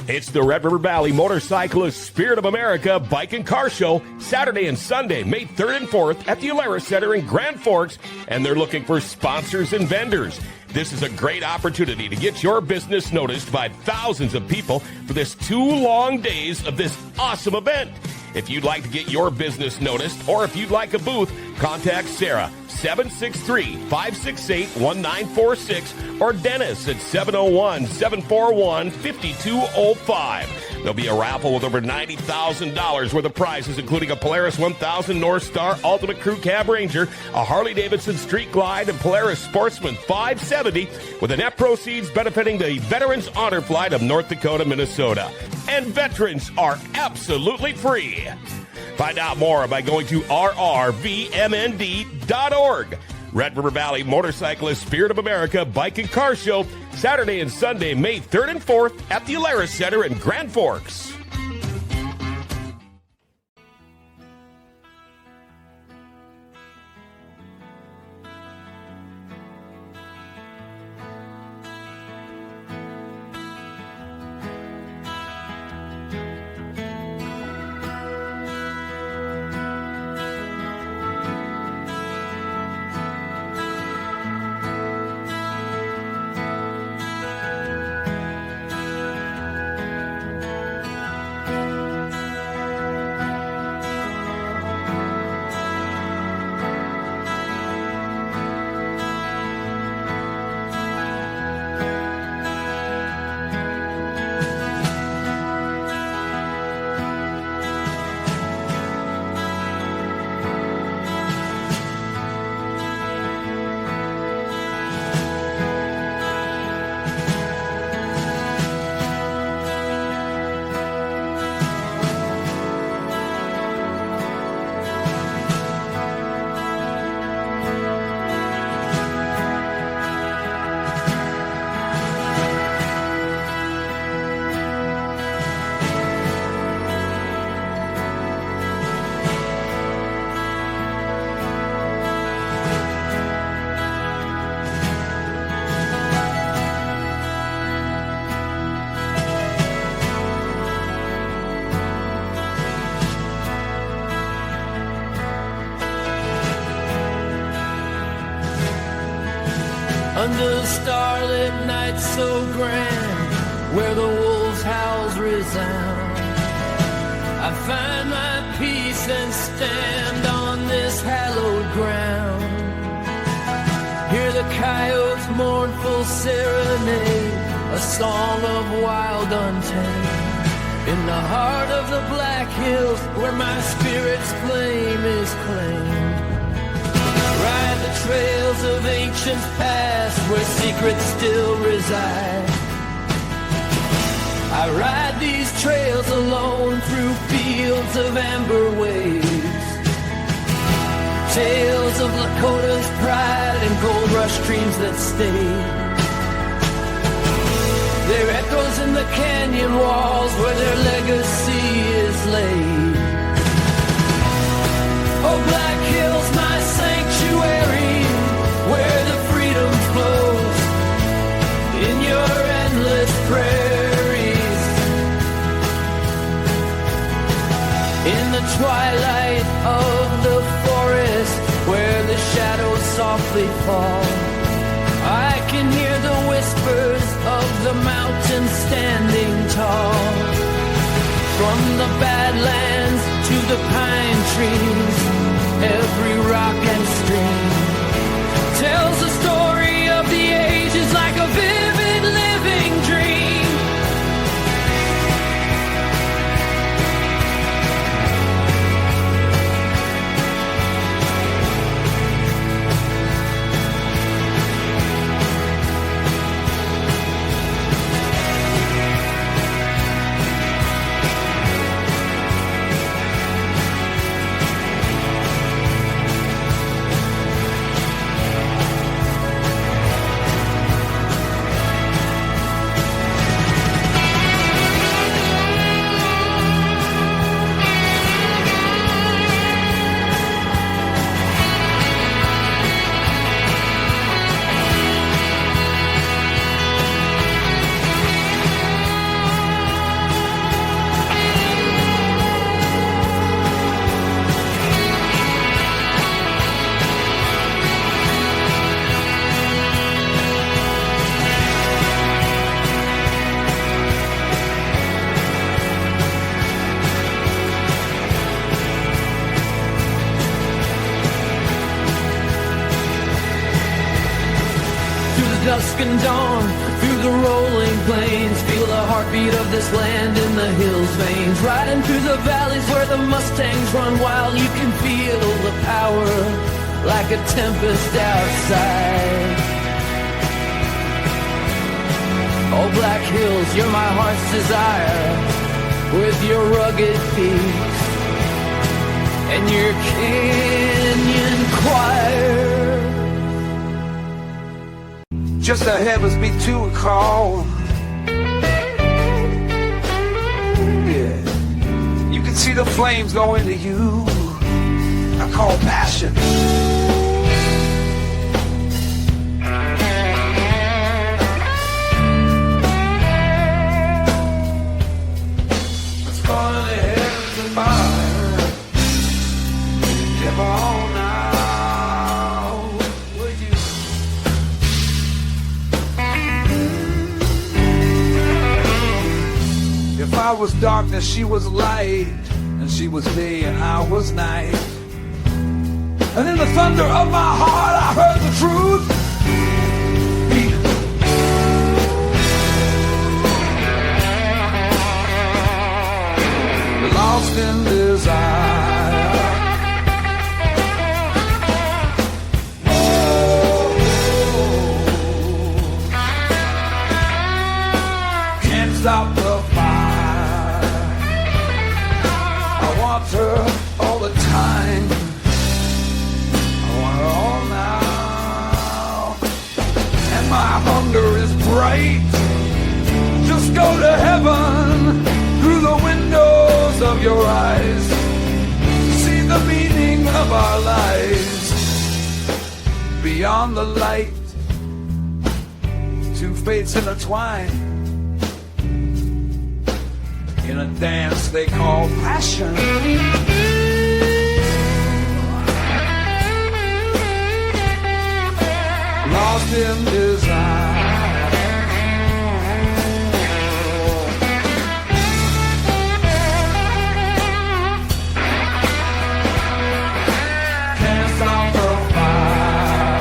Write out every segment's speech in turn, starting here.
It's the Red River Valley Motorcyclist Spirit of America Bike and Car Show, Saturday and Sunday, May 3rd and 4th at the Alara Center in Grand Forks, and they're looking for sponsors and vendors. This is a great opportunity to get your business noticed by thousands of people for this 2 long days of this awesome event. If you'd like to get your business noticed, or if you'd like a booth, contact Sarah, 763-568-1946, or Dennis at 701-741-5205. There'll be a raffle with over $90,000 worth of prizes, including a Polaris 1000 North Star Ultimate Crew Cab Ranger, a Harley-Davidson Street Glide, and Polaris Sportsman 570, with the net proceeds benefiting the Veterans Honor Flight of North Dakota, Minnesota. And veterans are absolutely free. Find out more by going to rrvmnd.org. Red River Valley Motorcyclist Spirit of America Bike and Car Show, Saturday and Sunday, May 3rd and 4th at the Alara Center in Grand Forks. Under starlit nights so grand, where the wolf's howls resound, I find my peace and stand on this hallowed ground. Hear the coyote's mournful serenade, a song of wild untamed. In the heart of the Black Hills, where my spirit's flame is claimed. Ride the trails of ancients past, where secrets still reside. I ride these trails alone through fields of amber waves. Tales of Lakota's pride and gold rush dreams that stay. Their echoes in the canyon walls where their legacy is laid. Oh, Black Hills, my sanctuary, where the freedom flows in your endless prairies. In the twilight of the forest, where the shadows softly fall, I can hear the whispers of the mountain standing tall. From the Badlands to the pine trees, every rock and stream tells the story of the ages like a vivid living dream. dusk and dawn, through the rolling plains, feel the heartbeat of this land in the hills' veins. Riding through the valleys where the Mustangs run wild, you can feel the power like a tempest outside. Oh, Black Hills, you're my heart's desire, with your rugged peaks and your canyon choir. Just the heavens beat to a call. Yeah, you can see the flames go into you. I call passion. Let's call it the heavens and fire. Never on now, would you? If I was darkness, she was light, and she was day and I was night. And in the thunder of my heart I heard the truth. Lost in desire. Can't stop the fire. I want her all the time. I want her all now. And my hunger is bright. Just go to heaven through the windows of your eyes to see the meaning of our lives. Beyond the light, two fates intertwine in a dance they call passion. Lost in desire. Can't stop the fire.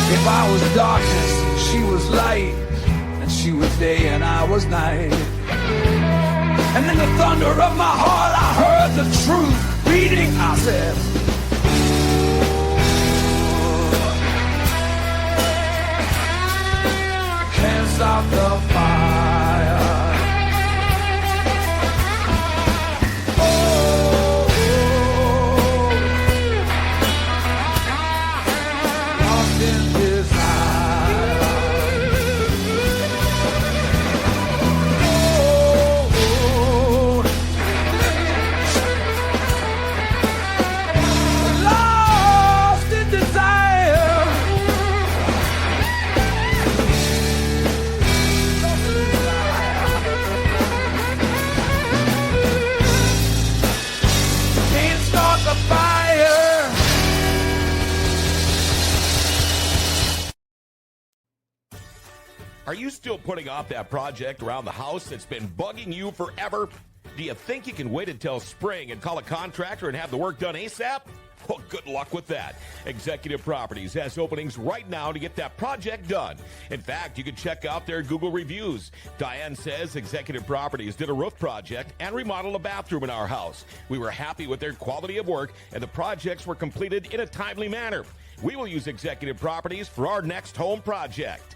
If I was darkness, she was light, and she was day and I was night. And in the thunder of my heart I heard the truth beating. I said, can't stop the fire. Lost in desire. Lost in desire. Can't start the fire. Are you still putting off that project around the house that's been bugging you forever? Do you think you can wait until spring and call a contractor and have the work done ASAP? Well, good luck with that. Executive Properties has openings right now to get that project done. In fact, you can check out their Google reviews. Diane says Executive Properties did a roof project and remodeled a bathroom in our house. We were happy with their quality of work, and the projects were completed in a timely manner. We will use Executive Properties for our next home project.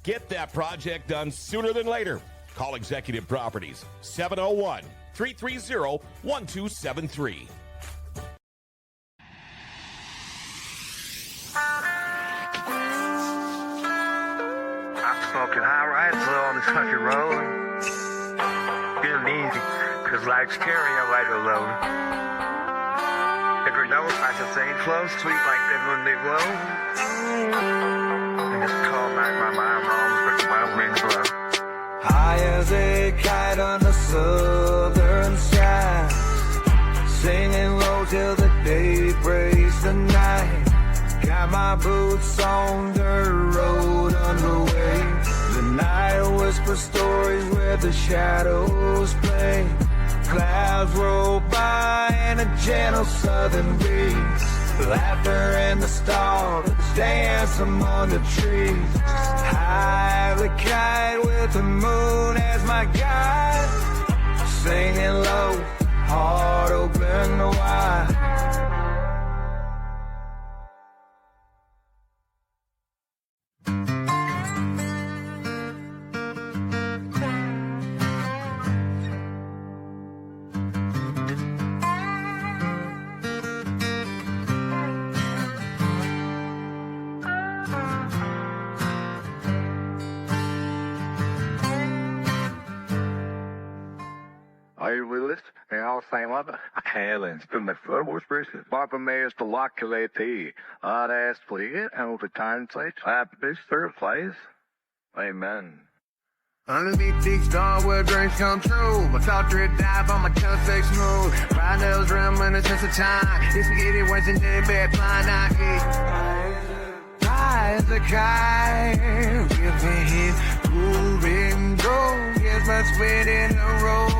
Get that project done sooner than later. Call Executive Properties, 701-330-1273. fucking rolling. Feeling easy, cause life's carrying you right alone. Every note like the same flow, sweet like that when they blow. And it's cold like my mind roams, but my wind blow. High as a kite on the southern sky, singing low till the day breaks the night. Got my boots on dirt road underway. The night whispers stories where the shadows play. Clouds roll by and a gentle southern breeze. Laughter and the stars dance among the trees. High the kite with the moon as my guide. Singing low, heart open wide. Are you with us? And all same other. Helen, spin my foot was precious. Papa Mayor's to lock late. I'd ask please, and with the time place, happy this third place. Amen. Underneath the star where dreams come true. My thought drip dive on my tongue stay smooth. Ride those rum in a sense of time. If you get it once in the bed, flying out here. High as a kite, give me hit, moving, go. Get my spit in the road.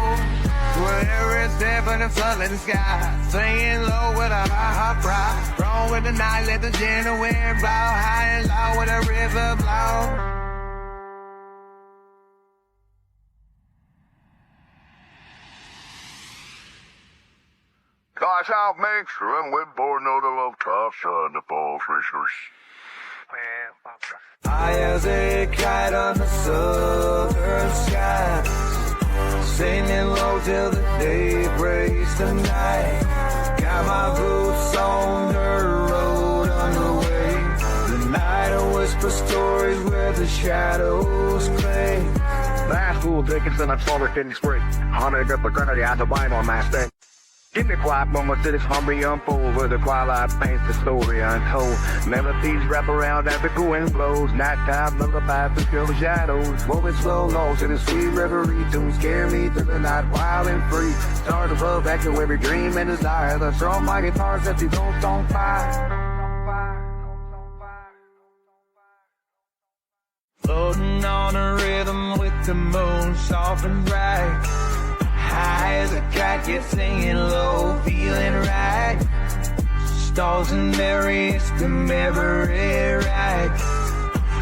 Whatever it's there for the sun in the sky. Singing low with a high pride. Roll with the night, let the gentle wind blow. High and low with a river blow. Gosh, I'll make sure I'm with board no the love tough son the falls racers. High as a kite on the southern sky, singing low till the day breaks the night. Got my boots on dirt road underway. The night I whisper stories where the shadows play. Last school Dickinson, I saw the kidney spring. Haunted up the granny out the wine on my stand. Give me quiet moments that is hungry unfold, where the twilight paints the story untold. Melodies wrap around as the cool wind blows. Nighttime lullabies to kill the shadows. Moving slow lows in the sweet reverie. Tunes scare me through the night wild and free. Stars above echo every dream and desire. The strong my guitar sets these old on fire. Floating on a rhythm with the moon soft and bright. High as a kite, get singing low, feeling right. Stars and berries come every right.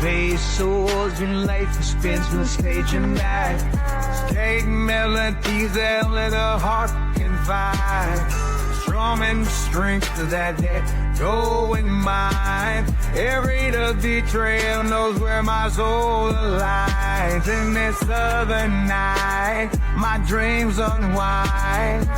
Face swords in life spins from the stage and night. Take melodies that only the heart can find. Strumming strength to that go in mind. Every dusty trail knows where my soul aligns. In this southern night, my dreams unwind.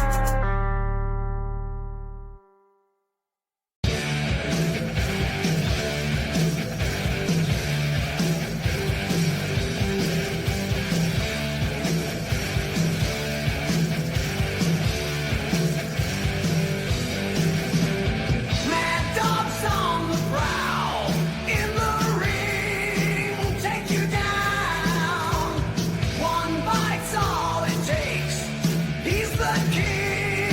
One bite's all it takes. He's the king.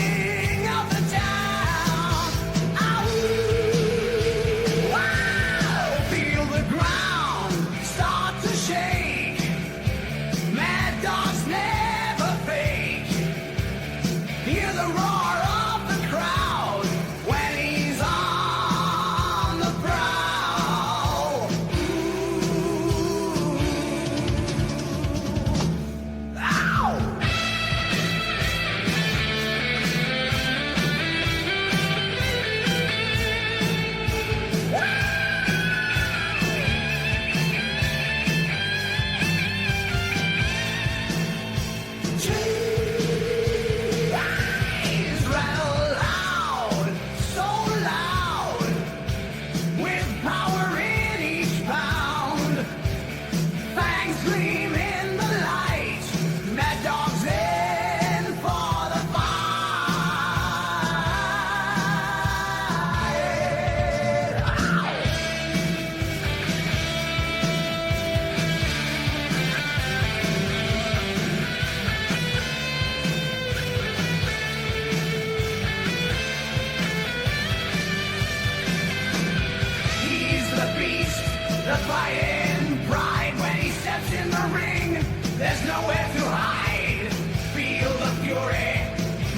hide. Feel the fury,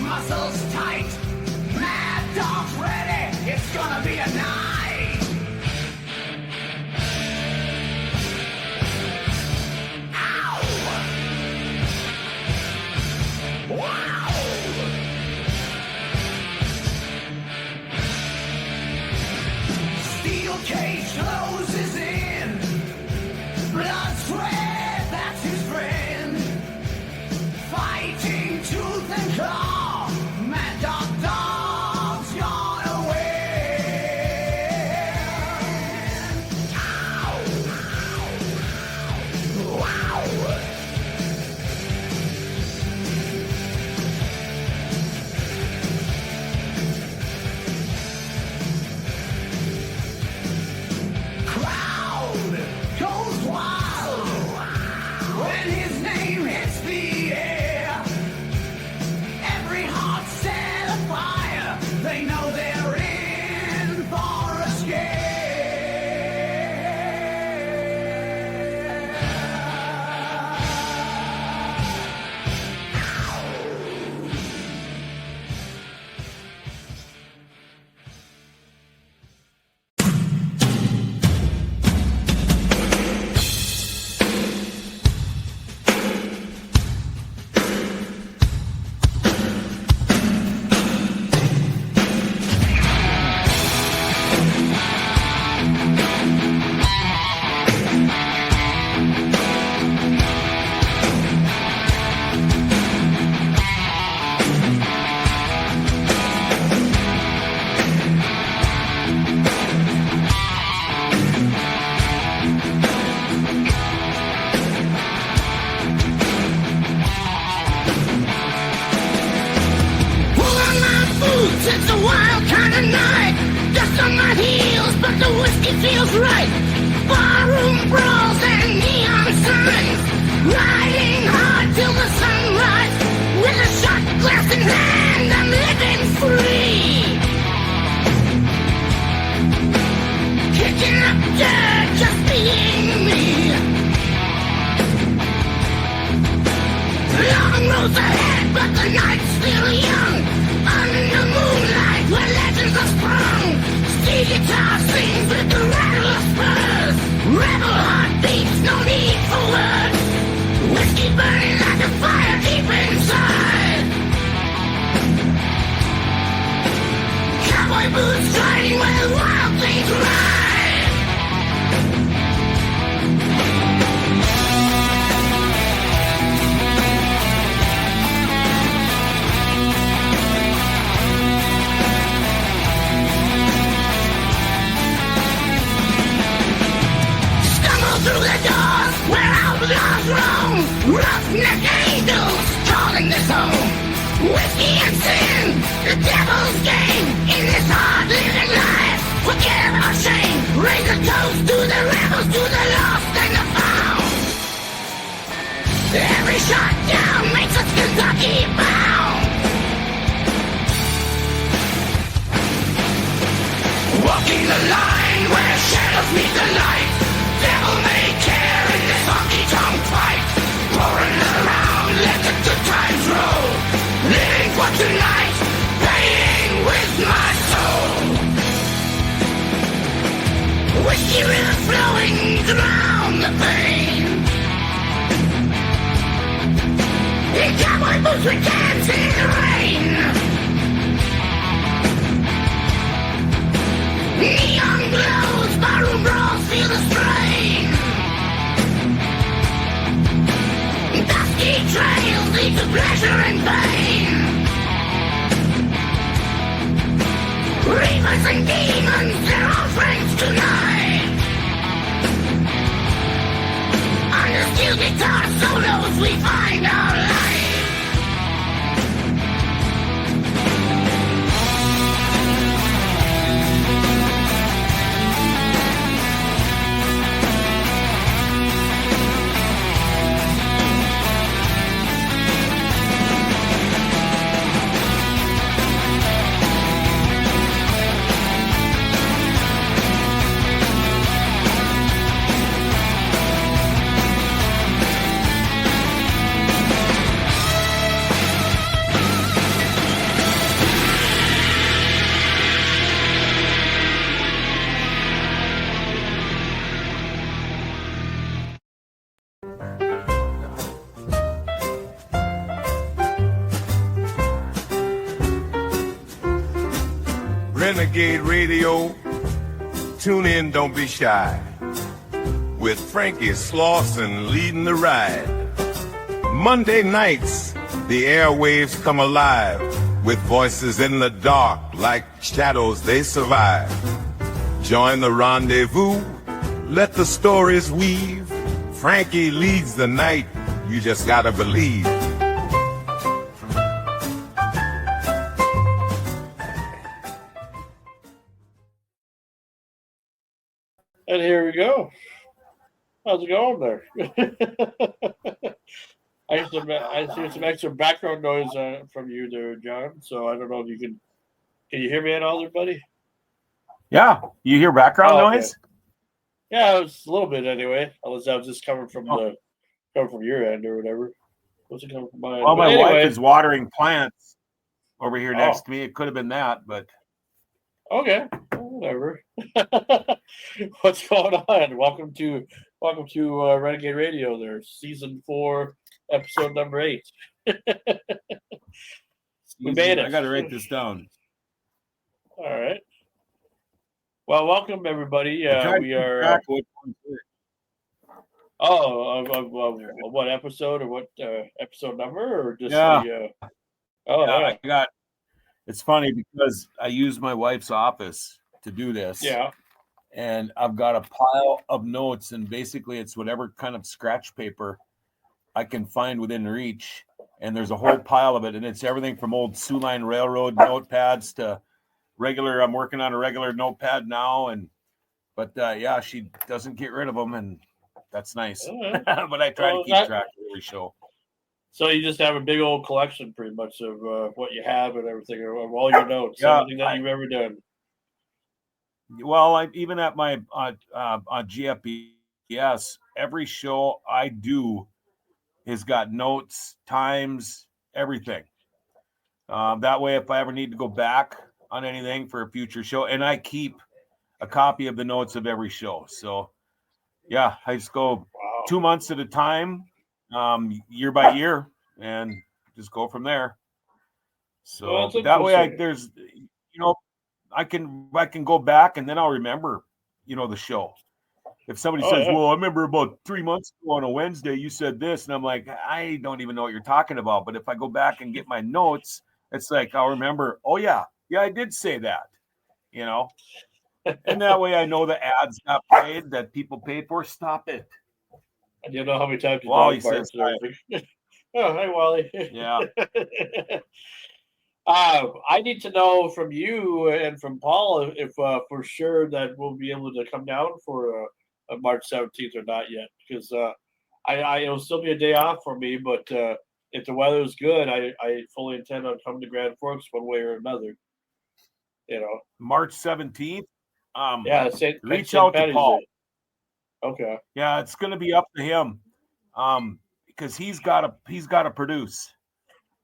muscles tight. Mad dog's ready, it's gonna be a night. Ow! Wow! Steel cage closes in. Blood, sweat, that's his friend. Fighting tooth and claw. Mad dog, dog's gonna win. Ow! Wow! Crowd goes wild when his name hits the air. Every heart set afire. They know they're in for a scare. Pull on my boots, it's a wild kind of night. Dust on my heels, but the whiskey feels right. Barroom brawls and neon signs. Riding hard till the sunrise. With a shot glass in hand, I'm living free. Kicking up dirt, just being me. Long roads ahead, but the night's still young. Under moonlight, where legends are sprung. Steel guitar sings with the rattle of spurs. Rebel heartbeats, no need for words. Whiskey burning like a fire deep inside. Cowboy boots riding where wild things ride. Stumble through the doors where outlaws roam. Roughneck angels calling this home. Whiskey and sin, the devil's game. In this hard living life, forget our shame. Raise a toast to the rebels, to the lost and the found. Every shot down makes us Kentucky bound. Walking the line where shadows meet the light. Devil may care in this honky-tonk fight. Roaring around, let the good times roll. Living for tonight, paying with my soul. Whiskey river flowing, drown the pain. In cowboy boots we dance in the rain. Neon glows, barroom brawls, feel the strain. Dusty trails lead to pleasure and pain. Reavers and demons, they're all friends tonight. Under steel guitar solos we find our light. Renegade Radio. Tune in, don't be shy. With Frankie Slauson leading the ride. Monday nights, the airwaves come alive. With voices in the dark, like shadows they survive. Join the rendezvous, let the stories weave. Frankie leads the night, you just gotta believe. And here we go. How's it going there? I hear some extra background noise from you there, John. So I don't know if you can you hear me at all there, buddy? Yeah, you hear background noise? Yeah, it's a little bit anyway. Unless that was just coming from your end or whatever. What's it coming from my end? Well, my wife is watering plants over here next to me. It could have been that, but okay, whatever. What's going on? Welcome to Renegade Radio. There, season 4, episode number 8. We made it. I got to write this down. All right. Well, welcome everybody. We are. What episode or what episode number or just I got. It's funny because I use my wife's office to do this. Yeah. And I've got a pile of notes, and basically it's whatever kind of scratch paper I can find within reach. And there's a whole pile of it, and it's everything from old Sioux Line Railroad notepads to regular. I'm working on a regular notepad now, but she doesn't get rid of them, and that's nice. But I try to keep track of every show. So you just have a big old collection, pretty much, of what you have and everything, of all your notes, everything that you've ever done. Well, even at my on GFBS, every show I do has got notes, times, everything. That way, if I ever need to go back on anything for a future show, and I keep a copy of the notes of every show. So, yeah, I just go 2 months at a time, year by year, and just go from there. So that way, I can go back and then I'll remember, the show. If somebody says, well, I remember about 3 months ago on a Wednesday, you said this. And I'm like, I don't even know what you're talking about. But if I go back and get my notes, it's like, I'll remember, oh yeah, I did say that, and that way I know the ads got played that people paid for. Stop it. I don't know how many times Wally says, oh, hi, Wally. Yeah. I need to know from you and from Paul if for sure that we'll be able to come down for March 17th or not yet, because it'll still be a day off for me, but if the weather is good, I fully intend on coming to Grand Forks one way or another. March 17th. Reach out to Paul. Day. Okay. Yeah, it's going to be up to him, because he's got to produce.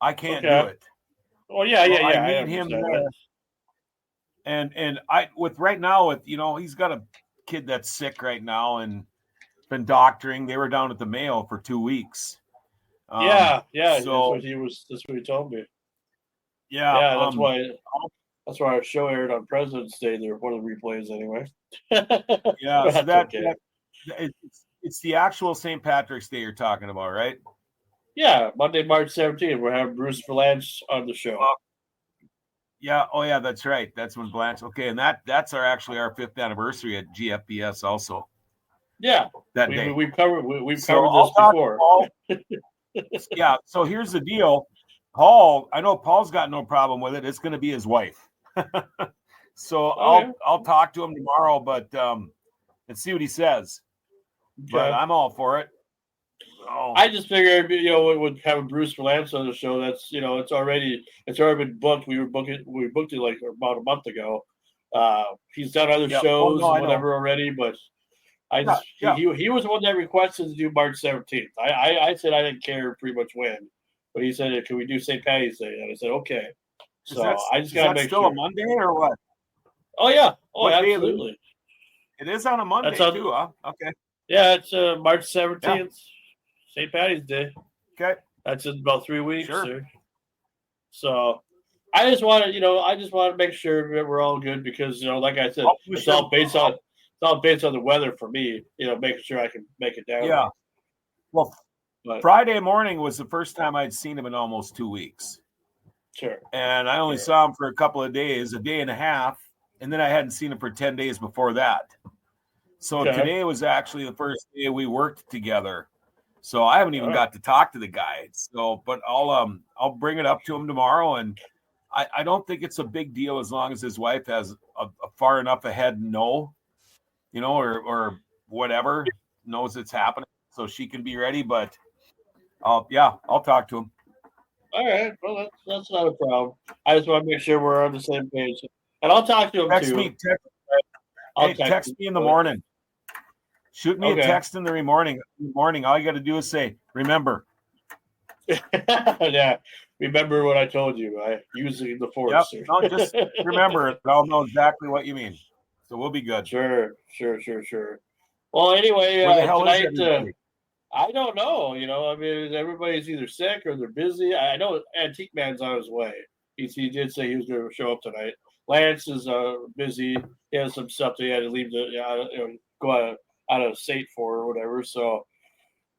I can't do it. Oh yeah. I need him there. And right now, he's got a kid that's sick right now and been doctoring. They were down at the Mayo for 2 weeks. So that's what he told me. Yeah. That's why our show aired on President's Day. There, one of the replays anyway. Yeah, so it's the actual St. Patrick's Day you're talking about, right? Yeah, Monday, March 17th, we're having Bruce Blanche on the show. Yeah, oh yeah, that's right. That's when Blanche. Okay, and that's our 5th anniversary at GFBS also. Yeah, that day we've covered this before. Yeah, so here's the deal, Paul. I know Paul's got no problem with it. It's going to be his wife. So I'll talk to him tomorrow, but and see what he says. Okay. But I'm all for it. Oh. I just figured, with having Bruce Blanche on the show, that's it's already been booked. We booked it like about a month ago. He's done other shows and whatever already, but he was the one that requested to do March 17th. I said I didn't care pretty much when, but he said, "Can we do St. Patty's Day?" And I said, "Okay." So I just got to make still sure. A Monday or what? Oh yeah, absolutely. It is on a Monday too, huh? Okay. Yeah, it's March 17th, St. Patty's Day. Okay. That's in about 3 weeks. Sure. So I just want to make sure that we're all good because like I said, it's all based on the weather for me. Making sure I can make it down. Yeah. Well, Friday morning was the first time I'd seen him in almost 2 weeks. Sure. And I only saw him for a couple of days, a day and a half, and then I hadn't seen him for 10 days before that. So today was actually the first day we worked together. So I haven't even got to talk to the guy. So, but I'll bring it up to him tomorrow, and I don't think it's a big deal as long as his wife has a far enough ahead or whatever, knows it's happening, so she can be ready. But I'll talk to him. All right, well that's not a problem. I just want to make sure we're on the same page, and I'll talk to him too. Text me in the morning. Shoot me a text in the morning. All you got to do is say, "Remember." Yeah, remember what I told you. I using the force. Yep. No, just remember it. I'll know exactly what you mean. So we'll be good. Sure. Well, anyway, where the hell tonight, is everybody? I don't know. I mean, everybody's either sick or they're busy. I know Antique Man's on his way. He did say he was going to show up tonight. Lance is busy. He has some stuff that he had to leave go out of state for or whatever. So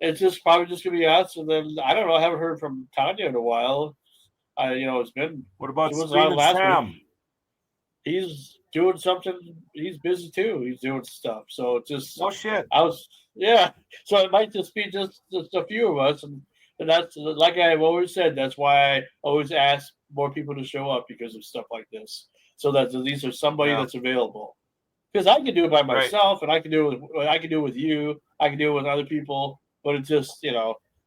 it's probably just going to be us. And then I don't know. I haven't heard from Tanya in a while. It's been. What about Screaming Sam? Week. He's doing something. He's busy too. He's doing stuff. So it's just. Oh shit. So it might just be just a few of us, and that's like I've always said. That's why I always ask more people to show up because of stuff like this, so that at least there's somebody that's available. Because I can do it by myself, and I can do it with you. I can do it with other people, but it's just as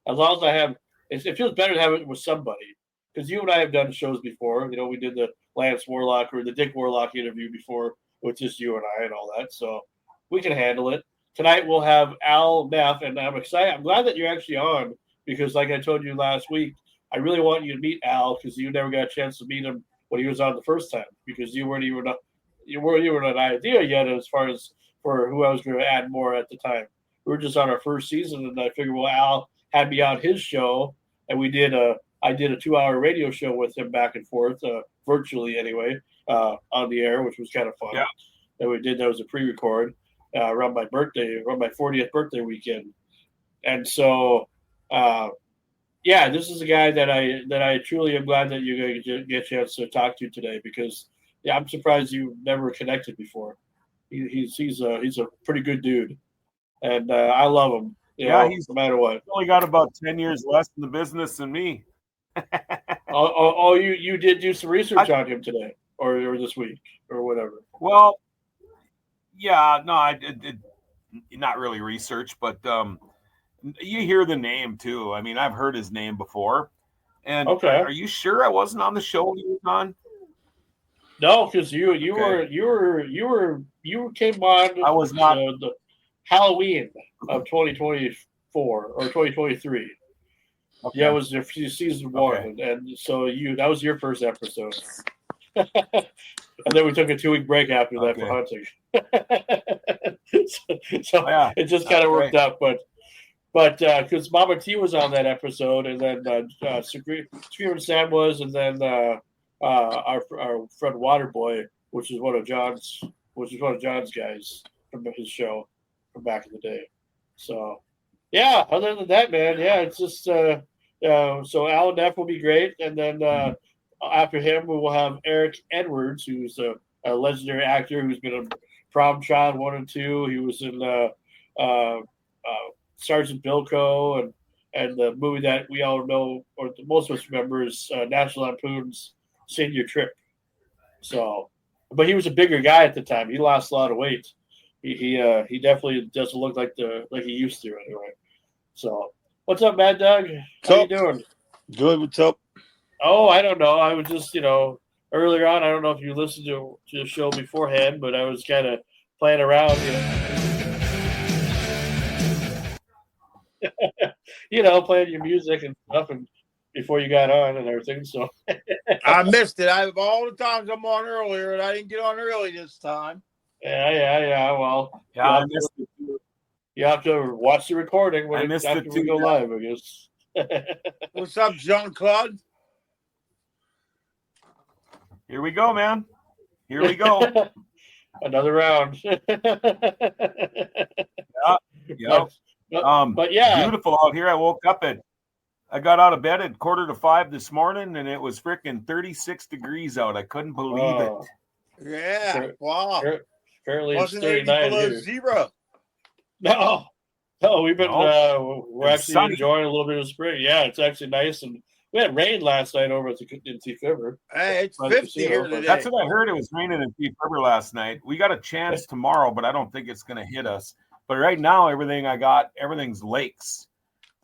long as I have, it feels better to have it with somebody. Because you and I have done shows before. We did the Lance Warlock or the Dick Warlock interview before with just you and I and all that, so we can handle it. Tonight we'll have Al Neff, and I'm excited. I'm glad that you're actually on because, like I told you last week, I really want you to meet Al because you never got a chance to meet him when he was on the first time because you weren't even an idea yet as far as for who I was going to add more at the time. We were just on our first season, and I figured, well, Al had me on his show, and I did a 2-hour radio show with him back and forth, virtually anyway, on the air, which was kind of fun. Yeah. And that was a pre-record. Around my 40th birthday weekend, and so, this is a guy that I truly am glad that you're going to get a chance to talk to today because, I'm surprised you never connected before. He's a pretty good dude, and I love him. He's no matter what. He's only got about 10 years less in the business than me. You did do some research on him today or this week or whatever. Well. Yeah, no, I did not really research, but you hear the name too. I mean, I've heard his name before. And are you sure I wasn't on the show when he was on? No, because you came on. I was not the Halloween of 2024 or 2023. Okay. Yeah, it was season 1, and so that was your first episode. And then we took a 2-week break after that for hunting. so it just kind of worked out, but because Mama T was on that episode, and then Screaming Sam was, and then our friend Waterboy, which is one of John's guys from his show from back in the day. So other than that, man, it's just so Alan Neff will be great, and then after him we will have Eric Edwards, who's a legendary actor who's been on Prom Child 1 and 2. He was in Sergeant Bilko and the movie that we all know, or most of us remember, is National Lampoon's Senior Trip. So, but he was a bigger guy at the time. He lost a lot of weight. He definitely doesn't look like he used to anyway. So, what's up, Mad Dog? How you doing? Good. What's up? Oh, I don't know. I was just, earlier on, I don't know if you listened to the show beforehand, but I was kind of playing around, playing your music and stuff, and before you got on and everything. So I missed it. All the times I'm on earlier, and I didn't get on early this time. Yeah. Well, I missed it too. You have to watch the recording after we go live, I guess. What's up, Jean-Claude? Here we go, man. Here we go. Another round. Yeah. But yeah, beautiful out here. I got out of bed at 4:45 this morning, and it was freaking 36 degrees out. I couldn't believe it. Yeah. Wow. Apparently Wasn't it's 80 39 below here. zero. No, we've been we're It's actually sunny. enjoying a little bit of spring. Yeah, it's actually nice, and we had rain last night over in Thief River. Hey, it's By the 50 casino, here but today. That's what I heard. It was raining in Thief River last night. We got a chance tomorrow, but I don't think it's going to hit us. But right now, everything's lakes.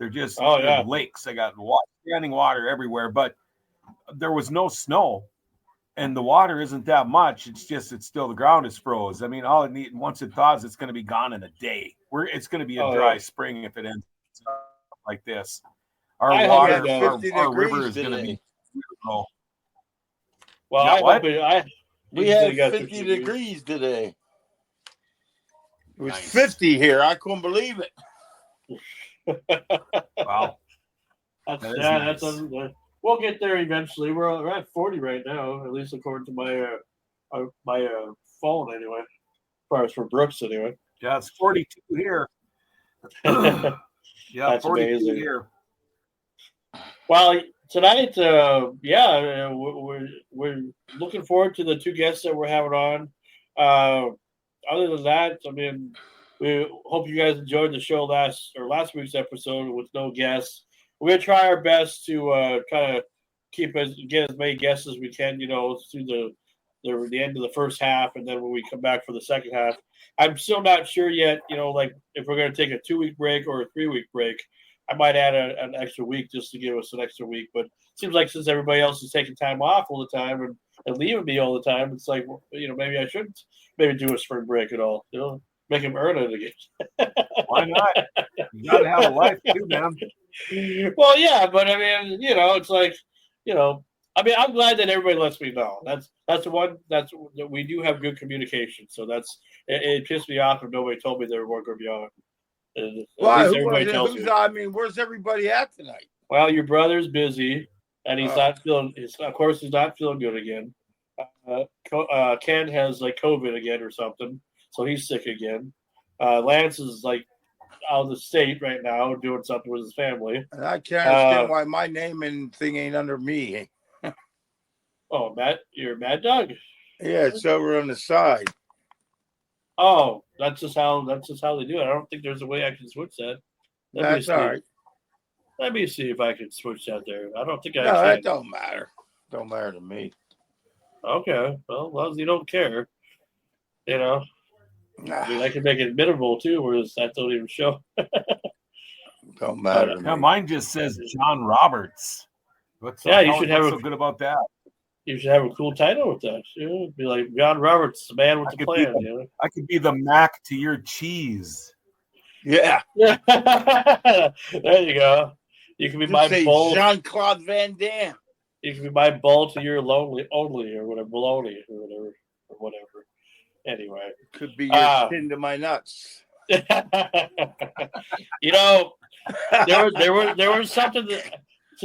They're just they're lakes. I got standing water everywhere, but there was no snow, and the water isn't that much. It's still the ground is froze. I mean, all it needs once it thaws, it's going to be gone in a day. It's going to be a dry spring if it ends up like this. Our river is going to be beautiful. Well, we had 50 degrees today. It was 50 here. I couldn't believe it. Wow. That's we'll get there eventually. We're at 40 right now, at least according to my phone anyway. As far as for Brooks anyway. Yeah, it's 42 here. Yeah, that's 42 amazing. Here. Well, tonight, we're looking forward to the two guests that we're having on. Other than that, I mean, we hope you guys enjoyed the show last week's episode with no guests. We're gonna try our best to kind of get as many guests as we can, through the end of the first half, and then when we come back for the second half. I'm still not sure yet, like if we're gonna take a 2-week break or a 3-week break. I might add an extra week just to give us an extra week, but it seems like since everybody else is taking time off all the time and leaving me all the time, it's like, maybe I shouldn't do a spring break at all, make him earn it again. Why not? You gotta have a life too, man. Well, yeah, but I mean, it's like, I mean, I'm glad that everybody lets me know. That's we do have good communication. So it pissed me off if nobody told me they weren't going to be on. Why? Where's everybody at tonight? Well, your brother's busy, and he's not feeling. Of course, he's not feeling good again. Ken has like COVID again or something, so he's sick again. Lance is like out of the state right now doing something with his family. And I can't understand why my name and thing ain't under me. Oh, Matt, you're Mad Dog. Yeah, it's over on the side. Oh, that's just how they do it. I don't think there's a way I can switch that. That's all right. Let me see if I can switch that there. I don't think I can. No, that don't matter. Don't matter to me. Okay. Well, as long as you don't care, I mean, I can make it minimal too, whereas that don't even show. Don't matter. Yeah, mine just says John Roberts. You should have so good about that. You should have a cool title with that. Be like John Roberts, the man with the plan. I could be the Mac to your cheese. Yeah. There you go. You can be my bull. Jean-Claude Van Damme. You can be my bull to your lonely only or whatever, baloney or whatever. Anyway, could be your chin to my nuts. There was something that.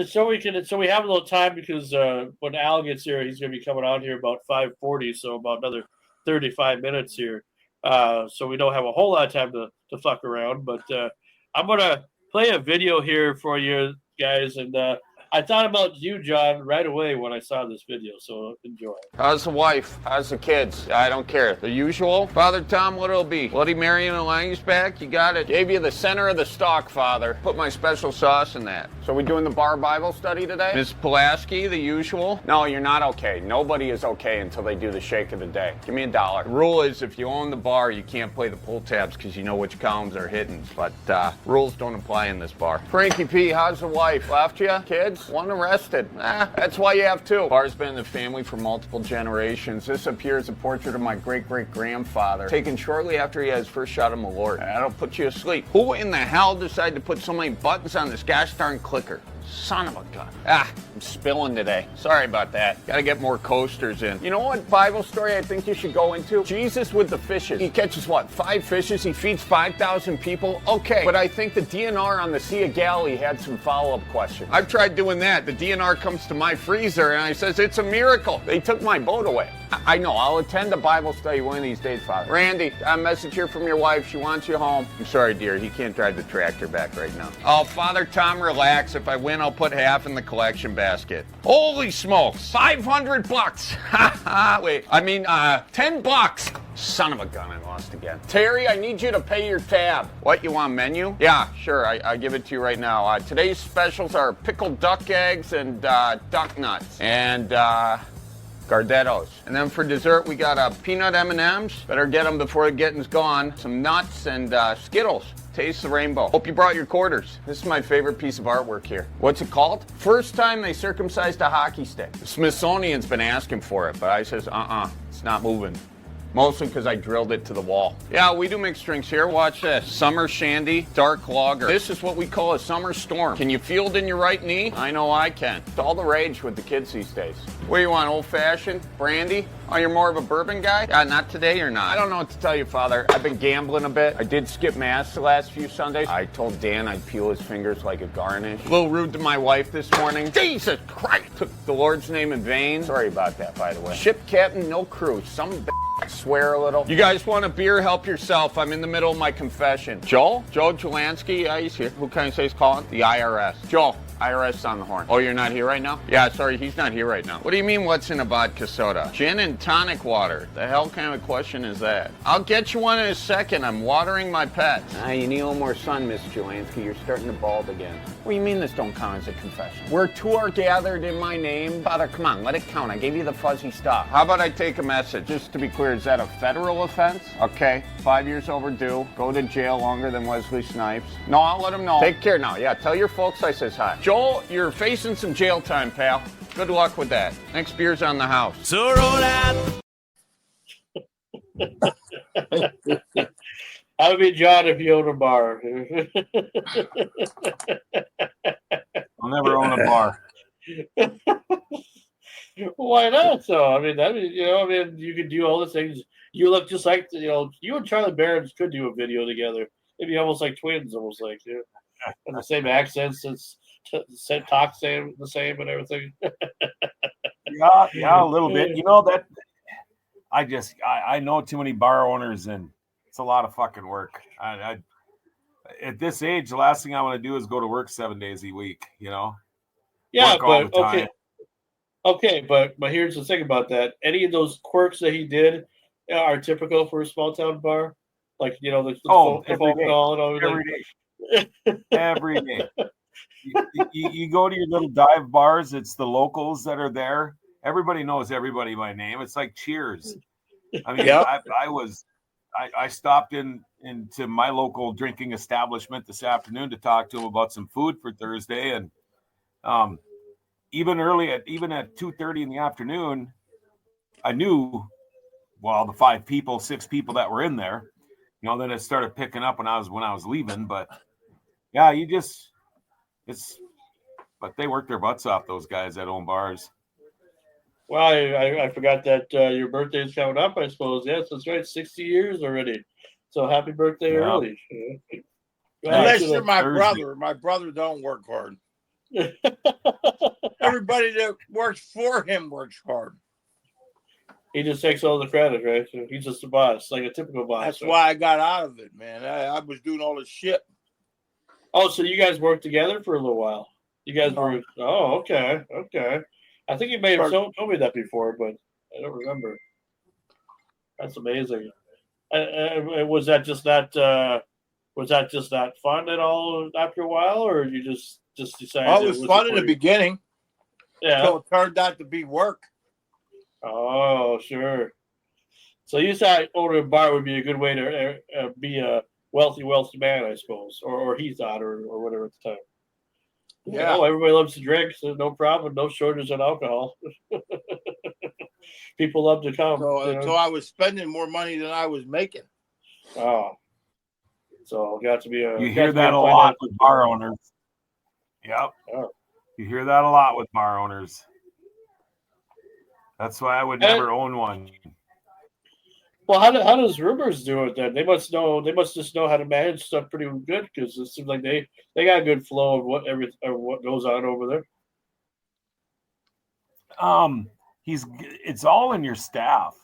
So we have a little time because when Al gets here, he's going to be coming on here about 5:40, so about another 35 minutes here. So we don't have a whole lot of time to fuck around, but I'm going to play a video here for you guys, and I thought about you, John, right away when I saw this video, so enjoy. How's the wife? How's the kids? I don't care. The usual? Father Tom, what'll it be? Bloody Mary and a Langus back? You got it. Gave you the center of the stock, Father. Put my special sauce in that. So we doing the bar Bible study today? Miss Pulaski, the usual? No, you're not okay. Nobody is okay until they do the shake of the day. Give me $1. The rule is if you own the bar, you can't play the pull tabs because you know which columns are hidden. But rules don't apply in this bar. Frankie P, how's the wife? Left you? Kids? One arrested. That's why you have two. Bar's been in the family for multiple generations. This up here is a portrait of my great-great-grandfather, taken shortly after he had his first shot of Malort. That'll put you asleep. Who in the hell decided to put so many buttons on this gosh darn clicker? Son of a gun. I'm spilling today. Sorry about that. Got to get more coasters in. You know what Bible story I think you should go into? Jesus with the fishes. He catches, what, 5 fishes? He feeds 5,000 people? Okay, but I think the DNR on the Sea of Galilee had some follow-up questions. I've tried doing that. The DNR comes to my freezer and I says, it's a miracle. They took my boat away. I know. I'll attend a Bible study one of these days, Father. Randy, a message here from your wife. She wants you home. I'm sorry, dear. He can't drive the tractor back right now. Oh, Father Tom, relax. If I win, I'll put half in the collection basket. Holy smokes. $500. Wait, I mean, $10. Son of a gun, I lost again. Terry, I need you to pay your tab. What, you want menu? Yeah, sure. I give it to you right now. Today's specials are pickled duck eggs and duck nuts. And, Gardettos. And then for dessert, we got peanut M&Ms. Better get them before the getting's gone. Some nuts and Skittles. Taste the rainbow. Hope you brought your quarters. This is my favorite piece of artwork here. What's it called? First time they circumcised a hockey stick. The Smithsonian's been asking for it, but I says, it's not moving. Mostly because I drilled it to the wall. Yeah, we do mixed drinks here. Watch this. Summer Shandy, dark lager. This is what we call a summer storm. Can you feel it in your right knee? I know I can. It's all the rage with the kids these days. What do you want, old-fashioned? Brandy? Oh, you're more of a bourbon guy? Not today or not? I don't know what to tell you, Father. I've been gambling a bit. I did skip Mass the last few Sundays. I told Dan I'd peel his fingers like a garnish. A little rude to my wife this morning. Jesus Christ! Took the Lord's name in vain. Sorry about that, by the way. Ship captain, no crew. Some swear a little. You guys want a beer? Help yourself. I'm in the middle of my confession. Joe Julansky, yeah, he's here. Who can I say is calling? The IRS. Joel, IRS on the horn. Oh, you're not here right now? Yeah, sorry, he's not here right now. What do you mean, what's in a vodka soda? Gin and tonic water. The hell kind of question is that? I'll get you one in a second. I'm watering my pets. You need a little more sun, Miss Julansky. You're starting to bald again. What do you mean this don't count as a confession? Where 2 are gathered in my name. Father, come on, let it count. I gave you the fuzzy stuff. How about I take a message? Just to be clear, is that a federal offense? Okay, 5 years overdue. Go to jail longer than Wesley Snipes. No, I'll let him know. Take care now. Yeah, tell your folks I says hi. Joel, you're facing some jail time, pal. Good luck with that. Next beer's on the house. So roll out. I would be John if you owned a bar. I'll never own a bar. Why not? So you could do all the things. You look just like you and Charlie Barons could do a video together. Maybe almost like twins, almost like and the same accents. It's talk the same and everything. yeah, a little bit. You know that. I know too many bar owners and. It's a lot of fucking work. I at this age, the last thing I want to do is go to work 7 days a week. Yeah, but okay, but here's the thing about that. Any of those quirks that he did are typical for a small town bar, like the phone call and everything. Every day. You go to your little dive bars. It's the locals that are there. Everybody knows everybody by name. It's like Cheers. I mean, I stopped into my local drinking establishment this afternoon to talk to him about some food for Thursday, and even at 2:30 in the afternoon, I knew the 6 people that were in there. Then it started picking up when I was leaving. But yeah, but they work their butts off, those guys that own bars. Well, I forgot that your birthday is coming up, I suppose. Yes, that's right. 60 years already. So happy birthday early. Unless you're my brother. My brother don't work hard. Everybody that works for him works hard. He just takes all the credit, right? He's just a boss, like a typical boss. That's why I got out of it, man. I was doing all this shit. Oh, so you guys worked together for a little while? You guys were... Oh, okay. I think you may have told me that before, but I don't remember. That's amazing. Was that just not fun at all after a while, or you just decided? Oh, it was fun in the beginning. Yeah. So it turned out to be work. Oh, sure. So you thought owning a bar would be a good way to be a wealthy man, I suppose, or he thought, or whatever at the time. Yeah. Everybody loves to drink, so no problem. No shortage on alcohol. People love to come. So I was spending more money than I was making. Oh. So it got to be a... You hear that a lot with bar owners. Yep. Oh. You hear that a lot with bar owners. That's why I would never own one. Well, how does Rumors do it then? They must know. They must just know how to manage stuff pretty good because it seems like they got a good flow of what goes on over there. It's all in your staff,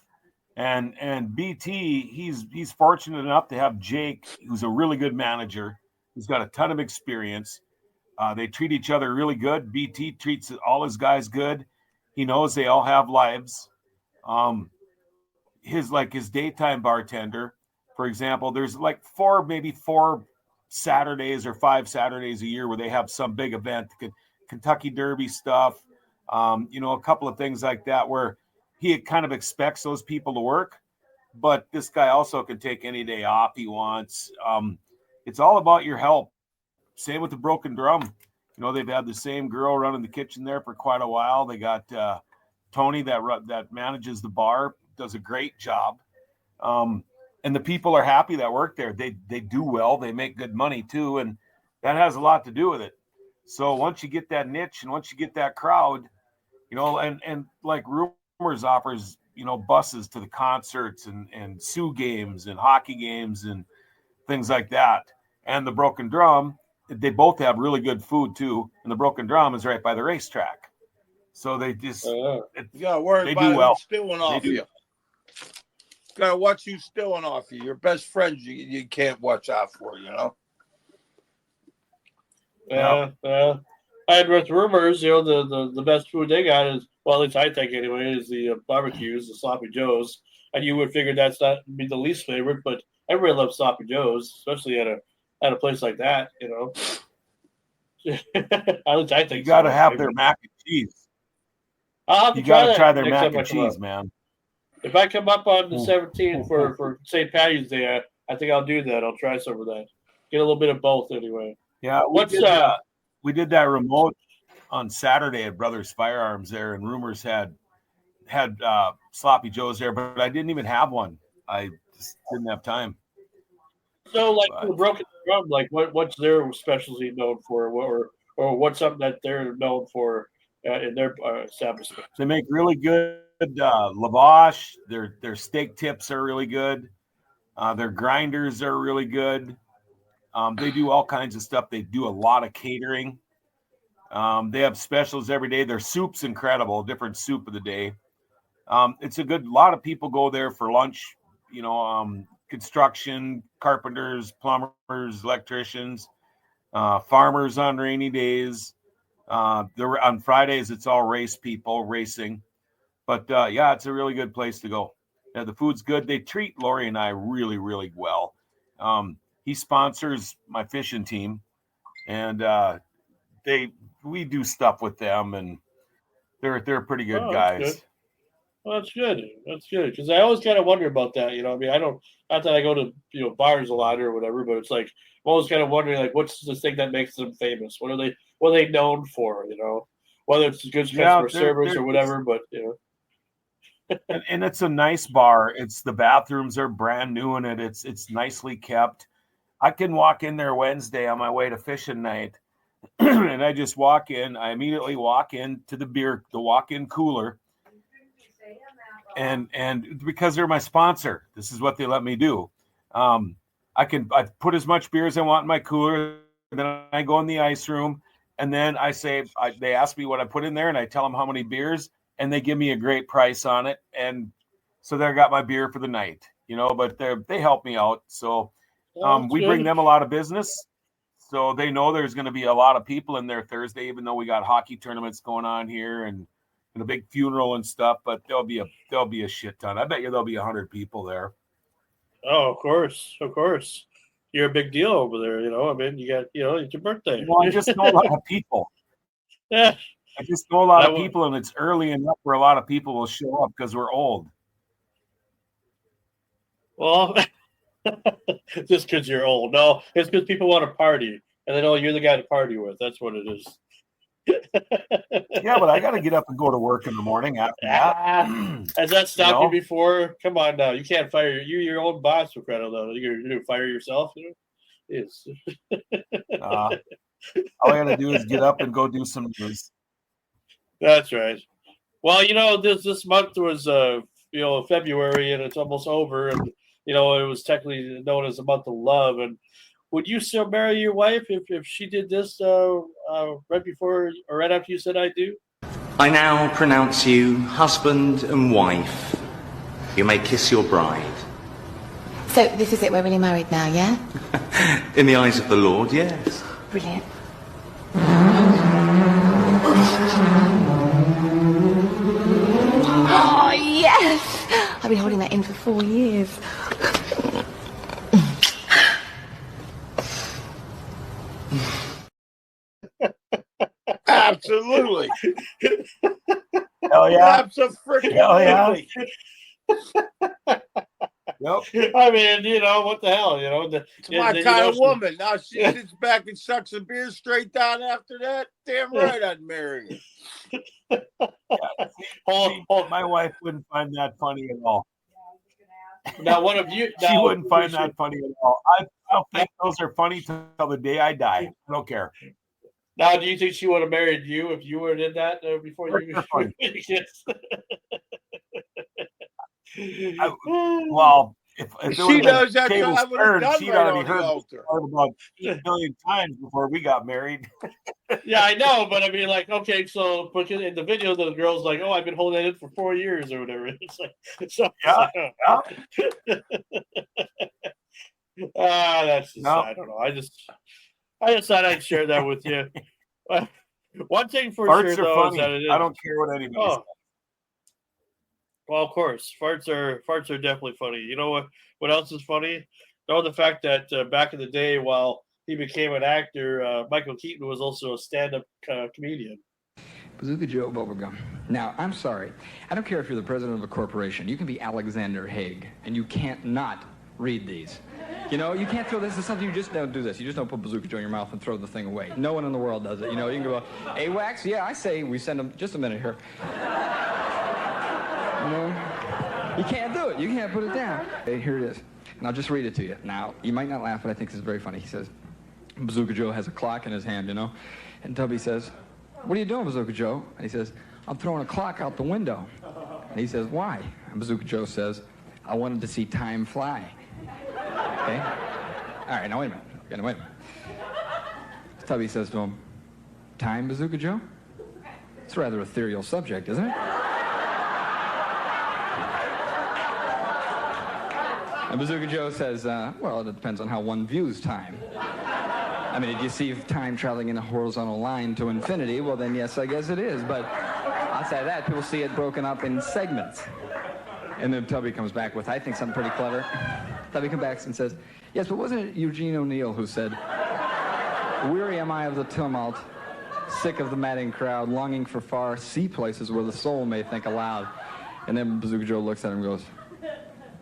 and BT he's fortunate enough to have Jake, who's a really good manager. He's got a ton of experience. They treat each other really good. BT treats all his guys good. He knows they all have lives. His daytime bartender, for example, there's like maybe four Saturdays or 5 Saturdays a year where they have some big event, Kentucky Derby stuff, a couple of things like that where he kind of expects those people to work, but this guy also can take any day off he wants. It's all about your help. Same with the Broken Drum. They've had the same girl running the kitchen there for quite a while. They got Tony that manages the bar, does a great job. And the people are happy that work there. They do well. They make good money too. And that has a lot to do with it. So once you get that niche and once you get that crowd, and like Rumors offers, buses to the concerts and Sioux games and hockey games and things like that. And the Broken Drum, they both have really good food too. And the Broken Drum is right by the racetrack. So they just, you got to worry about well. Stealing off you. Got to watch you stealing off you. Your best friends, you can't watch out for, Yeah. And with Rumors, the best food they got is, well, at least I think anyway, is the barbecues, the sloppy joes. And you would figure that's not be the least favorite, but everybody loves sloppy joes, especially at a place like that. At least I think you got to have their mac and cheese. You got to try their mac and cheese, man. If I come up on the 17th for St. Patty's Day, I think I'll do that. I'll try some of that. Get a little bit of both anyway. Yeah, we did that remote on Saturday at Brothers Firearms there, and Rumors had sloppy joes there, but I didn't even have one. I just didn't have time. So, the Broken Drum, what's their specialty known for, or what's something that they're known for in their establishment? They make really good lavash. Their steak tips are really good. Their grinders are really good. They do all kinds of stuff. They do a lot of catering. They have specials every day. Their soup's incredible, different soup of the day. It's a lot of people go there for lunch, construction, carpenters, plumbers, electricians, farmers on rainy days. On Fridays, it's all race people racing. But, it's a really good place to go. Yeah, the food's good. They treat Lori and I really, really well. He sponsors my fishing team, and we do stuff with them, and they're pretty good guys. Good. Well, that's good. That's good because I always kind of wonder about that. I mean, I don't, not that I go to bars a lot or whatever, but it's like I'm always kind of wondering what's the thing that makes them famous? What are they known for? Whether it's good customer service or whatever, but and it's a nice bar. The bathrooms are brand new in it. It's nicely kept. I can walk in there Wednesday on my way to fishing night, and I just walk in. I immediately walk into the walk-in cooler, and because they're my sponsor, this is what they let me do. I put as much beer as I want in my cooler. Then I go in the ice room, and then I say they ask me what I put in there, and I tell them how many beers, and they give me a great price on it, and so they got my beer for the night. But they help me out, so. We bring them a lot of business, so they know there's going to be a lot of people in there Thursday, even though we got hockey tournaments going on here and a big funeral and stuff. But there'll be a shit ton. I bet you there'll be 100 people there. Oh, of course. You're a big deal over there. I mean, you got it's your birthday. Well, I just know a lot of people. Yeah, I just know a lot of people, and it's early enough where a lot of people will show up because we're old. Well. Just because you're old. No, it's because people want to party, and they know you're the guy to party with. That's what it is. Yeah, but I got to get up and go to work in the morning after that. Has that stopped you before? Come on now. You can't fire your own boss for credit, though. You're going to fire yourself? Yes. All I got to do is get up and go do some news. That's right. Well, this month was February, and it's almost over, and it was technically known as the month of love. And would you still marry your wife if she did this right before or right after you said I do? I now pronounce you husband and wife. You may kiss your bride. So this is it, we're really married now, yeah? In the eyes of the Lord, yes. Brilliant. Oh, yes! I've been holding that in for 4 years. Absolutely. Hell yeah. Absolutely. Hell yeah. Yep. I mean, what the hell, It's my kind of woman. Now she sits back and sucks a beer straight down after that. Damn right I'd marry her. My wife wouldn't find that funny at all. Now, one of you, she wouldn't find that funny at all. I'll think those are funny till the day I die. I don't care. Now, do you think she would have married you if you were in that before you were kids? Well, if she knows that I would have done she'd right already heard about 8 million times before we got married. Yeah, I know, but I mean, like, okay, so because in the video, the girl's like, "Oh, I've been holding it for 4 years or whatever." It's like, yeah. That's just, I don't know. I just thought I'd share that with you. One thing for farts sure, are though, funny. is that it is. I don't care what anybody says. Well, of course, farts are definitely funny. You know what else is funny? The fact that back in the day, while he became an actor, Michael Keaton was also a stand-up comedian. Bazooka Joe Bubblegum. Now, I'm sorry. I don't care if you're the president of a corporation. You can be Alexander Haig, and you can't not read these. You can't throw this. It's something you just don't do this. You just don't put Bazooka Joe in your mouth and throw the thing away. No one in the world does it. You can go, AWACS? Yeah, I say we send them. Just a minute here. You can't do it. You can't put it down. Hey, here it is. And I'll just read it to you. Now, you might not laugh, but I think this is very funny. He says, Bazooka Joe has a clock in his hand, And Tubby says, "What are you doing, Bazooka Joe?" And he says, "I'm throwing a clock out the window." And he says, "Why?" And Bazooka Joe says, "I wanted to see time fly." Okay? All right, now wait a minute. Tubby says to him, "Time, Bazooka Joe? It's a rather ethereal subject, isn't it?" And Bazooka Joe says, well, it depends on how one views time. I mean, if you see time traveling in a horizontal line to infinity, well, then yes, I guess it is. But outside of that, people see it broken up in segments. And then Tubby comes back with, I think, something pretty clever. Tubby comes back and says, yes, but wasn't it Eugene O'Neill who said, "Weary am I of the tumult, sick of the madding crowd, longing for far sea places where the soul may think aloud." And then Bazooka Joe looks at him and goes,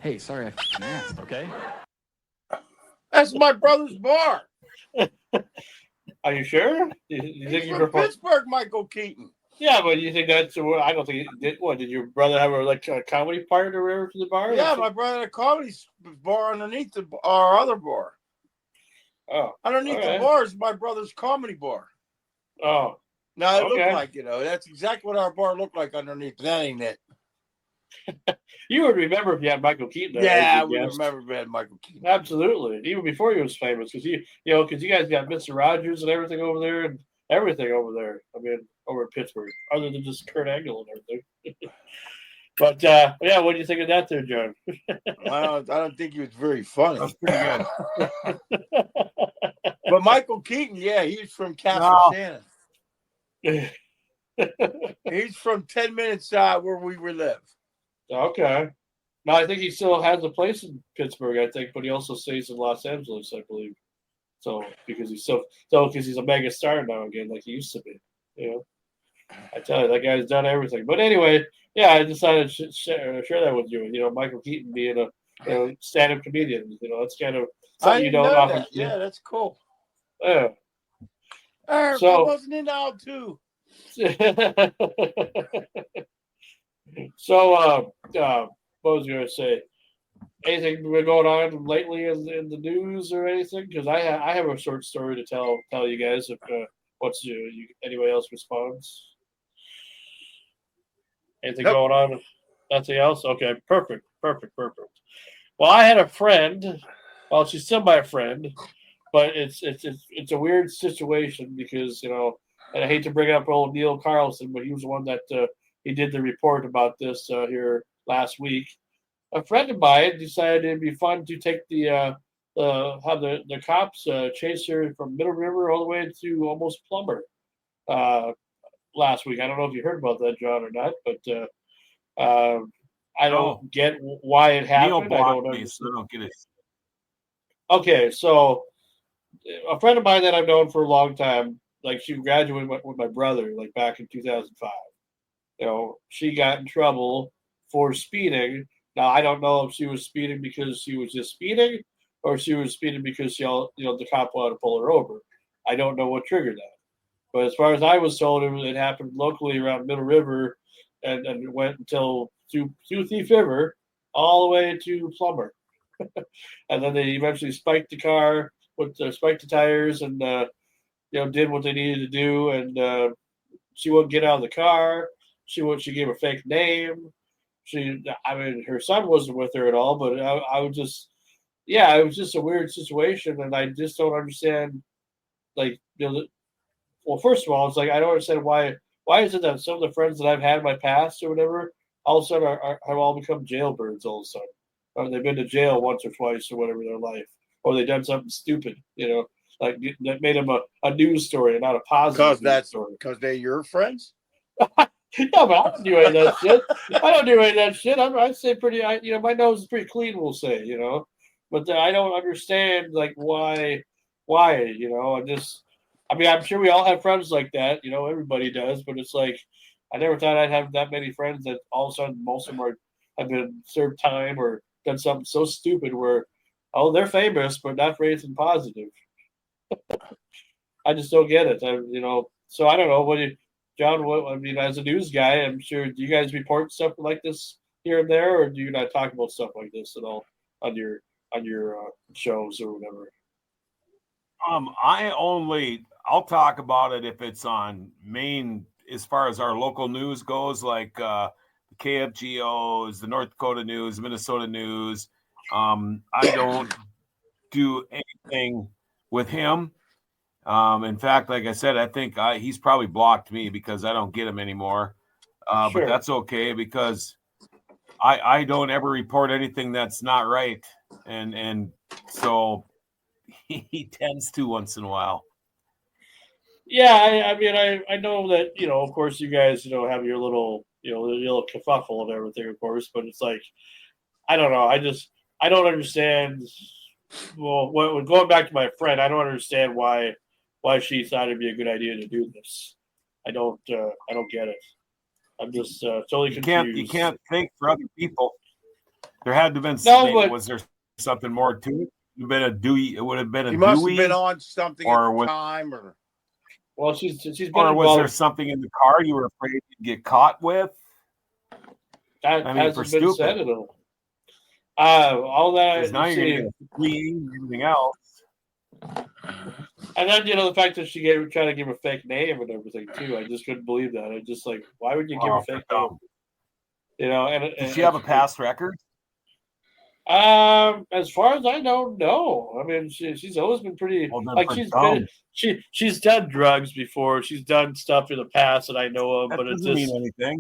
"Hey, sorry I asked, okay?" That's my brother's bar. Are you sure? You think He's from Pittsburgh, Michael Keaton. Yeah, but you think that's? I don't think. Did your brother have a comedy part or whatever to the bar? Yeah, my brother had a comedy bar underneath our other bar. Oh, underneath the bar is my brother's comedy bar. Oh, now it looked like that's exactly what our bar looked like underneath. That ain't it. You would remember if you had Michael Keaton. Yeah, I would remember if we had Michael Keaton. Absolutely, even before he was famous, because you guys got Mr. Rogers and everything over there, and everything over there. I mean, over in Pittsburgh, other than just Kurt Angle and everything. But yeah, what do you think of that, there, John? I don't think he was very funny. That's pretty good. But Michael Keaton, yeah, he's from Castle Shannon. He's from 10 minutes where we live. Okay. No, I think he still has a place in Pittsburgh, I think, but he also stays in Los Angeles, I believe. So because he's because he's a mega star now again, like he used to be. I tell you, that guy's done everything. But anyway, yeah, I decided to share that with you. Michael Keaton being a stand-up comedian. That's kind of something you don't often. Yeah, that's cool. Yeah. I wasn't in out too. So, what was I going to say? anything been going on lately in the news or anything? Because I have a short story to tell you guys. If anybody else responds, anything going on? Nothing else? Okay, perfect. Well, I had a friend. Well, she's still my friend, but it's a weird situation because and I hate to bring up old Neil Carlson, but he was the one that he did the report about this here last week. A friend of mine decided it'd be fun to take have the cops chase her from Middle River all the way to almost Plumber last week. I don't know if you heard about that, John, or not, but I don't get why it happened. I don't understand. So I don't get it. Okay, so a friend of mine that I've known for a long time, like she graduated with my brother, like back in 2005. She got in trouble for speeding. Now, I don't know if she was speeding because she was just speeding or she was speeding because the cop wanted to pull her over. I don't know what triggered that. But as far as I was told, it happened locally around Middle River and it went until through Thief River all the way to Plumber. And then they eventually spiked the car, spiked the tires and, did what they needed to do. And she wouldn't get out of the car. She gave a fake name. Her son wasn't with her at all, but I was just, it was just a weird situation, and I just don't understand. Well, first of all, it's like I don't understand why is it that some of the friends that I've had in my past or whatever, all of a sudden have all become jailbirds all of a sudden, or they've been to jail once or twice or whatever in their life, or they've done something stupid, like that made them a news story and not a positive news story. Because they're your friends. Yeah, but I don't do any of that shit. I'd say my nose is pretty clean, we'll say, But I don't understand, like, why, I'm sure we all have friends like that, everybody does, but it's like, I never thought I'd have that many friends that all of a sudden most of them have been served time or done something so stupid where, they're famous, but not for anything positive. I just don't get it. So I don't know, John, as a news guy, I'm sure, do you guys report stuff like this here and there, or do you not talk about stuff like this at all on your shows or whatever? I'll talk about it if it's on main, as far as our local news goes, like the KFGOs, the North Dakota News, Minnesota News. I don't do anything with him. In fact, like I said, I think he's probably blocked me because I don't get him anymore. Sure. But that's okay because I don't ever report anything that's not right. And so he tends to once in a while. Yeah, I know that, of course you guys, have your little, your little kerfuffle and everything, of course, but it's like, I don't know. I don't understand. Well, going back to my friend, I don't understand why she thought it'd be a good idea to do this. I don't get it. I'm just totally confused. You can't think for other people. There had to have been something. Was there something more to it? It would have been a He must have been on something at the time, or well, she's been or was there something in the car you were afraid you'd get caught with? That hasn't been said at all. All that. Now you're going to get fleeing and everything else. And then, the fact that she tried to give a fake name and everything, too. I just couldn't believe that. I just like, why would you give a fake name? Does she have a past record? As far as I know, no. I mean, she's always been pretty, she's done drugs before. She's done stuff in the past that I know of, but it doesn't mean anything.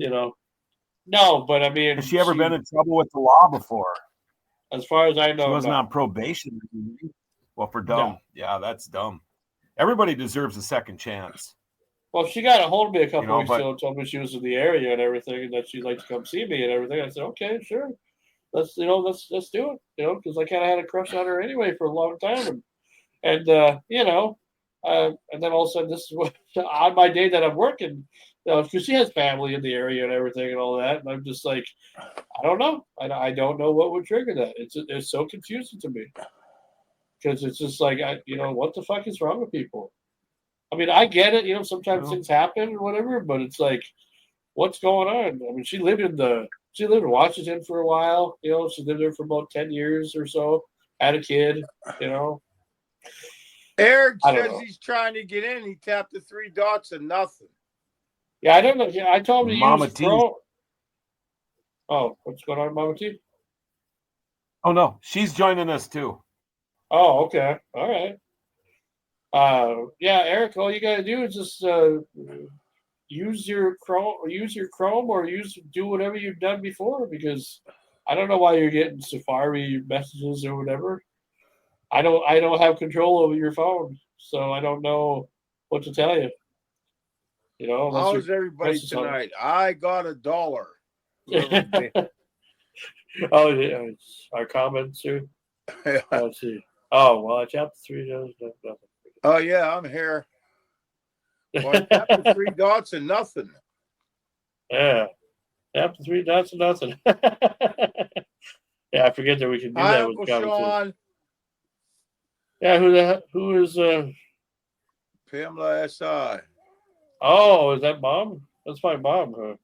No, but I mean, has she ever been in trouble with the law before? As far as I know, she wasn't on probation. Well, for dumb. No. Yeah, that's dumb. Everybody deserves a second chance. Well, she got a hold of me a couple weeks ago and told me she was in the area and everything, and that she'd like to come see me and everything. I said, okay, sure. Let's do it, because I kind of had a crush on her anyway for a long time. And then all of a sudden, this is what, on my day that I'm working, because she has family in the area and everything and all that. And I'm just like, I don't know. I don't know what would trigger that. It's so confusing to me. Because it's just like, what the fuck is wrong with people? I mean, I get it. Sometimes things happen or whatever, but it's like, what's going on? I mean, she lived in the she lived in Washington for a while. You know, she lived there for about 10 years or so. Had a kid. You know. Eric says he's trying to get in. He tapped the 3 dots and nothing. Yeah, I don't know. Yeah, I told him to Mama use T. Chrome. Oh, what's going on, Mama T? Oh no, she's joining us too. Oh, okay. All right. Yeah, Eric, all you gotta do is just use your Chrome, or do whatever you've done before, because I don't know why you're getting Safari messages or whatever. I don't have control over your phone, so I don't know what to tell you. You know, how's everybody tonight? I got $1. Oh, yeah, our comments too. Let's see. Oh, well, I tapped 3 dots. Oh yeah, I'm here. Well, I tapped the 3 dots and nothing. Yeah, tap the 3 dots and nothing. Yeah, I forget that we can do that Uncle with comments. Sean. Yeah, who is Pamela S.I. Oh, is that Mom? That's my mom, huh?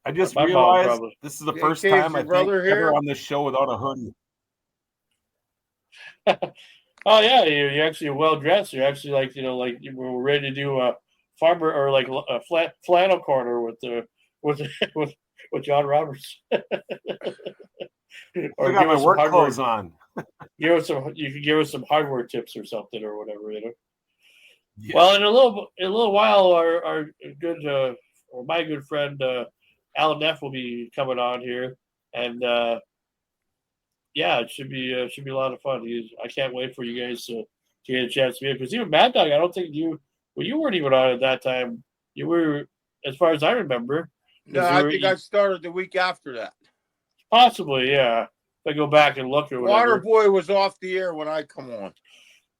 I just My realized this is the first time I think brother here? ever on this show without a hoodie. Oh yeah, you're actually well dressed. You're actually like, you know, like we're ready to do a farmer or like a flannel corner with John Roberts. Or I got my work clothes on. You can give us some hardware tips or something or whatever, you know. Yeah. Well, in a little while, our good or my good friend Alan Neff will be coming on here, and yeah, it should be a lot of fun. I can't wait for you guys to get a chance to meet him, because even Mad Dog, I don't think you weren't even on at that time. You were, as far as I remember. No, I think I started the week after that. Possibly, yeah. If I go back and look or whatever. Waterboy was off the air when I come on.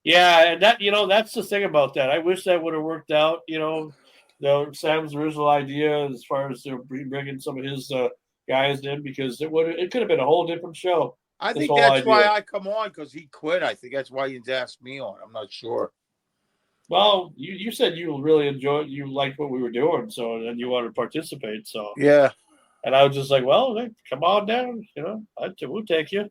Yeah, and that, you know, that's the thing about that. I wish that would have worked out. You know, Sam's original idea as far as bringing some of his guys in, because it could have been a whole different show. I think that's why I come on, because he quit. I think that's why he asked me on. I'm not sure. Well, you said you really enjoyed, you liked what we were doing, so then you wanted to participate. So yeah, and I was just like, well, hey, come on down. You know, we'll take you.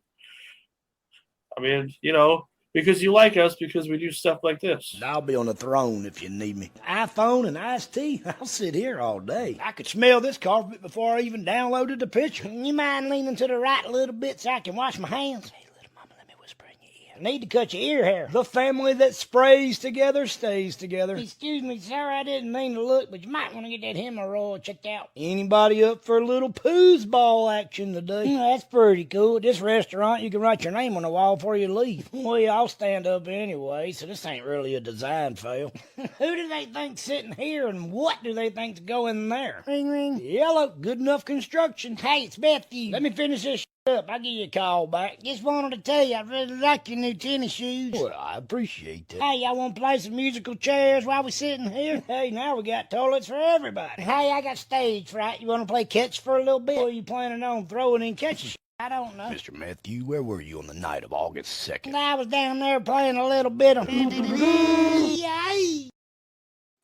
I mean, you know, because you like us, because we do stuff like this. I'll be on the throne if you need me. iPhone and iced tea, I'll sit here all day. I could smell this carpet before I even downloaded the picture. You mind leaning to the right a little bit so I can wash my hands? Hey, little mama, let me whisper in your ear. I need to cut your ear hair. The family that sprays together stays together. Excuse me, sir, I didn't mean to look, but you might want to get that hemorrhoid checked out. Anybody up for a little poos ball action today? That's pretty cool. At this restaurant, you can write your name on the wall before you leave. Well, I'll stand up anyway, so this ain't really a design fail. Who do they think's sitting here, and what do they think's going there? Ring, ring. Yellow, good enough construction. Hey, it's Matthew. Let me finish this up. I'll give you a call back. Just wanted to tell you I really like your new tennis shoes. Well, I appreciate that. Hey, y'all want to play some musical chairs while we're sitting here? Hey, now we got toilets for everybody. Hey, I got stage fright. You want to play catch for a little bit? Or are you planning on throwing in catches? I don't know. Mr. Matthew, where were you on the night of August 2nd? I was down there playing a little bit of...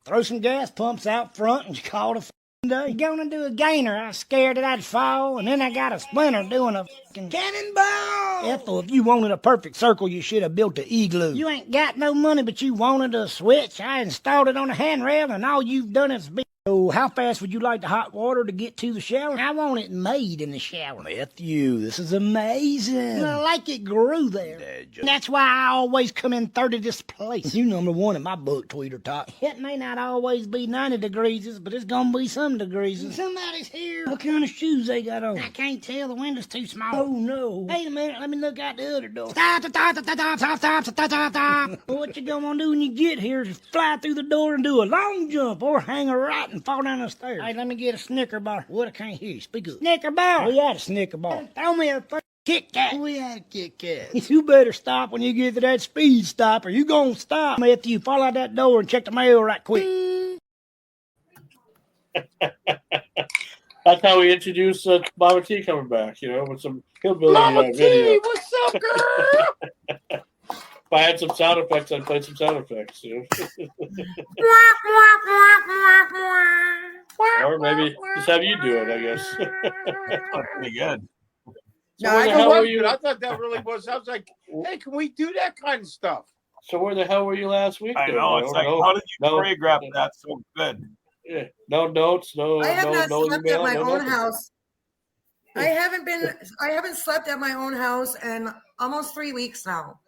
Throw some gas pumps out front and call it a day. Gonna do a gainer. I was scared that I'd fall, and then I got a splinter doing a fucking cannonball. Ethel, if you wanted a perfect circle, you should have built an igloo. You ain't got no money, but you wanted a switch. I installed it on a handrail, and all you've done is be... So how fast would you like the hot water to get to the shower? I want it made in the shower. Matthew, this is amazing. I like it grew there. That's why I always come in third of this place. You number one in my book, Tweeter Top. It may not always be 90 degrees, but it's gonna be some degrees. Somebody's here. What kind of shoes they got on? I can't tell. The window's too small. Oh, no. Wait a minute. Let me look out the other door. Stop. What you gonna do when you get here is fly through the door and do a long jump or hang a right and fall down the stairs. Hey, let me get a Snicker bar. What? I can't hear you. Speak up. Snicker bar. We had a Snicker bar. Throw me a Kit Kat. We had a Kit Kat. You better stop when you get to that speed stop, or you gonna stop. Matthew, fall out that door and check the mail right quick. That's how we introduce Mama T coming back, you know, with some hillbilly Mama T, video. what's up, girl? If I had some sound effects, I'd play some sound effects. You know? Or maybe just have you do it, I guess. That's pretty good. So where the hell were you? I thought that really was. I was like, hey, can we do that kind of stuff? So where the hell were you last week? I know. It's like, how did you choreograph that so good? Yeah. No notes. I have not slept email, at my own nothing. house. I haven't slept at my own house in almost 3 weeks now.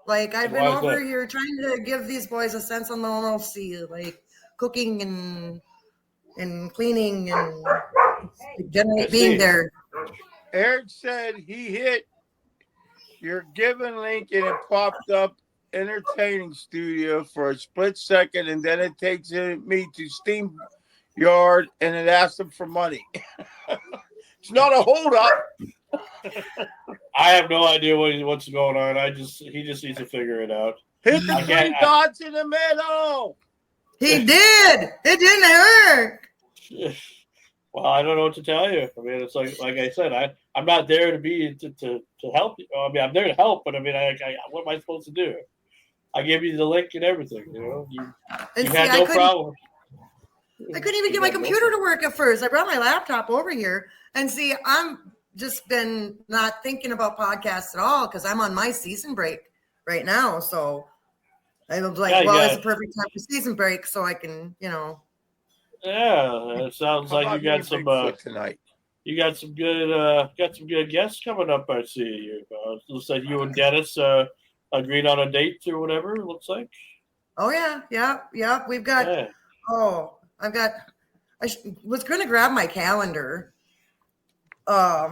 Like I've been over here trying to give these boys a sense of normalcy, like cooking and cleaning and generally being there. Eric said he hit your given link and it popped up entertaining studio for a split second, and then it takes me to Steam Yard and it asks him for money. It's not a hold up. I have no idea what's going on. He just needs to figure it out. Hit the three dots in the middle. He did. It didn't work. Well, I don't know what to tell you. I mean, it's like I said, I'm not there to help you. I mean, I'm there to help, but I mean, what am I supposed to do? I gave you the link and everything. You know, you had no problem. I couldn't even get my computer to work at first. I brought my laptop over here, and see, I'm just been not thinking about podcasts at all because I'm on my season break right now. So I was like, it's a perfect time for season break, so I can, Yeah, it sounds like you got some tonight. You got some good guests coming up. I see. Looks like you and Dennis agreed on a date or whatever. It looks like. Oh yeah. We've got. Yeah. I was going to grab my calendar. Dennis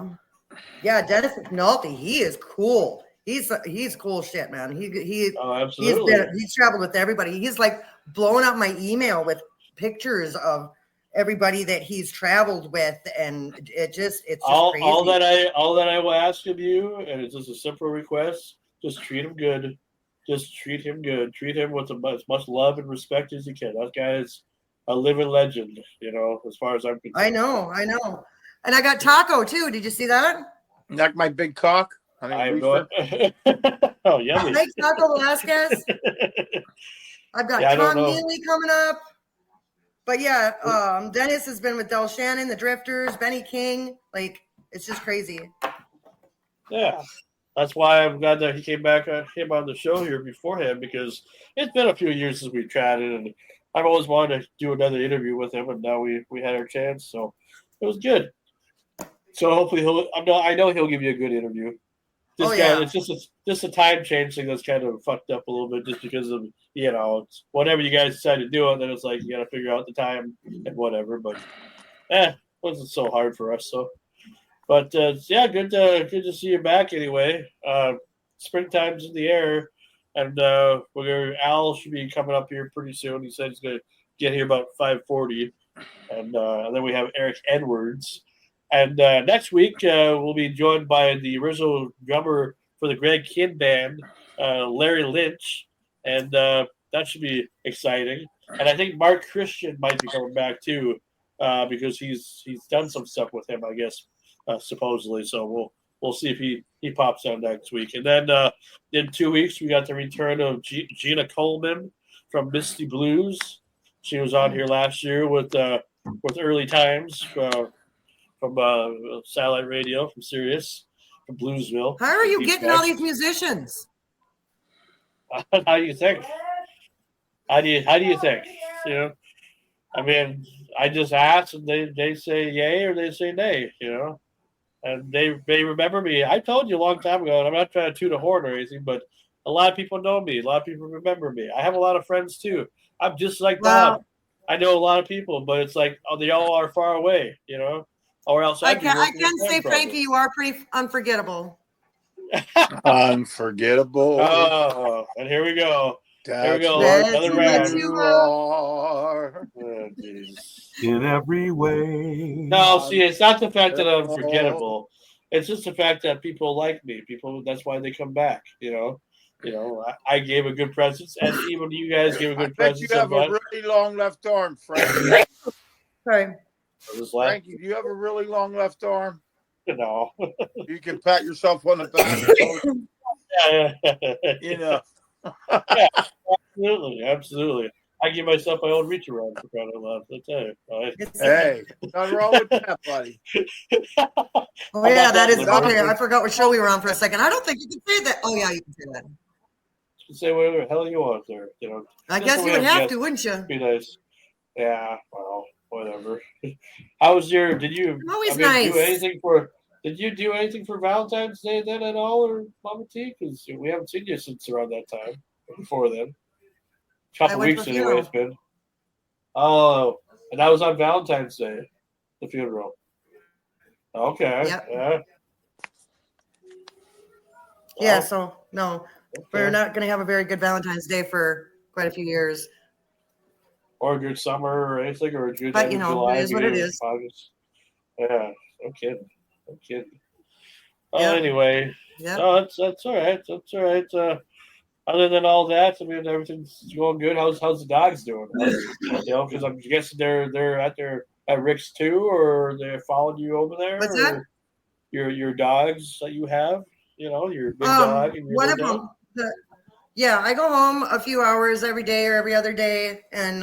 McNulty. He is cool. He's cool shit, man. Absolutely. He's traveled with everybody. He's like blowing up my email with pictures of everybody that he's traveled with, and it's just crazy. All that I will ask of you, and it's just a simple request: just treat him good. Just treat him good. Treat him with as much love and respect as you can. That guy is a living legend, as far as I'm concerned. I know. And I got Taco too. Did you see that? Like my big cock. I know. Oh, yummy. Thanks, Taco Velasquez. I've got Tom Neely coming up. But yeah, Dennis has been with Del Shannon, the Drifters, Benny King. Like, it's just crazy. Yeah. That's why I'm glad that he came on the show here beforehand, because it's been a few years since we chatted, and I've always wanted to do another interview with him, and now we had our chance, so it was good. So hopefully I know he'll give you a good interview. It's just a time change thing that's kind of fucked up a little bit, just because of it's whatever you guys decide to do, and then it's like you got to figure out the time and whatever. But it wasn't so hard for us. So, but good to see you back anyway. Springtime's in the air, and Al should be coming up here pretty soon. He said he's going to get here about 5:40, and then we have Eric Edwards. And next week, we'll be joined by the original drummer for the Greg Kinn Band, Larry Lynch. And that should be exciting. And I think Mark Christian might be coming back, too, because he's done some stuff with him, I guess, supposedly. So we'll see if he pops out next week. And then in 2 weeks, we got the return of Gina Coleman from Misty Blues. She was on here last year with Early Times from satellite radio, from Sirius, from Bluesville. How are you getting all these musicians? How do you think? How do you think? I mean, I just ask, and they say yay or they say nay. And they remember me. I told you a long time ago, and I'm not trying to toot a horn or anything, but a lot of people know me. A lot of people remember me. I have a lot of friends too. I'm just like Bob. I know a lot of people, but it's like they all are far away. Or else I can say, Frankie, you are pretty unforgettable. Unforgettable. Oh, and here we go. Here we go. Another round. You are. In every way. No, see, it's not the fact that I'm forgettable. It's just the fact that people like me. That's why they come back. I gave a good presence, and even you guys gave a good presence. You have a really long left arm, Frankie. Sorry. Frankie, do you have a really long left arm? No. You can pat yourself on the back. Yeah. Yeah, absolutely. I give myself my own reach around for crying out loud. I tell you. Hey, nothing wrong with that, buddy. Oh yeah, that is okay. I forgot what show we were on for a second. I don't think you can say that. Oh yeah, you can say that. You can say whatever the hell you want there. You know. I guess you would have to, wouldn't you? Be nice. Yeah. Well, whatever. How was your? Did you? Always nice. Do anything for? Did you do anything for Valentine's Day then at all, or Mama T? Because we haven't seen you since around that time. Or before then. Couple weeks anyway. It's been. Oh, and that was on Valentine's Day, the funeral. Okay. Yep. Yeah. Yeah. So no, we're not going to have a very good Valentine's Day for quite a few years. Or a good summer or anything, or a good but, July. It is what it is. August. Yeah. No kidding. Anyway. Yeah. No, that's all right. That's all right. Other than all that, I mean, everything's going good. How's the dogs doing? Because I'm guessing they're at Rick's too, or they're following you over there. What's that? Your dogs that you have, your big dog. And your one of them. Yeah, I go home a few hours every day or every other day, and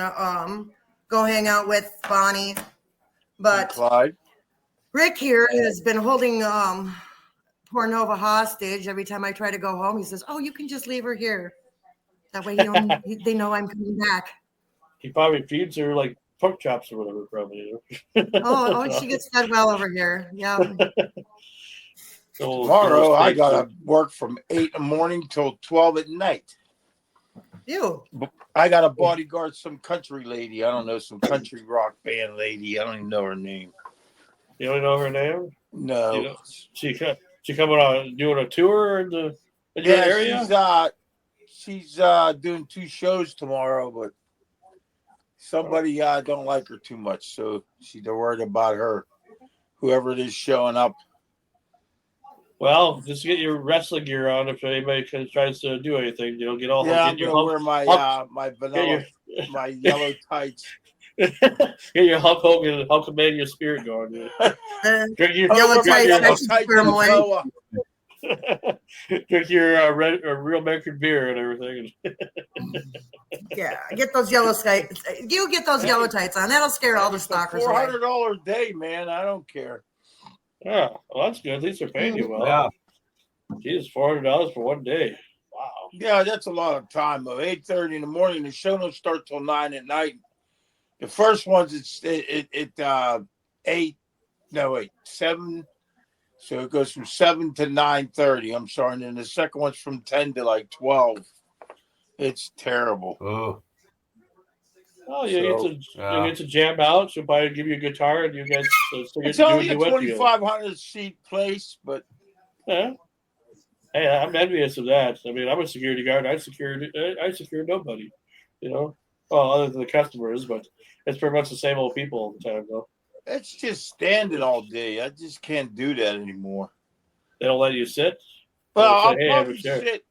go hang out with Bonnie. But Clyde. Rick here has been holding poor Nova hostage. Every time I try to go home, he says, "Oh, you can just leave her here. That way, they know I'm coming back." He probably feeds her like pork chops or whatever, probably. She gets fed well over here. Yeah. Tomorrow, I gotta work from 8 in the morning till 12 at night. You? I gotta bodyguard some country lady. I don't know, some country rock band lady. I don't even know her name. You don't know her name? No. She coming on doing a tour in your area? She's doing 2 shows tomorrow, but somebody don't like her too much, so they're worried about her. Whoever it is showing up. Well, just get your wrestling gear on if anybody tries to do anything. Get all. Yeah, I'm gonna wear my vanilla, my yellow tights. Get your Hulk Hogan, Hulkamania spirit going. Drink your yellow tights. Drink your real American beer and everything. Yeah, get those yellow tights. You get those yellow tights on. That'll scare all the stalkers away. $400 a day, man. I don't care. Yeah, well, that's good. At least they're paying you well. Yeah. Jeez, $400 for one day. Wow. Yeah, that's a lot of time. 8:30 in the morning. The show don't start till 9 at night. The first one's 7. So it goes from 7 to 9:30. I'm sorry, and then the second one's from 10 to like 12. It's terrible. Oh, you get to jam out. She'll probably give you a guitar, and you guys. It's only a 2,500 seat place, but yeah. Hey, I'm envious of that. I mean, I'm a security guard. I secure nobody. Well, other than the customers, but it's pretty much the same old people all the time, though. It's just standing all day. I just can't do that anymore. They don't let you sit. Well, I'll probably sit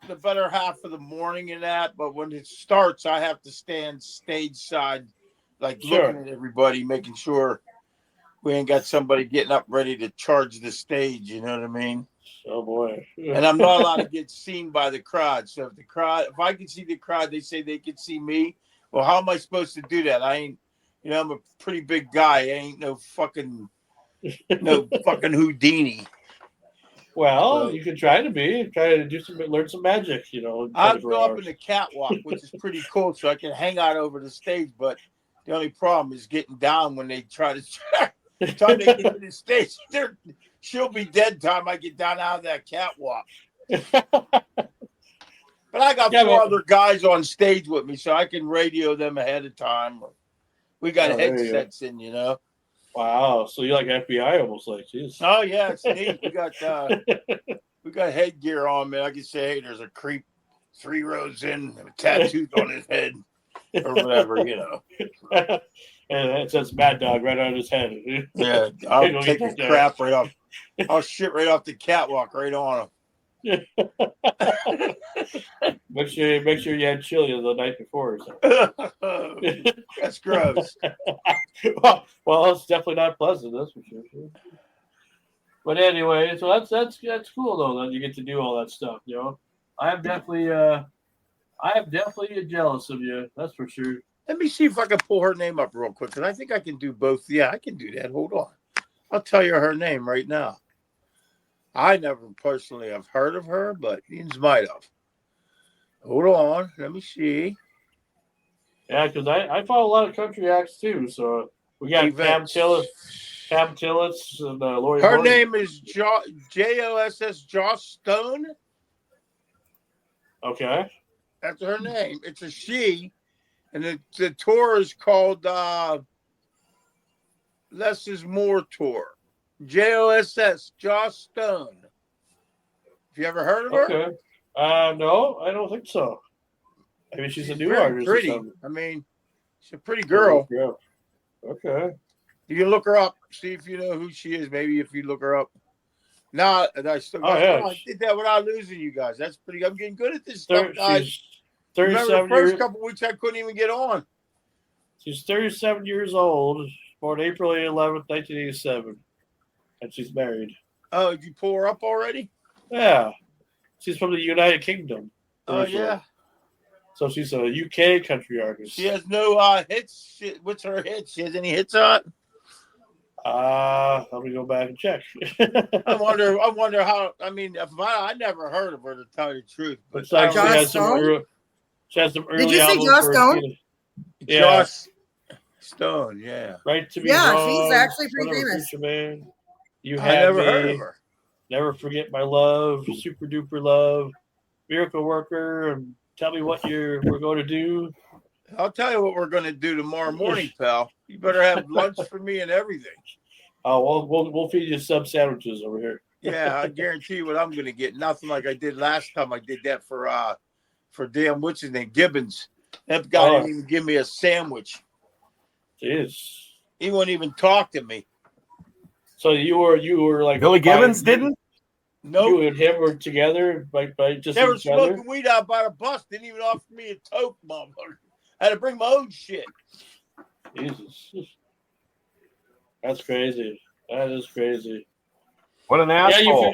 the better half of the morning and that, but when it starts, I have to stand stage side, like looking at everybody, making sure we ain't got somebody getting up ready to charge the stage. You know what I mean? Oh boy! And I'm not allowed to get seen by the crowd. So if I can see the crowd, they say they can see me. Well, how am I supposed to do that? I ain't. I'm a pretty big guy. I ain't no fucking Houdini. Well, you can try to learn some magic, I'll go up in the catwalk, which is pretty cool, so I can hang out over the stage. But the only problem is getting down when they try to get to the stage. She'll be dead time I get down out of that catwalk. But I got 4 other guys on stage with me, so I can radio them ahead of time. We got headsets in, Wow, so you're like FBI almost, like, jeez. Oh yeah, it's neat. We got headgear on, man. I can say, hey, there's a creep 3 rows in, tattoos on his head, or whatever, And it says Mad Dog right on his head. Yeah, I'll take a crap right off. I'll shit right off the catwalk right on him. Make sure you had chili the night before or something. That's gross. well, it's definitely not pleasant, that's for sure. But anyway, so that's cool though that you get to do all that stuff. I'm definitely I am definitely jealous of you. That's for sure. Let me see if I can pull her name up real quick, because I think I can do both. Yeah, I can do that. Hold on. I'll tell you her name right now. I never personally have heard of her, but Ian's might have. Hold on. Let me see. Yeah, because I follow a lot of country acts too. So we got Events. Pam Tillits, and Lori. Her Morgan. name is Joss Joss Stone. Okay. That's her name. It's a she. And the tour is called Less is More Tour. JOSS, Joss Stone. Have you ever heard of her? Okay. No, I don't think so. I mean, she's a new very artist. pretty. Or something. I mean, she's a pretty girl. Yeah. Okay. You can look her up, see if you know who she is. Maybe if you look her up. Now, I still got. I did that without losing you guys. That's pretty. I'm getting good at this stuff, guys. She's 37 Remember the first couple weeks I couldn't even get on. She's 37 years old, born April 11th, 1987, and she's married. Oh, did you pull her up already? Yeah, she's from the United Kingdom. Oh yeah. So she's a UK country artist. She has no hits. What's her hits? She has any hits on? Let me go back and check. I wonder how. I mean, I never heard of her, to tell you the truth. But it's like she has some early Did you say Joss Stone? Yeah. Joss Stone, yeah. Right to be Yeah, wrong, she's actually pretty Whatever famous. Future Man. You I have never me. heard of her. Never Forget My Love, Super Duper Love, Miracle Worker, and Tell Me What We're going to do. I'll tell you what we're going to do tomorrow morning, pal. You better have lunch for me and everything. Oh, we'll feed you sub sandwiches over here. Yeah, I guarantee you what I'm going to get. Nothing like I did last time. I did that for damn what's his name, Gibbons. That guy didn't even give me a sandwich. Jeez. He wouldn't even talk to me. So you were like Billy Gibbons didn't? No. You and him were together by just They were each other? smoking weed out by the bus. Didn't even offer me a toke, motherfucker. I had to bring my own shit. Jesus. That's crazy. That is crazy. What an asshole.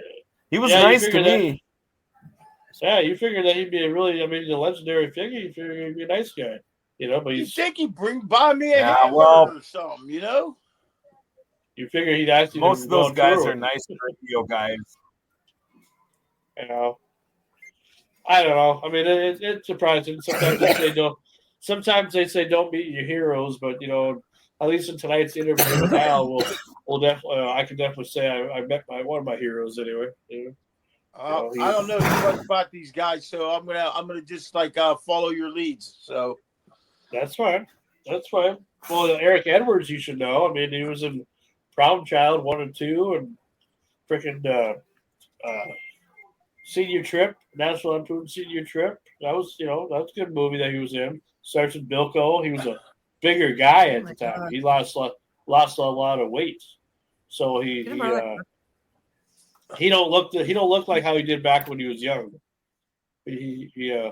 He was nice to me. Yeah, you figured that he'd be a legendary figure. You figured he'd be a nice guy. You know, but you think he'd buy me a hamburger or something, you know? You figure he'd actually. Most of those guys are nice radio guys. You know, I don't know. I mean, it's surprising. Sometimes they say don't meet your heroes, but you know, at least in tonight's interview with Al, we'll definitely. I can definitely say I met one of my heroes anyway. You know? I don't know too much about these guys, so I'm gonna just follow your leads. So that's fine. That's fine. Well, Eric Edwards, you should know. I mean, he was in Problem Child 1 and 2, and freaking Senior Trip, National Lampoon Senior Trip. That was a good movie that he was in. Sergeant Bilko. He was a bigger guy at the time. God. He lost a lot of weight, so he don't look like how he did back when he was young. He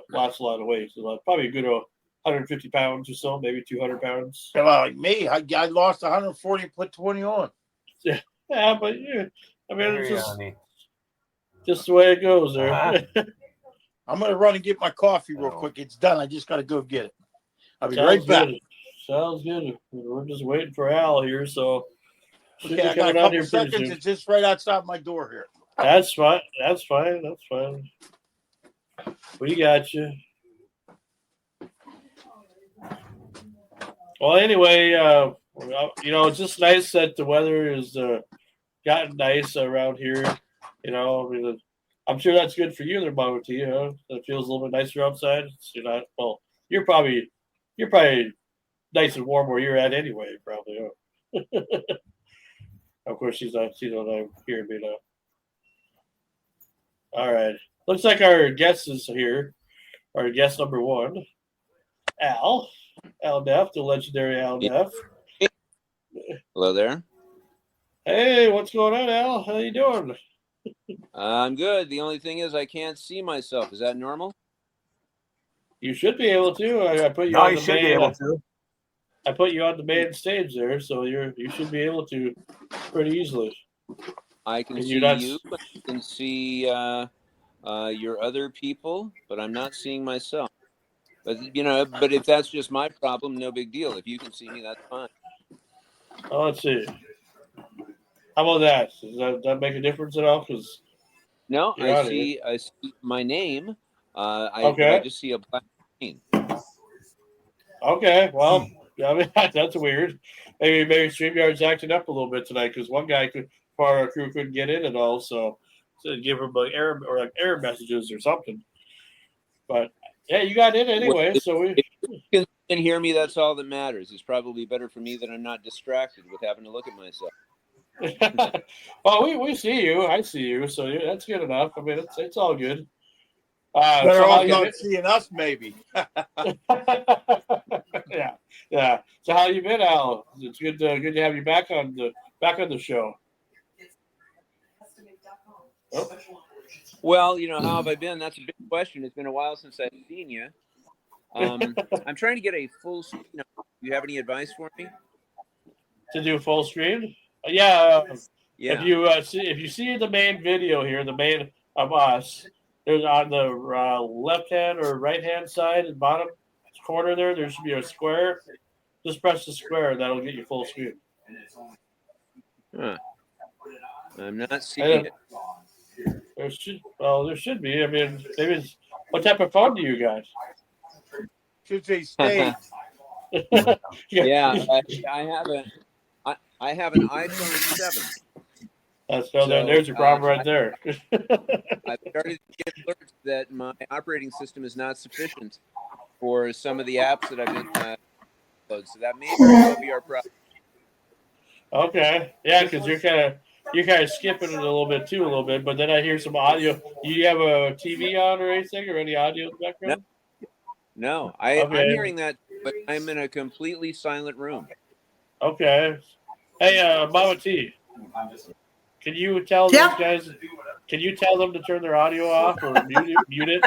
lost a lot of weight. So probably a good 150 pounds or so, maybe 200 pounds. Like me, I lost 140 and put 20 on. Yeah, but I mean, it's just the way it goes there. I'm going to run and get my coffee real quick. It's done. I just got to go get it. I'll be Sounds right back. Good. Sounds good. We're just waiting for Al here, so okay, I got a couple seconds. It's just right outside my door here. That's fine. That's fine. That's fine. We got you. Well, anyway, it's just nice that the weather has gotten nice around here. You know, I mean, I'm sure that's good for you there, Mama T. Huh? It feels a little bit nicer outside. You're not. Well, you're probably nice and warm where you're at anyway. Probably. Huh? Of course, she's not hearing me now. All right. Looks like our guest is here. Our guest number 1, Al NEFF, the legendary Al NEFF. Hello there. Hey, what's going on, Al? How you doing? I'm good. The only thing is I can't see myself. Is that normal? You should be able to. I put you on the main, be able to. I put you on the main stage there, so you should be able to pretty easily. I can see you. I can see your other people, but I'm not seeing myself. But but if that's just my problem, no big deal. If you can see me, that's fine. Oh, let's see. How about that? Does that make a difference at all? Because no, I see my name. But I just see a black screen. Okay, well, I mean, that's weird. Maybe StreamYard's acting up a little bit tonight because one guy part of our crew couldn't get in at all, so give him error messages or something. But yeah, you got in anyway, so if you can hear me, that's all that matters. It's probably better for me that I'm not distracted with having to look at myself. Well, we see you. I see you, so that's good enough. I mean, it's all good. Better off not seeing us, maybe. yeah. So how you been, Al? It's good to have you back on the show. Oh. Well, how have I been? That's a big question. It's been a while since I've seen you. I'm trying to get a full screen. Do you have any advice for me? To do full screen? Yeah. Yeah. If you see the main video here, the main of us, there's on the left hand or right hand side and bottom corner there should be a square. Just press the square, and that'll get you full screen. Huh. I'm not seeing it. There should be. I mean, maybe what type of phone do you got? Should say stage. Yeah, I have an iPhone 7. There's your problem right there. I've started to get alerts that my operating system is not sufficient for some of the apps that I've been uploaded. So that may be our problem. Okay, yeah, because you're kind of skipping it a little bit, but then I hear some audio. Do you have a TV on or anything, or any audio in the background? No. I'm hearing that, but I'm in a completely silent room. Okay. Hey, Mama T, can you tell those guys? Can you tell them to turn their audio off or mute it?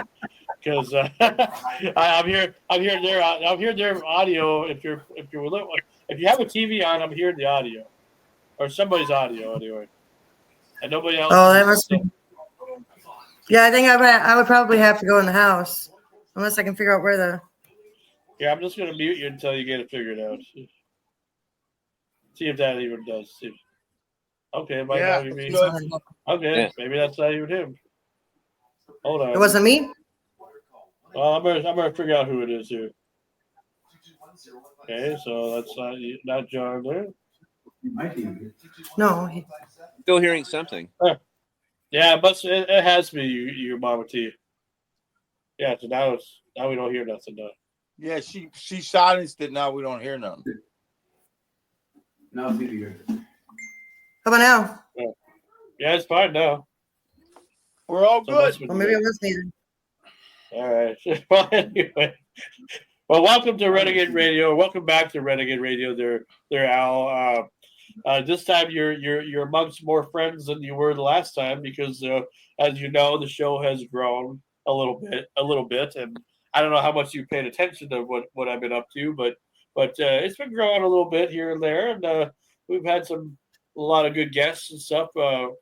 Because I'm hearing their audio. If you have a TV on, I'm hearing the audio, or somebody's audio anyway, and nobody else. Oh, that must be. Yeah, I think I would probably have to go in the house unless I can figure out where the. Yeah, I'm just gonna mute you until you get it figured out. See if that even does. Okay, it might not even be. Okay, maybe that's not even him. Hold on. It wasn't me? Well, I'm gonna figure out who it is here. Okay, so that's not John there. No. Still hearing something. Yeah, but it has to be you, Mama T. Yeah, so now we don't hear nothing now. Yeah, she silenced it. Now we don't hear nothing. Now it's good. How about now? Yeah, it's fine now. We're all good. Well, maybe it was needed. All right. Well, anyway. Well, welcome to Renegade Radio. Welcome back to Renegade Radio. There, Al. This time you're amongst more friends than you were the last time because, as you know, the show has grown a little bit, and I don't know how much you paid attention to what I've been up to, but it's been growing a little bit here and there, and we've had a lot of good guests and stuff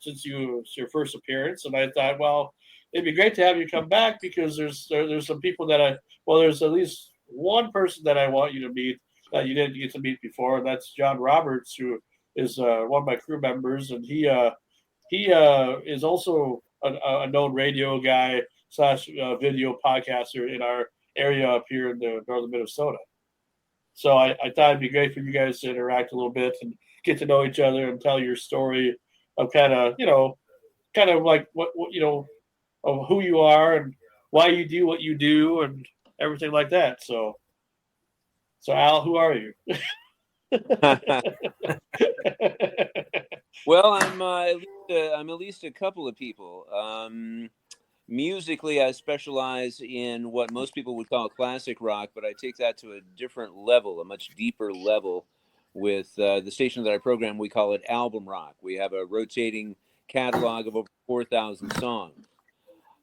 since your first appearance, and I thought, well, it'd be great to have you come back because there's some people there's at least one person that I want you to meet that you didn't get to meet before, and that's John Roberts, who is one of my crew members, and he is also a known radio guy / video podcaster in our area up here in the northern Minnesota. So I thought it'd be great for you guys to interact a little bit and get to know each other and tell your story of kind of like what of who you are and why you do what you do and everything like that. So Al, who are you? Well, I'm at least a couple of people. Musically, I specialize in what most people would call classic rock, but I take that to a different level, a much deeper level. With the station that I program, we call it album rock. We have a rotating catalog of over 4,000 songs.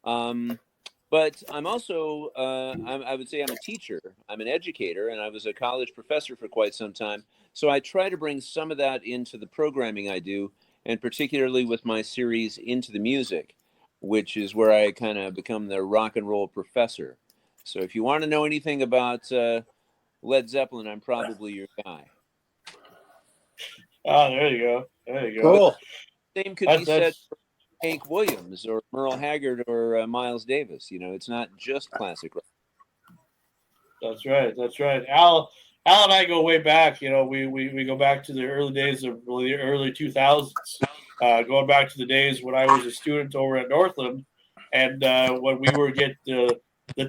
But I'm also, I would say I'm a teacher. I'm an educator, and I was a college professor for quite some time. So I try to bring some of that into the programming I do, and particularly with my series Into the Music, which is where I kind of become the rock and roll professor. So if you want to know anything about Led Zeppelin, I'm probably your guy. Oh, there you go. There you go. Cool. Same could be said for Hank Williams or Merle Haggard or Miles Davis. It's not just classic rock. That's right. That's right. Al and I go way back. We go back to the early days of the early 2000s, going back to the days when I was a student over at Northland, and when we were get the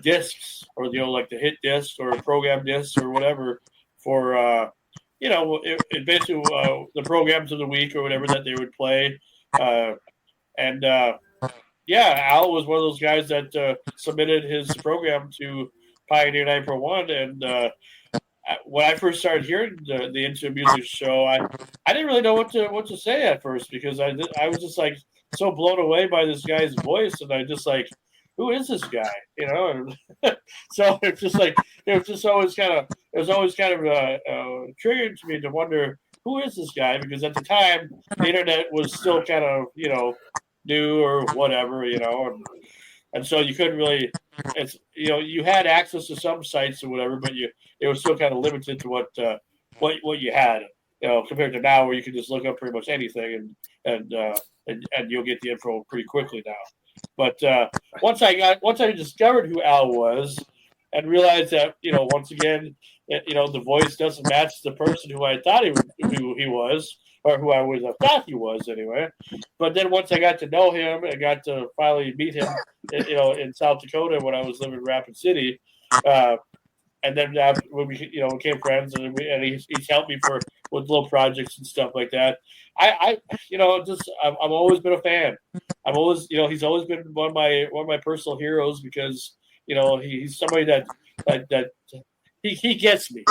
discs or like the hit discs or program discs or whatever for it basically the programs of the week or whatever that they would play, and Al was one of those guys that submitted his program to Pioneer 941, and when I first started hearing the Into Music show, I didn't really know what to say at first, because I was just like so blown away by this guy's voice, and I just like, who is this guy? And so it was always kind of triggering to me to wonder, who is this guy? Because at the time the internet was still kind of new or whatever, and so you couldn't really, you had access to some sites or whatever, but it was still kind of limited to what you had, compared to now, where you can just look up pretty much anything and you'll get the info pretty quickly now. But once I discovered who Al was and realized that, once again, the voice doesn't match the person who I thought who he was, or who I would have thought he was anyway. But then once I got to know him and got to finally meet him, in South Dakota when I was living in Rapid City, and then when we became friends, and he's helped me with little projects and stuff like that. I've always been a fan. I've always, he's always been one of my personal heroes, because he's somebody that he gets me.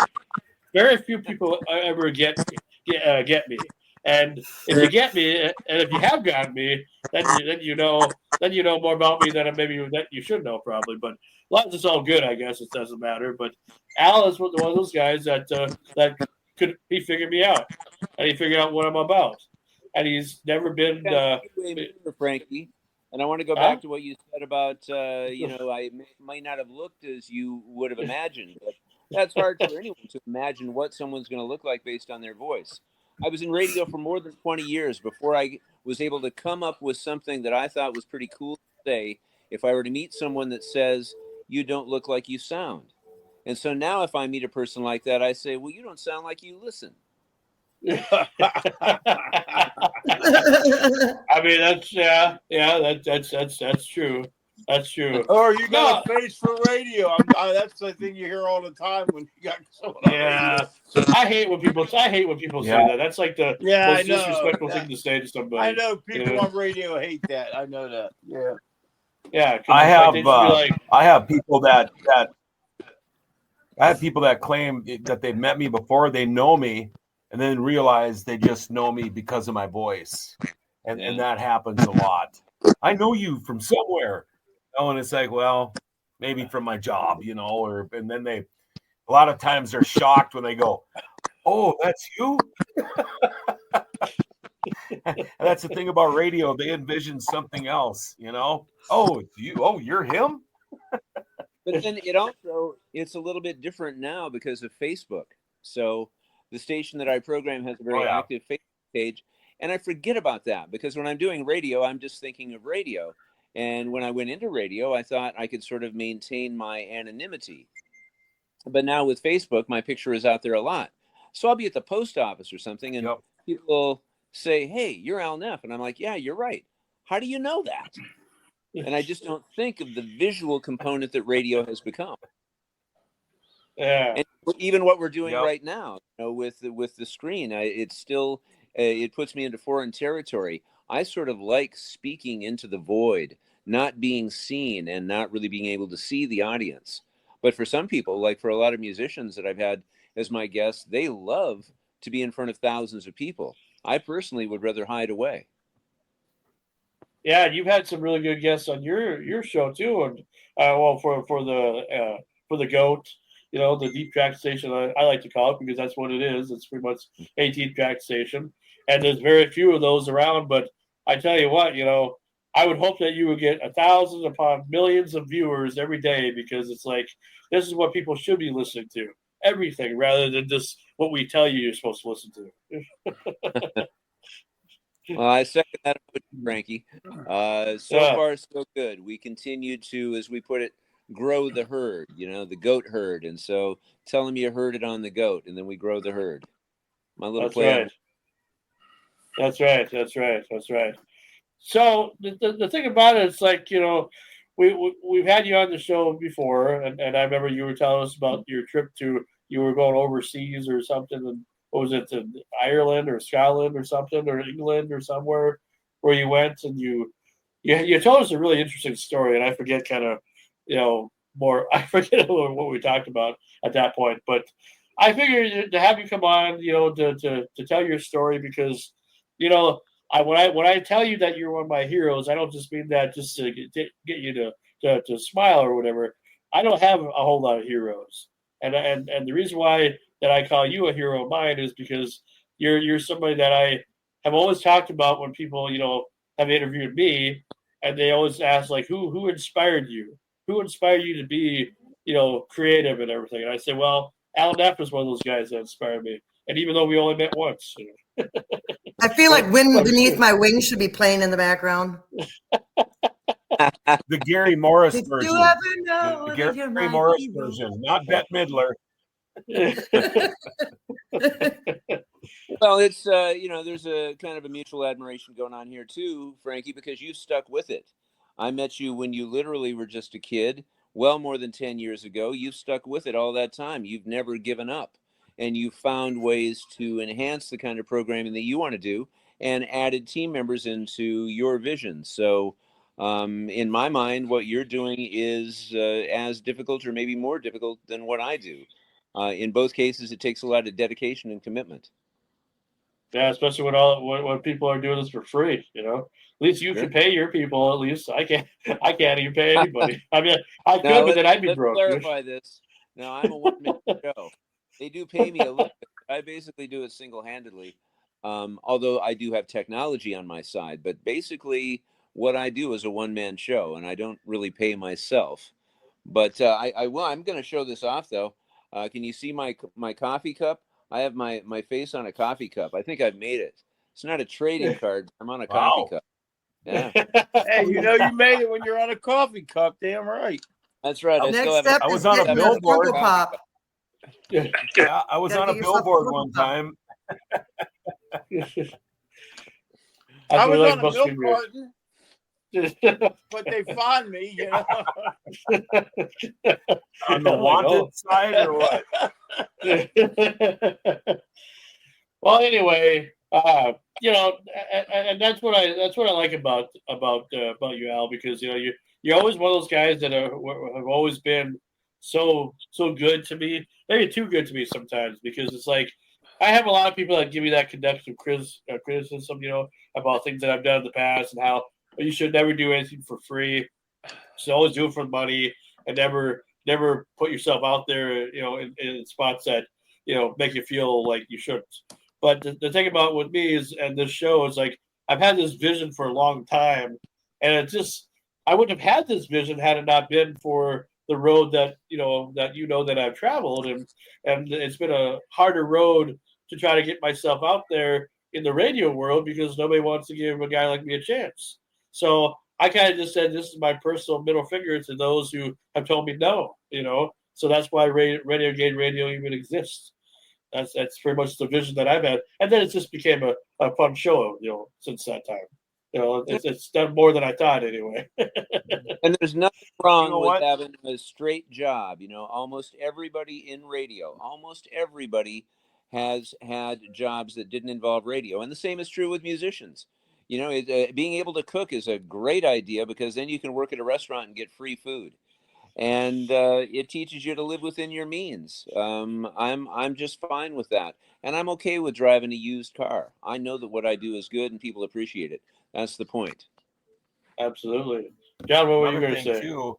Very few people ever get me. And if you get me, and if you have gotten me, then you know more about me than maybe that you should know, probably. But as long as it's all good, I guess it doesn't matter. But Al is one of those guys that he figured me out, and he figured out what I'm about, and he's never been Frankie. And I want to go back to what you said about I might not have looked as you would have imagined, but that's hard for anyone to imagine what someone's going to look like based on their voice. I was in radio for more than 20 years before I was able to come up with something that I thought was pretty cool to say if I were to meet someone that says, you don't look like you sound. And so now if I meet a person like that, I say, well, you don't sound like you listen. I mean, that's true. That's true. Or you got a face for radio. That's the thing you hear all the time when you got someone on radio. I hate when people say that. That's like the most disrespectful thing to say to somebody. I know people on radio hate that. I know that. Yeah. Yeah. I have people that claim that they've met me before, they know me, and then realize they just know me because of my voice. And that happens a lot. I know you from somewhere. And it's like, well, maybe from my job, and then a lot of times they're shocked when they go, oh, that's you? And that's the thing about radio. They envision something else, Oh, you're him? But then it's a little bit different now because of Facebook. So the station that I program has a very active Facebook page. And I forget about that, because when I'm doing radio, I'm just thinking of radio. And when I went into radio, I thought I could sort of maintain my anonymity. But now with Facebook, my picture is out there a lot. So I'll be at the post office or something, and people say, hey, you're Al Neff. And I'm like, yeah, you're right. How do you know that? And I just don't think of the visual component that radio has become. Yeah. And even what we're doing right now, with the screen, it's still, it puts me into foreign territory. I sort of like speaking into the void, not being seen and not really being able to see the audience. But for some people, like for a lot of musicians that I've had as my guests, they love to be in front of thousands of people. I personally would rather hide away. Yeah, you've had some really good guests on your show too, and for the GOAT, the deep track station, I like to call it, because that's what it is. It's pretty much a deep track station, and there's very few of those around. But I tell you what, I would hope that you would get 1,000 upon millions of viewers every day, because it's like, this is what people should be listening to. Everything, rather than just what we tell you you're supposed to listen to. Well, I second that, Frankie. So far, so good. We continue to, as we put it, grow the herd, the goat herd. And so tell them you heard it on the goat, and then we grow the herd. My little That's play. right. That's right. So the thing about it, it's like, we've had you on the show before, and I remember you were telling us about your trip you were going overseas or something, and what was it, to Ireland or Scotland or something, or England or somewhere where you went, and you told us a really interesting story, and I forget kind of, more, I forget what we talked about at that point, but I figured to have you come on, to tell your story, because, when I tell you that you're one of my heroes, I don't just mean that just to get you to smile or whatever. I don't have a whole lot of heroes, and the reason why that I call you a hero of mine is because you're somebody that I have always talked about when people have interviewed me, and they always ask, like, who inspired you? Who inspired you to be creative and everything? And I say, well, Al Neff was one of those guys that inspired me, and even though we only met once. I feel like Wind Beneath My Wings should be playing in the background. The Gary Morris Did version. you ever know The that Gary Morris version, not Bette Midler. Well, it's there's a kind of a mutual admiration going on here too, Frankie, because you've stuck with it. I met you when you literally were just a kid, well more than 10 years ago. You've stuck with it all that time. You've never given up, and you found ways to enhance the kind of programming that you want to do, and added team members into your vision. So in my mind, what you're doing is as difficult or maybe more difficult than what I do. In both cases, it takes a lot of dedication and commitment. Yeah, especially when people are doing this for free. At least you can pay your people. At least I can't even pay anybody. I mean, I could, but then I'd be broke. Let's clarify this. Now, I'm a one-man show. They do pay me a little bit. I basically do it single-handedly, although I do have technology on my side. But basically, what I do is a one-man show, and I don't really pay myself. But I'm going to show this off, though. Can you see my coffee cup? I have my face on a coffee cup. I think I've made it. It's not a trading card. I'm on a coffee cup. Yeah. Hey, you made it when you're on a coffee cup. Damn right. That's right. I was on a billboard. Yeah, I was on a billboard one time. I was on a milk carton. But they found me, On the wanted side or what? Well, anyway, and that's what I like about you, Al, because you're always one of those guys that have always been so good to me, maybe too good to me sometimes, because it's like I have a lot of people that give me that constructive criticism, about things that I've done in the past, and how you should never do anything for free. You should always do it for money, and never put yourself out there, in spots that, make you feel like you shouldn't. But the thing about with me is, and this show is like, I've had this vision for a long time, and it just, I wouldn't have had this vision had it not been for the road that, that I've traveled. And it's been a harder road to try to get myself out there in the radio world, because nobody wants to give a guy like me a chance. So I kind of just said, this is my personal middle finger to those who have told me no, So that's why Renegade Radio even exists. That's pretty much the vision that I've had. And then it just became a fun show, since that time. It's done more than I thought anyway. And there's nothing wrong with having a straight job. Almost everybody in radio, almost everybody has had jobs that didn't involve radio. And the same is true with musicians. Being able to cook is a great idea, because then you can work at a restaurant and get free food. And it teaches you to live within your means. I'm just fine with that. And I'm okay with driving a used car. I know that what I do is good and people appreciate it. That's the point. Absolutely. John, what were you going to say? Too,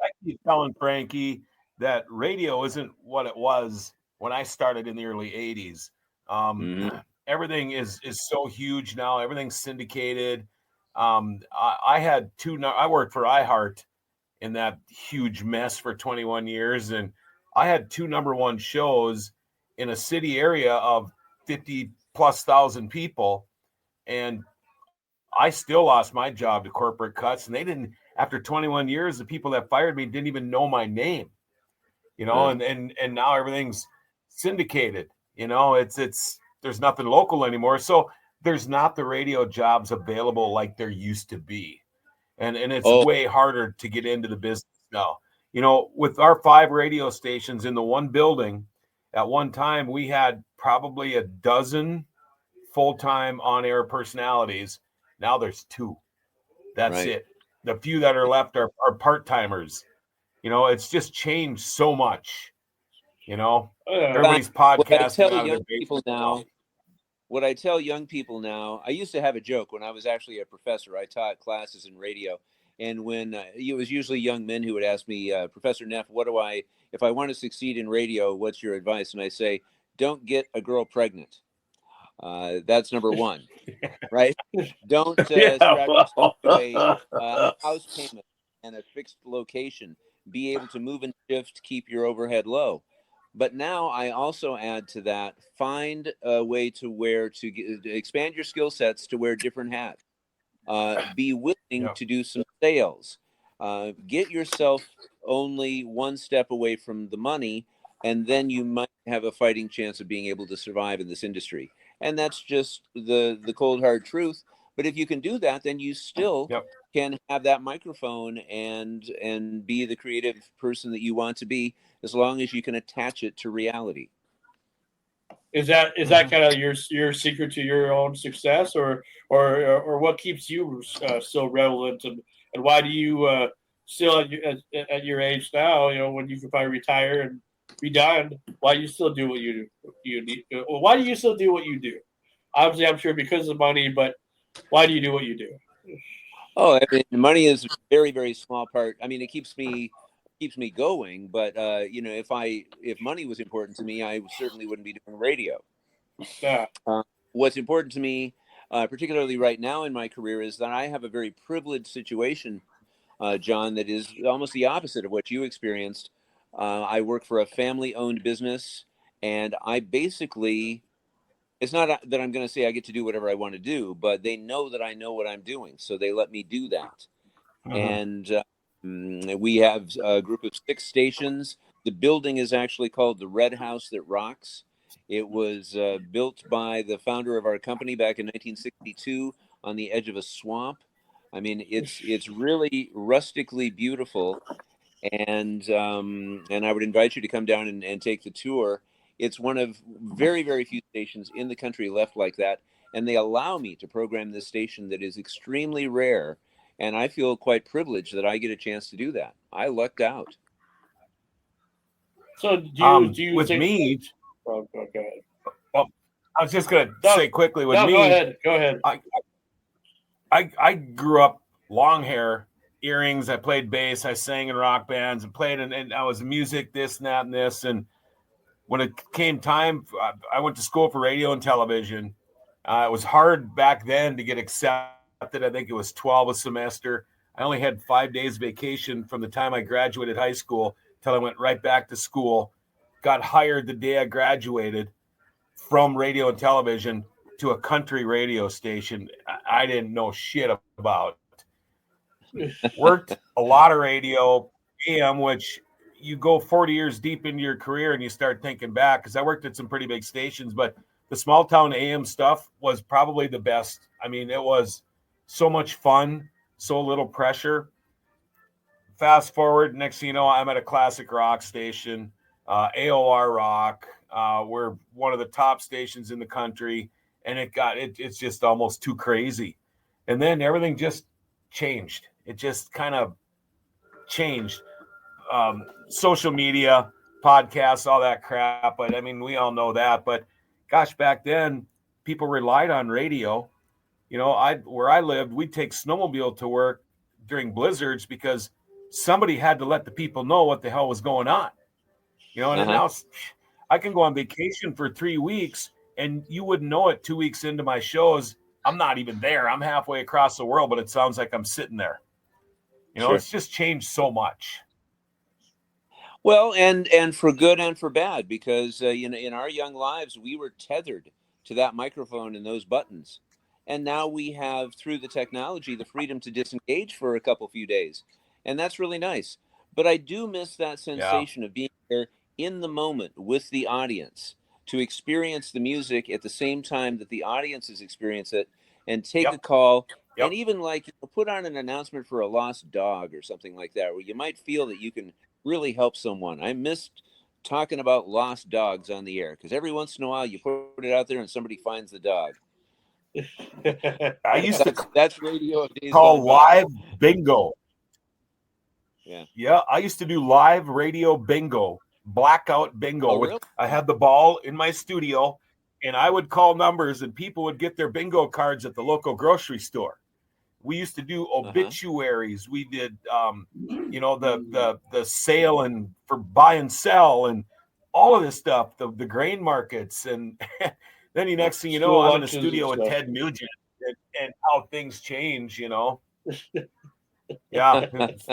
I keep telling Frankie that radio isn't what it was when I started in the early 80s. Everything is so huge now. Everything's syndicated. I had I worked for iHeart in that huge mess for 21 years. And I had 2 #1 shows in a city area of 50,000+ people. And I still lost my job to corporate cuts. And they didn't, after 21 years, the people that fired me didn't even know my name, and now everything's syndicated, it's, there's nothing local anymore. So there's not the radio jobs available like there used to be. And it's way harder to get into the business now. With our 5 radio stations in the one building, at one time we had probably a dozen full-time on-air personalities. Now there's 2. That's it. The few that are left are part-timers. It's just changed so much. Everybody's podcasting out of their basement now. What I tell young people now, I used to have a joke when I was actually a professor. I taught classes in radio. And when it was usually young men who would ask me, Professor Neff, if I want to succeed in radio, what's your advice? And I say, don't get a girl pregnant. That's number 1, right? Don't strap yourself to a house payment and a fixed location. Be able to move and shift, keep your overhead low. But now I also add to that, find a way to expand your skill sets to wear different hats. Be willing to do some sales. Get yourself only one step away from the money, and then you might have a fighting chance of being able to survive in this industry. And that's just the cold hard truth. But if you can do that, then you still can have that microphone and be the creative person that you want to be, as long as you can attach it to reality. Is that kind of your secret to your own success, or what keeps you so relevant, and why do you still at your age now, when you could probably retire and be done, why do you still do what you do? Why do you still do what you do? Obviously, I'm sure because of money, but why do you do what you do? Oh, I mean, money is a very, very small part. I mean, it keeps me going. But if money was important to me, I certainly wouldn't be doing radio. Yeah. What's important to me, particularly right now in my career, is that I have a very privileged situation, John, that is almost the opposite of what you experienced. I work for a family-owned business, and I basically, it's not that I'm going to say I get to do whatever I want to do, but they know that I know what I'm doing, so they let me do that. And we have a group of 6 stations. The building is actually called the Red House That Rocks. It was built by the founder of our company back in 1962 on the edge of a swamp. I mean, it's really rustically beautiful. And I would invite you to come down and take the tour. It's one of very, very few stations in the country left like that. And they allow me to program this station that is extremely rare. And I feel quite privileged that I get a chance to do that. I lucked out. So do you with think... me? Oh, go ahead. Well, I was just going to say quickly with me. Go ahead. I grew up long hair, earrings. I played bass. I sang in rock bands and played, and I was music, this and that and this. And when it came time, I went to school for radio and television. It was hard back then to get accepted. I think it was 12 a semester. I only had 5 days vacation from the time I graduated high school till I went right back to school. Got hired the day I graduated from radio and television to a country radio station I didn't know shit about. Worked a lot of radio, AM, which you go 40 years deep into your career and you start thinking back, because I worked at some pretty big stations, but the small town AM stuff was probably the best. I mean, it was so much fun, so little pressure. Fast forward, next thing you know, I'm at a classic rock station, AOR Rock. We're one of the top stations in the country, and it's just almost too crazy. And then everything just changed. It just kind of changed. Social media, podcasts, all that crap. But I mean, we all know that. But gosh, back then, people relied on radio. Where I lived, we'd take snowmobile to work during blizzards because somebody had to let the people know what the hell was going on. And now I can go on vacation for 3 weeks and you wouldn't know it 2 weeks into my shows I'm not even there. I'm halfway across the world, but it sounds like I'm sitting there. You know, Sure. It's just changed so much. Well, and for good and for bad, because in our young lives we were tethered to that microphone and those buttons, and now we have, through the technology, the freedom to disengage for a few days, and that's really nice. But I do miss that sensation of being there in the moment with the audience, to experience the music at the same time that the audiences experience it, and take a call, and even put on an announcement for a lost dog or something like that, where you might feel that you can really help someone. I missed talking about lost dogs on the air, because every once in a while you put it out there and somebody finds the dog. I used to that's radio days call gone by. live bingo. Yeah, I used to do live radio bingo, blackout bingo. Oh, really? I had the ball in my studio, and I would call numbers, and people would get their bingo cards at the local grocery store. We used to do obituaries. We did, the sale and for buy and sell and all of this stuff, the grain markets. And then the next thing you know, I'm in the studio with Ted Nugent, and how things change, Yeah, it's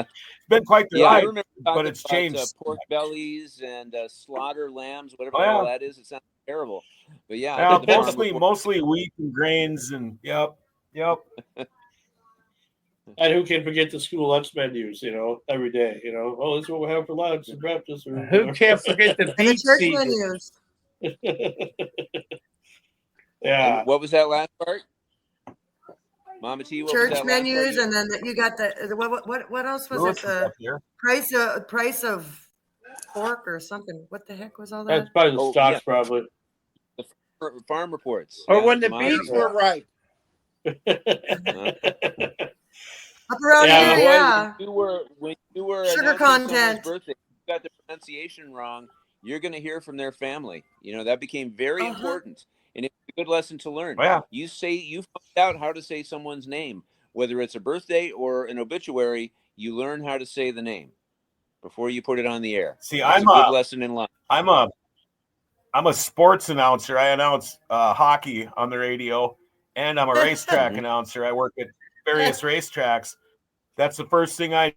been quite the I ride, remember but it's talking changed. about pork bellies and slaughter lambs, whatever the hell that is. It sounds terrible, but mostly wheat and grains, and yep. And who can forget the school lunch menus, every day, oh, this is what we have for lunch and breakfast. Or, Who can't forget the beach church season? menus. Yeah. And what was that last part? Mama T, what was Church that menus, last part? and then you got what else was it? The price of pork or something. What the heck was all that? That's probably the stocks, probably. The farm reports. Or when the beets were ripe. Up around here, yeah. When you were sugar content. Birthday, you got the pronunciation wrong, you're going to hear from their family. That became very important, and it's a good lesson to learn. You find out how to say someone's name, whether it's a birthday or an obituary. You learn how to say the name before you put it on the air. See, it's a good lesson in life. I'm a sports announcer. I announce hockey on the radio, and I'm a racetrack announcer. I work at various racetracks. That's the first thing I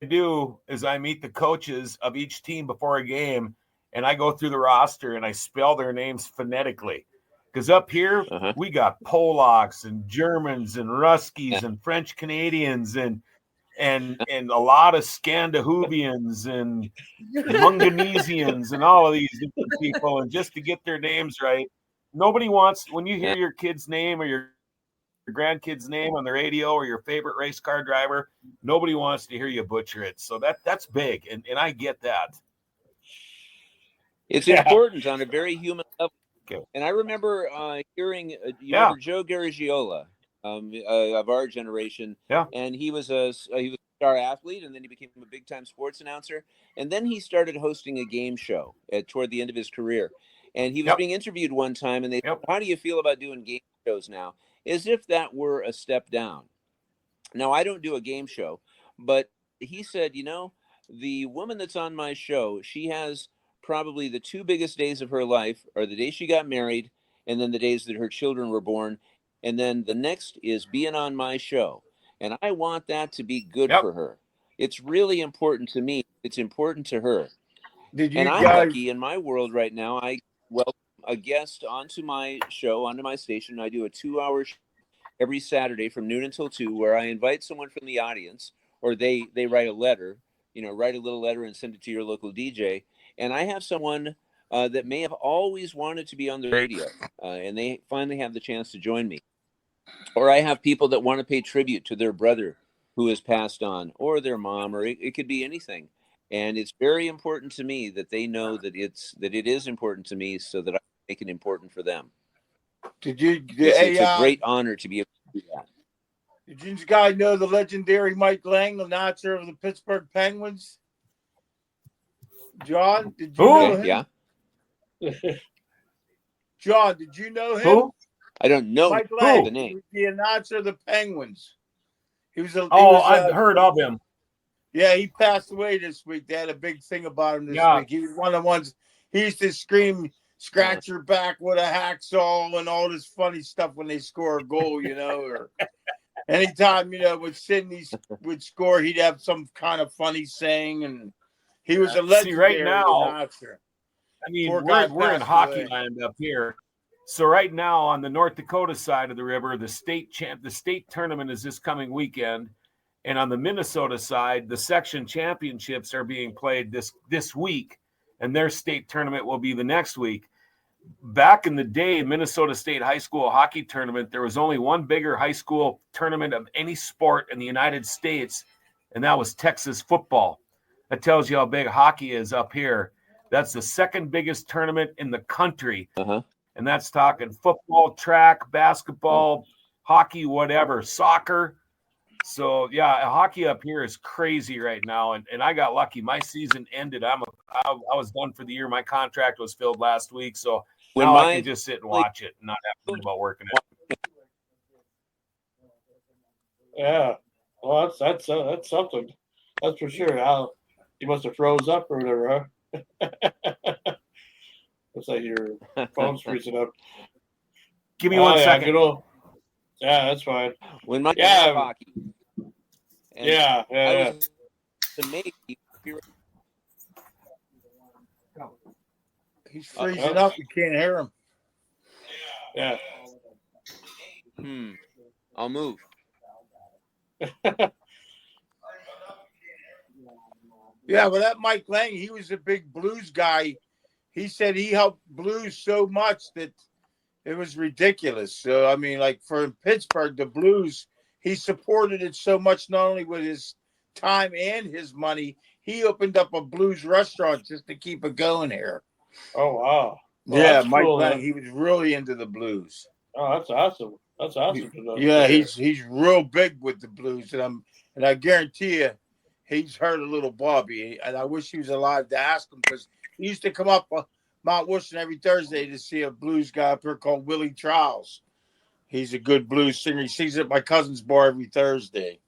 do is I meet the coaches of each team before a game, and I go through the roster and I spell their names phonetically. Because up here we got Polacks and Germans and Ruskies and French Canadians and a lot of Scandinavians and Munganesians and all of these different people. And just to get their names right, nobody wants, when you hear your kid's name or your grandkid's name on the radio or your favorite race car driver, nobody wants to hear you butcher it. So that's big, and I get that. It's important on a very human level. And I remember hearing remember Joe Garagiola of our generation, and he was a star athlete, and then he became a big time sports announcer, and then he started hosting a game show toward the end of his career. And he was being interviewed one time, and they said, "How do you feel about doing game shows now?" As if that were a step down. Now, I don't do a game show, but he said, the woman that's on my show, she has probably the two biggest days of her life are the day she got married, and then the days that her children were born. And then the next is being on my show. And I want that to be good for her. It's really important to me. It's important to her. I'm lucky in my world right now. I welcome a guest onto my show, onto my station. I do a 2-hour show every Saturday from noon until 2, where I invite someone from the audience, or they write a letter, write a little letter and send it to your local DJ. And I have someone that may have always wanted to be on the radio, and they finally have the chance to join me. Or I have people that want to pay tribute to their brother who has passed on, or their mom, or it could be anything. And it's very important to me that they know that it is important to me, so that I make it important for them. It's a great honor to be able to do that. Did you guys know the legendary Mike Lang, the announcer of the Pittsburgh Penguins? John, did you know him? Yeah. John, did you know him? Who? I don't know Mike Lang, the name. the announcer of the Penguins. I've heard of him. Yeah, he passed away this week. They had a big thing about him this week. He was one of the ones. He used to scream scratch your back with a hacksaw and all this funny stuff when they score a goal, or anytime, when Sidney would score, he'd have some kind of funny saying, and he was a legendary announcer. I mean, we're in hockey land up here. So right now on the North Dakota side of the river, the state tournament is this coming weekend. And on the Minnesota side, the section championships are being played this week, and their state tournament will be the next week. Back in the day, Minnesota State High School Hockey Tournament, there was only one bigger high school tournament of any sport in the United States, and that was Texas football. That tells you how big hockey is up here. That's the second biggest tournament in the country. And that's talking football, track, basketball, hockey, whatever, soccer. So, yeah, hockey up here is crazy right now, and I got lucky. My season ended. I was done for the year. My contract was filled last week, so now I can just sit and watch it and not have to think about working it. Yeah, well, that's something. That's for sure. Al, you must have froze up or whatever, huh? Looks like your phone's freezing up. Give me 1 second. Yeah, that's fine. When my hockey. Yeah. Was amazed. He's freezing up. You can't hear him. Yeah. I'll move. Yeah, well, that Mike Lang, he was a big blues guy. He said he helped blues so much that it was ridiculous. So, I mean, like for Pittsburgh, the blues, he supported it so much, not only with his time and his money, he opened up a blues restaurant just to keep it going here. Oh, wow. Well, yeah, Mike cool, Lang, he was really into the blues. Oh, that's awesome. That's awesome to know. Yeah, he's real big with the blues, and I guarantee you, he's heard of Little Bobby, and I wish he was alive to ask him, because he used to come up Mount Washington every Thursday to see a blues guy up here called Willie Trials. He's a good blues singer. He sings at my cousin's bar every Thursday.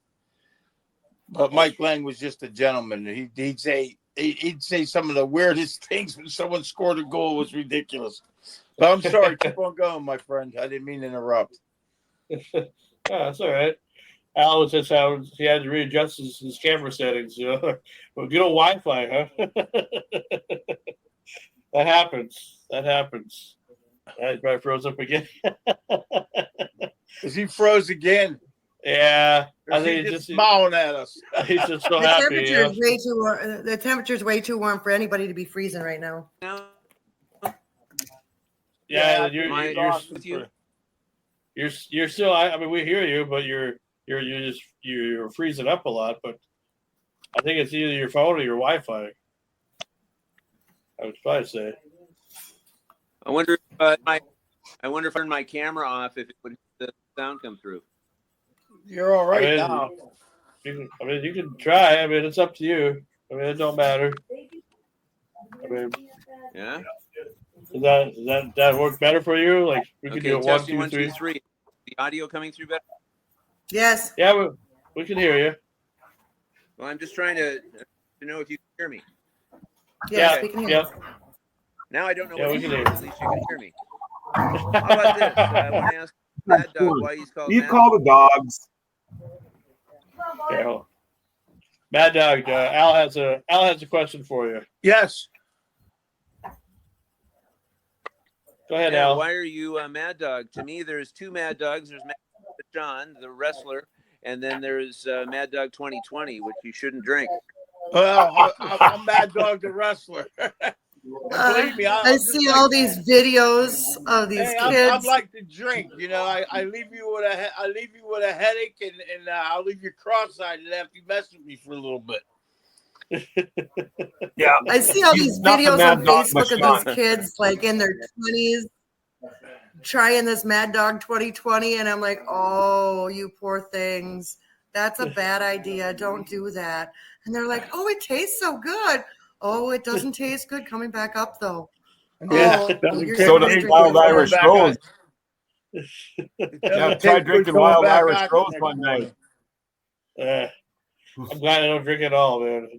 But Mike Lang was just a gentleman. He'd say some of the weirdest things when someone scored a goal. Was ridiculous. But I'm sorry. Keep on going, my friend. I didn't mean to interrupt. That's all right. Al was just how he had to readjust his camera settings. Well, good old Wi-Fi, huh? That happens. He probably froze up again. Is he froze again? Yeah, I think he's just smiling at us. He's just so happy. The temperature's way too warm for anybody to be freezing right now. Yeah, you're still. I mean, we hear you, but you're freezing up a lot. But I think it's either your phone or your Wi-Fi. I would probably say. I wonder if I turned my camera off, if it would the sound come through. You're all right now. You can try. I mean, it's up to you. I mean, it don't matter. I mean, yeah. Does that work better for you? Like we can do a 1, 2, 3. 3. The audio coming through better? Yes. Yeah, we can hear you. Well, I'm just trying to know if you can hear me. Yes, we can hear you. Now I don't know what to do. At least you can hear me. How about this? I want to ask Mad Dog why he's called Mad call the dogs. Yeah. Mad Dog, Al has a question for you. Yes. Go ahead, Al. Why are you Mad Dog? To me, there's two Mad Dogs. There's Mad Dog John, the wrestler, and then there's Mad Dog 2020, which you shouldn't drink. Well, I'm Mad Dog the wrestler. Believe me, I see all these videos of these kids. I'd like to drink. I leave you with a headache, and I'll leave you cross-eyed after you mess with me for a little bit. Yeah, I see all these videos on Facebook of these kids like in their 20s trying this Mad Dog 2020, and I'm like, oh, you poor things. That's a bad idea. Don't do that. And they're like, oh, it tastes so good. Oh, it doesn't taste good coming back up, though. Yeah, so does Wild Irish Rose. Yeah, try drinking Wild Irish Rose one night. I'm glad I don't drink at all, man.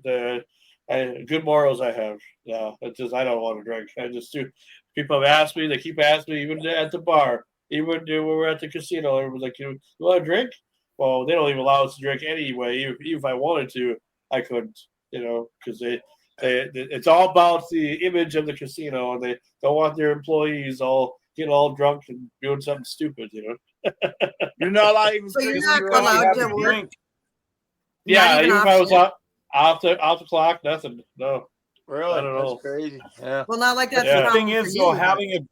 Good morals I have. No, it's just I don't want to drink. I just do People have asked me. They keep asking me, even at the bar, even when we're at the casino. Everyone's like, "You want a drink?" Well, they don't even allow us to drink anyway. Even if I wanted to, I couldn't. Because it's all about the image of the casino, and they don't want their employees all getting all drunk and doing something stupid. You're not allowed even. So you're not allowed to work. Yeah, even if I was off the clock, nothing. No. Really? I don't know. That's crazy. Yeah. Well, not like that's The the thing problem is, for though, you.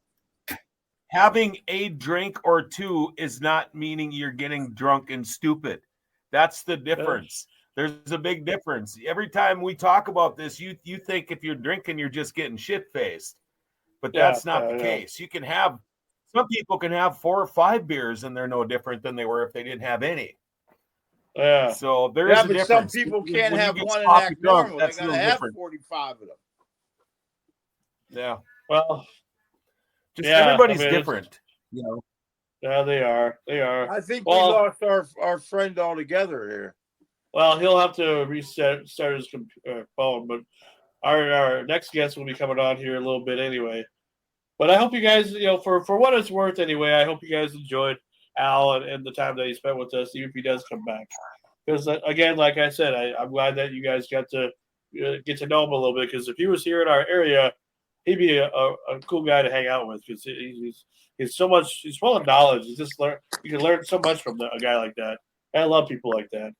having a drink or two is not meaning you're getting drunk and stupid. That's the difference. There's a big difference. Every time we talk about this, you think if you're drinking, you're just getting shit-faced. But that's not the case. You can have, some people can have 4 or 5 beers and they're no different than they were if they didn't have any. Yeah. So there is a difference. Some people can't When you have get one and sloppy act drunk, normal. that's They a gotta little have different. 45 of them. Yeah. Well, everybody's different. Yeah, they are. I think we lost our friend altogether here. Well, he'll have to start his phone, but our next guest will be coming on here a little bit anyway. But I hope you guys, for what it's worth anyway, I hope you guys enjoyed Al and the time that he spent with us, even if he does come back. Because, again, like I said, I'm glad that you guys got to get to know him a little bit, because if he was here in our area, he'd be a cool guy to hang out with, because he's full of knowledge. You can learn so much from a guy like that. I love people like that.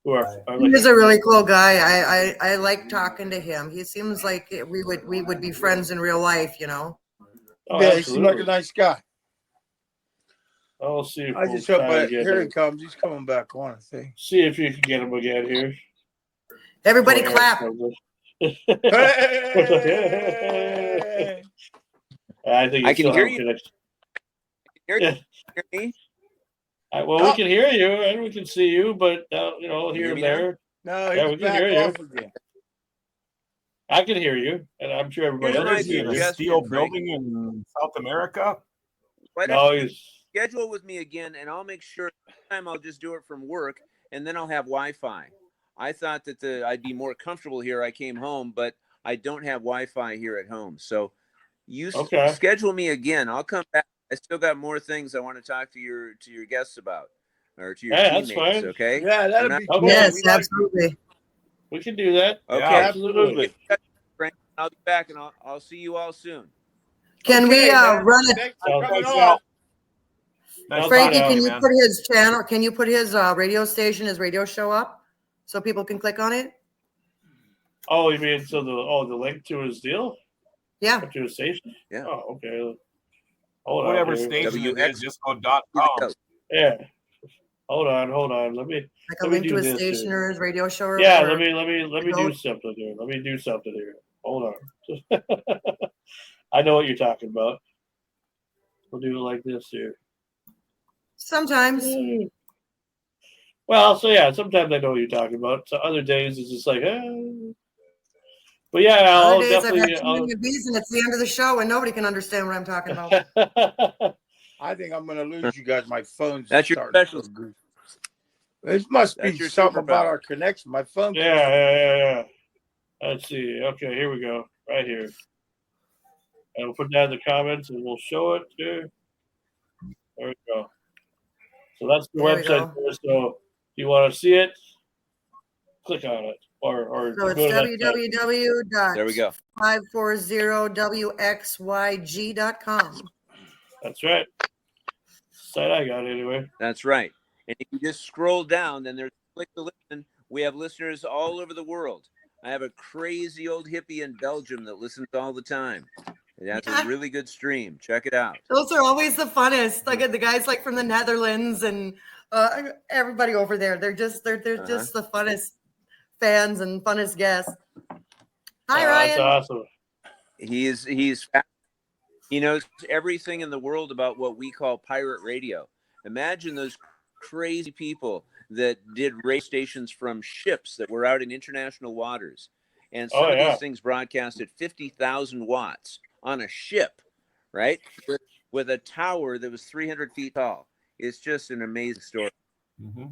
Who are He's a really cool guy. I like talking to him. He seems like we would be friends in real life, Oh, yeah, he seems like a nice guy. I'll see if I just hope here he comes. He's coming back on, I think. See if you can get him again here. Everybody clap. I think I can hear you. Hear me? We can hear you and we can see you, but here and there. No, we can hear you. Again. I can hear you, and I'm sure everybody else can hear you. A steel building in South America. Schedule with me again, and I'll make sure this time I'll just do it from work, and then I'll have Wi-Fi. I thought that I'd be more comfortable here. I came home, but I don't have Wi-Fi here at home. So you schedule me again. I'll come back. I still got more things I want to talk to your guests about, or to your teammates. That's fine. Okay. Yeah, that'd be cool. Yes, absolutely. We can do that. Okay, yeah, absolutely. I'll be back, and I'll see you all soon. Can we run it? Frankie, can you put his channel? Can you put his radio station, his radio show up, so people can click on it? Oh, you mean the link to his deal? Yeah. To his station? Yeah. Oh, okay. Whatever station it is, just go .com. Yeah. Hold on. Let me. Like a link to his station or his radio show. Or yeah. Let me do something here. Hold on. I know what you're talking about. We'll do it like this here. Sometimes. Well, sometimes I know what you're talking about. So other days it's just like, But yeah, I'll definitely. And it's the end of the show, and nobody can understand what I'm talking about. I think I'm going to lose you guys. My phone's That's your special. This must be something about our connection. My phone. Yeah. Let's see. Okay, here we go. Right here. And we'll put that in the comments, and we'll show it here. There we go. So that's the website. So if you want to see it, click on it. Or so it's www.540wxyg.com. That's right. Site I got anyway. That's right. And if you just scroll down, then there's click to listen. We have listeners all over the world. I have a crazy old hippie in Belgium that listens all the time. That's a really good stream. Check it out. Those are always the funnest. Like the guys from the Netherlands and everybody over there. They're just the funnest fans and funnest guests. Hi, Ryan. That's awesome. He knows everything in the world about what we call pirate radio. Imagine those crazy people that did radio stations from ships that were out in international waters. And some of these things broadcast at 50,000 watts on a ship, right? With a tower that was 300 feet tall. It's just an amazing story. Mm-hmm.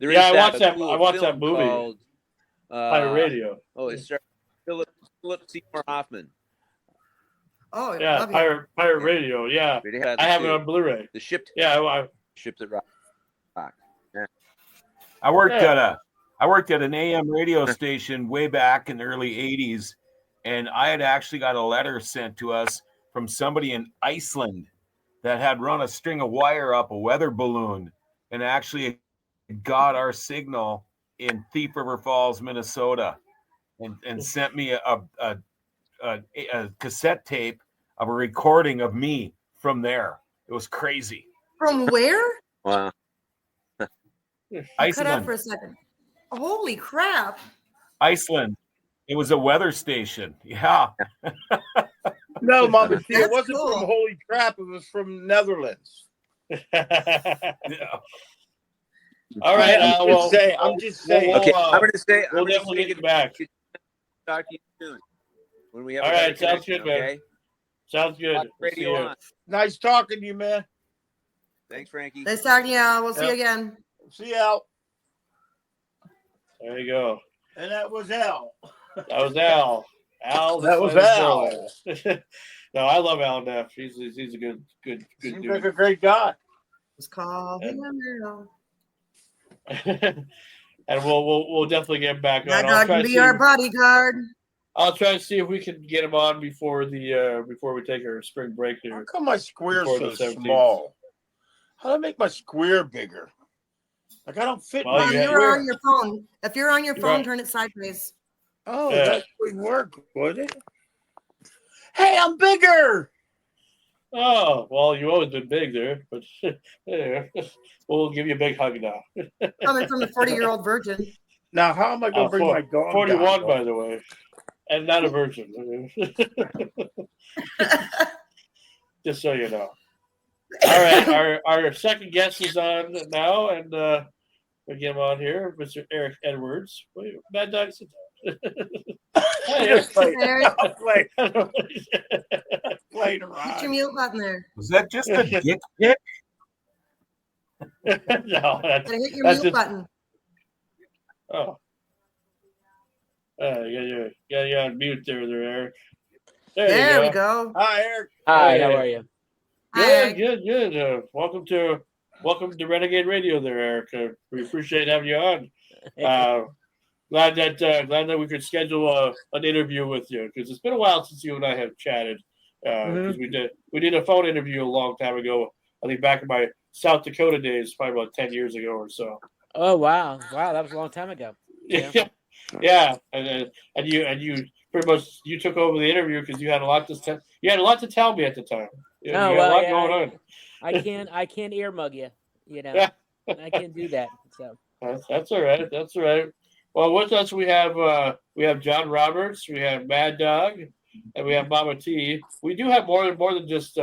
I watched that movie called Pirate Radio. Oh, it's Philip Seymour Hoffman. Oh, yeah, love you. Pirate Radio. Yeah, I have it on Blu-ray. The shipped. Yeah, I shipped it rock. Yeah. I worked at an AM radio station way back in the early 80s, and I had actually got a letter sent to us from somebody in Iceland that had run a string of wire up a weather balloon and actually got our signal in Thief River Falls, Minnesota, and sent me a cassette tape of a recording of me from there. It was crazy. From where? Wow. Cut out for a second. Holy crap. Iceland. It was a weather station. Yeah. No, Mama T, it That's wasn't cool. from Holy Crap. It was from Netherlands. All right. I'm just saying. Okay, I'm going to say. We'll definitely get back. Talk to you soon. When we have All a better right. Sounds connection, good, man. okay? Sounds good. Talk We'll see radio you. on. Nice talking to you, man. Thanks, Frankie. Nice talking to you. We'll see you again. See you out. There you go. And that was Al. That was Al. Al. That was Al. No, I love Al Neff. He's a good Seems dude. like a great guy. Let's call him now. And we'll definitely get him back That on. dog can be our bodyguard. I'll try to see if we can get him on before we take our spring break here. How come my square's Before so the 17th. small? How do I make my square bigger? Like I don't fit Well, my You're square. on your phone. If you're on your phone, Right. turn it sideways. Oh, Yeah. that would work, would it? Hey, I'm bigger. Oh, well, you've always been big there, but yeah, we'll give you a big hug now. Coming from the 40-year-old virgin. Now, how am I going to bring my dog 41, down? by the way, and not a virgin. Just so you know. All right, our second guest is on now, and we get him on here, Mr. Eric Edwards. Wait, Mad Dog, sit down. Hi, Eric. Playing Hit around. your mute button there. Was that just a dick pic? No, that's Gotta hit your that's mute just, button. oh. You on mute there, Eric. There you we go. Hi, Eric. Hi, how are you? Hi. Good. Welcome to Renegade Radio there, Eric. We appreciate having you on. Glad that we could schedule an interview with you, because it's been a while since you and I have chatted. Because we did a phone interview a long time ago. I think back in my South Dakota days, probably about 10 years ago or so. Oh wow, that was a long time ago. Yeah, and you pretty much you took over the interview because you had a lot to tell me at the time. You had a lot going on. I can't ear mug you. You know, I can't do that. So that's all right. That's all right. Well, with us we have John Roberts, we have Mad Dog, and we have Mama T. We do have more than just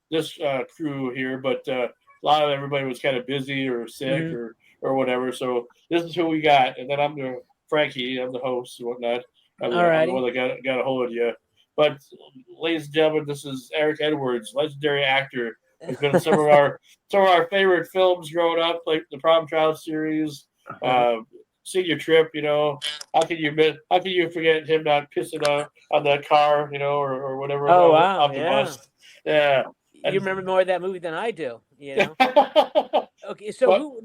this crew here, but a lot of everybody was kind of busy or sick or whatever. So this is who we got, and then I'm the Frankie. I'm the host and whatnot. I'm the one that got a hold of you. But ladies and gentlemen, this is Eric Edwards, legendary actor. Has been in some of our favorite films growing up, like the Prom Child series. Senior Trip, how can you forget him not pissing on that car, or whatever? Oh wow, wow, the bus. Yeah. You remember more of that movie than I do, Okay, so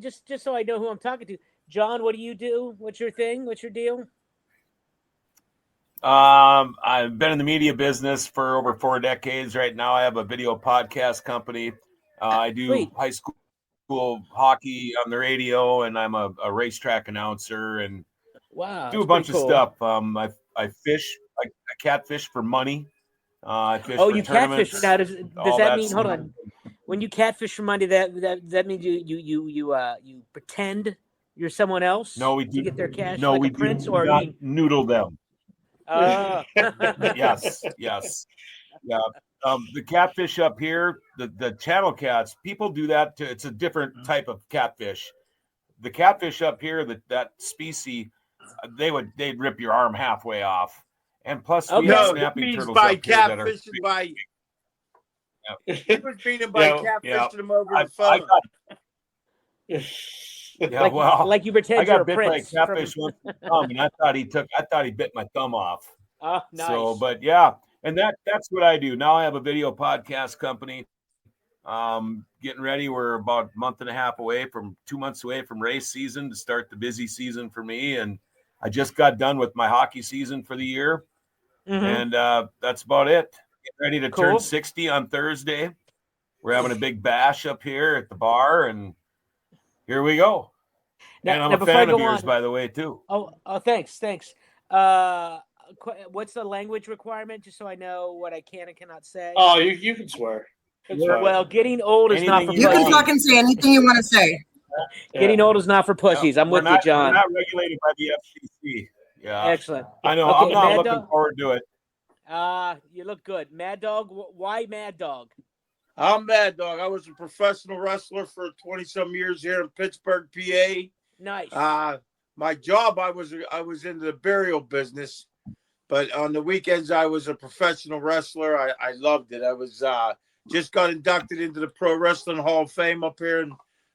just so I know who I'm talking to, John, what do you do? What's your thing? What's your deal? I've been in the media business for over 4 decades. Right now, I have a video podcast company. I do high school hockey on the radio, and I'm a racetrack announcer and do a bunch of stuff. I fish. I catfish for money. I fish for you tournaments. catfish. Now, does that mean? Hold on. When you catfish for money, that means you pretend you're someone else. No, we do. To get their cash. No, like we a prince, do or not noodle them. Yes. Yeah. The catfish up here, the channel cats, people do that too. It's a different type of catfish. The catfish up here, that species, they'd rip your arm halfway off. And plus, we have snapping turtles up here that are big. He was beaten by catfishing him over the phone. Like you pretend I got you're a bit prince. by a catfish once in the thumb, and I thought he bit my thumb off. Oh, nice. So, but yeah, And that's what I do. Now I have a video podcast company. Getting ready. We're about a month and a half away from 2 months away from race season to start the busy season for me. And I just got done with my hockey season for the year. Mm-hmm. And that's about it. Getting ready to turn Cool. 60 on Thursday. We're having a big bash up here at the bar, and here we go. And I'm a fan of yours, by the way, too. Oh, thanks. What's the language requirement, just so I know what I can and cannot say? Oh, you can swear. Well, getting old is not for You pussies. can fucking say anything you want to say. Getting old is not for pussies. I'm with you, John. We're not regulated by the FCC. Yeah. Excellent. I know. Okay, I'm not Mad looking Dog? forward to it. You look good. Mad Dog, why Mad Dog? I'm Mad Dog. I was a professional wrestler for 20-some years here in Pittsburgh, PA. Nice. My job, I was in the burial business, but on the weekends I was a professional wrestler. I loved it. I was just got inducted into the Pro Wrestling Hall of Fame up here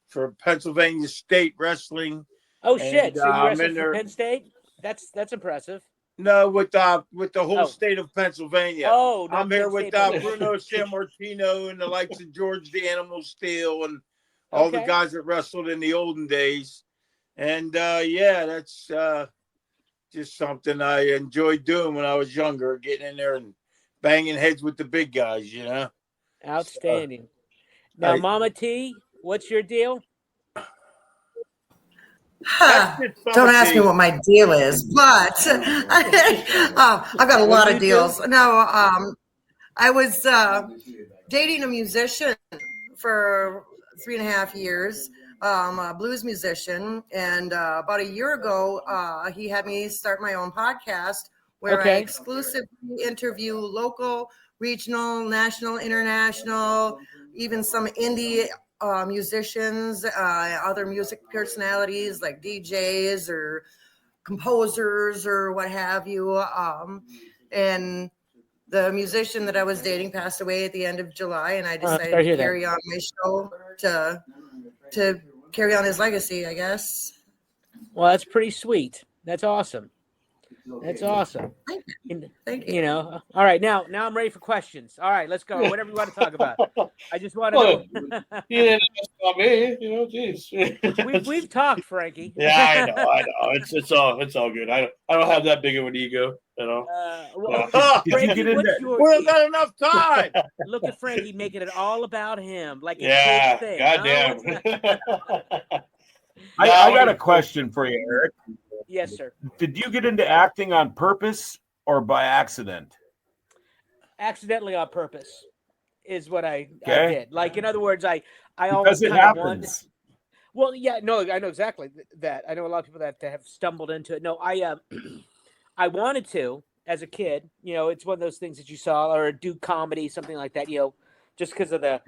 for Pennsylvania State Wrestling. Oh shit! And, So you wrestled for Penn State? That's impressive. No, with the whole state of Pennsylvania. Oh, I'm here with State, Bruno Sammartino and the likes of George the Animal Steel and all the guys that wrestled in the olden days. And that's just something I enjoyed doing when I was younger, getting in there and banging heads with the big guys, you know. Outstanding. Now, Mama T, what's your deal? Don't ask me what my deal is, but I've got a lot of deals. No, I was dating a musician for 3.5 years, a blues musician, and about a year ago, he had me start my own podcast where I exclusively interview local, regional, national, international, even some indie musicians, other music personalities like DJs or composers or what have you. And the musician that I was dating passed away at the end of July, and I decided to carry on my show to carry on his legacy, I guess. Well, that's pretty sweet. That's awesome. That's awesome. Thank you. You know, all right. Now I'm ready for questions. All right, let's go. Whatever you want to talk about. I just want to know. You didn't ask about me, you know. Jeez. we've talked, Frankie. Yeah, I know. It's all good. I don't have that big of an ego, you know. Frankie, we don't got enough time. Look at Frankie making it all about him, like a kid thing. Goddamn. I got a question for you, Eric. Yes, sir. Did you get into acting on purpose or by accident? Accidentally on purpose is what I did. Like, in other words, I always it happens. Well, yeah, no, I know exactly that. I know a lot of people that have stumbled into it. No, I wanted to as a kid. You know, it's one of those things that you saw, or do comedy, something like that. You know, just because of the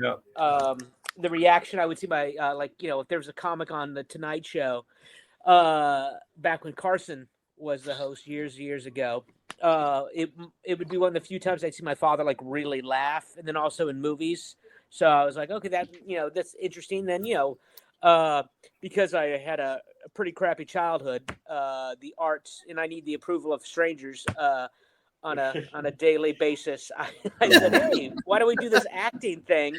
reaction I would see by if there was a comic on the Tonight Show. Back when Carson was the host years ago, it would be one of the few times I'd see my father like really laugh, and then also in movies. So I was like, okay, that's interesting. Then because I had a pretty crappy childhood, the arts, and I need the approval of strangers on a daily basis. I said, hey, why don't we do this acting thing?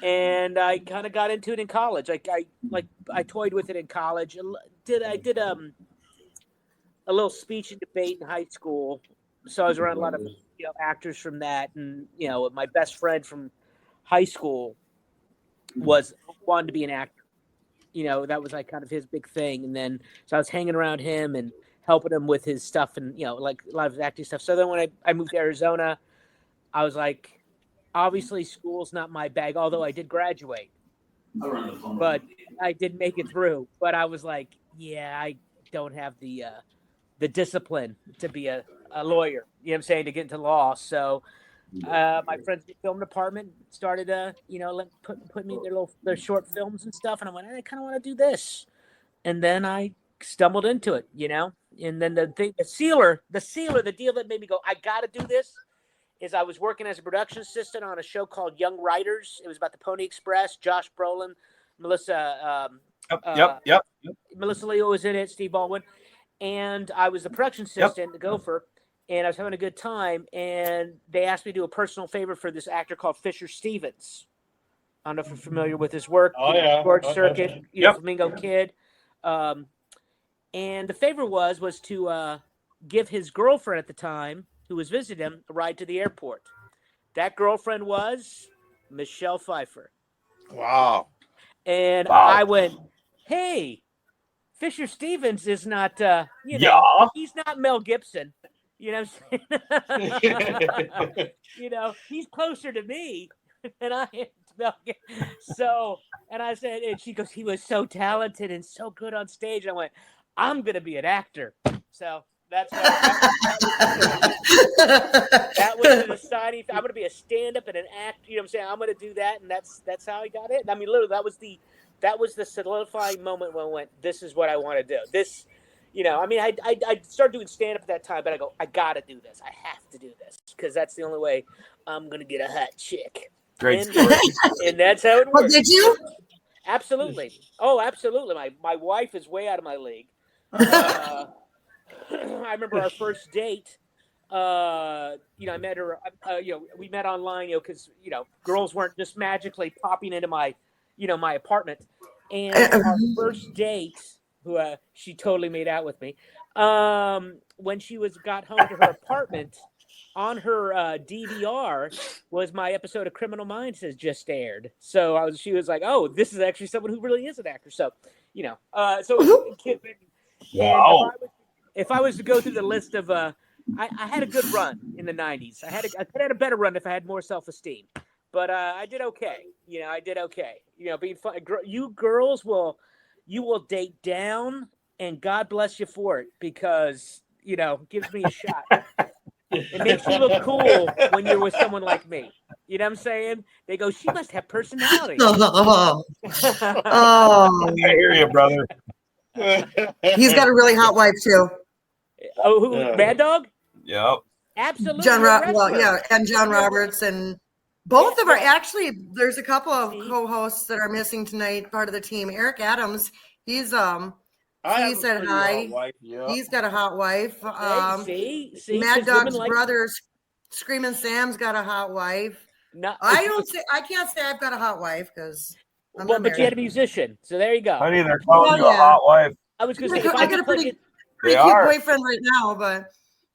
And I kind of got into it in college. I toyed with it in college. I did a little speech and debate in high school. So I was around a lot of actors from that, and my best friend from high school wanted to be an actor. That was like kind of his big thing. And then so I was hanging around him and helping him with his stuff, and like a lot of his acting stuff. So then when I moved to Arizona, I was like, obviously, school's not my bag, although I did graduate. But I did make it through. But I was like, yeah, I don't have the discipline to be a lawyer, you know what I'm saying, to get into law. So my friends in the film department started, put me in their short films and stuff. And I went, I kind of want to do this. And then I stumbled into it, And then the deal that made me go, I got to do this, is I was working as a production assistant on a show called Young Writers. It was about the Pony Express. Josh Brolin, Melissa. Melissa Leo was in it. Steve Baldwin, and I was the production assistant to Gopher. and I was having a good time. And they asked me to do a personal favor for this actor called Fisher Stevens. I don't know if you're familiar with his work. Oh, yeah. George Okay. Circuit, Flamingo Kid. And the favor was to give his girlfriend at the time, who was visiting him, a ride to the airport. That girlfriend was Michelle Pfeiffer. Wow. And I went, hey, Fisher Stevens is not, he's not Mel Gibson. You know what I'm saying? He's closer to me than I am to Mel Gibson. So, and I said, and she goes, he was so talented and so good on stage. And I went, I'm going to be an actor. So that was the deciding. I'm going to be a stand-up and an actor. You know what I'm saying? I'm going to do that, and that's how I got it. I mean, literally, that was the solidifying moment when I went, this is what I want to do. This, I started doing stand-up at that time, but I go, I got to do this. I have to do this because that's the only way I'm going to get a hot chick. Great story. And that's how it works. Well, did you? Absolutely. Oh, absolutely. My wife is way out of my league. I remember our first date. I met her. We met online. Because girls weren't just magically popping into my apartment. And our first date, who she totally made out with me. When she got home to her apartment, on her DVR was my episode of Criminal Minds has just aired. So she was like, "Oh, this is actually someone who really is an actor." So, Wow. And if I was to go through the list of, I had a good run in the 90s. I could have had a better run if I had more self-esteem, but I did okay. I did okay. Being fun. You girls will date down, and God bless you for it because it gives me a shot. It makes you look cool when you're with someone like me. You know what I'm saying? They go, she must have personality. Oh. I hear you, brother. He's got a really hot wife too. Oh, who? Mad Dog? Yep. Absolutely. And John Roberts, and both of them are actually. There's a couple of co-hosts that are missing tonight. Part of the team. Eric Adams. He said hi. Yeah. He's got a hot wife. See, Mad Dog's brothers, Screaming Sam's got a hot wife. No, I can't say I've got a hot wife because I'm not but you married. had a musician, so there you go. Honey, they're calling you a hot wife. I was going to say, I got a pretty cute boyfriend right now, but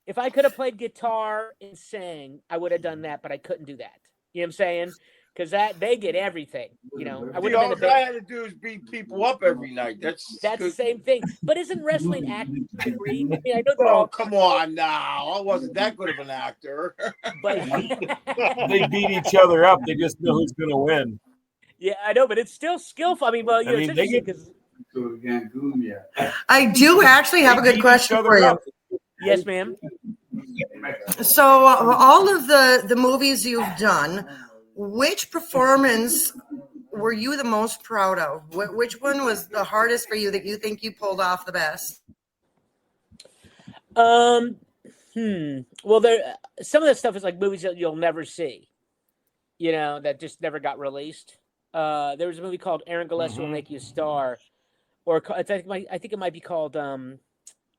if I could have played guitar and sang, I would have done that, but I couldn't do that. You know what I'm saying? Because they get everything. I would have been all I had to do is beat people up every night. That's the same thing. But isn't wrestling acting to a degree? I mean, I know they're all. Come on now. I wasn't that good of an actor. But they beat each other up. They just know who's going to win. Yeah, I know, but it's still skillful. I mean, well, it's interesting because. I do actually have a good question for you. Yes, ma'am. So, all of the movies you've done, which performance were you the most proud of? Which one was the hardest for you that you think you pulled off the best? Well, some of that stuff is like movies that you'll never see, that just never got released. There was a movie called Aaron Gillespie Will Make You a Star, or I think it might be called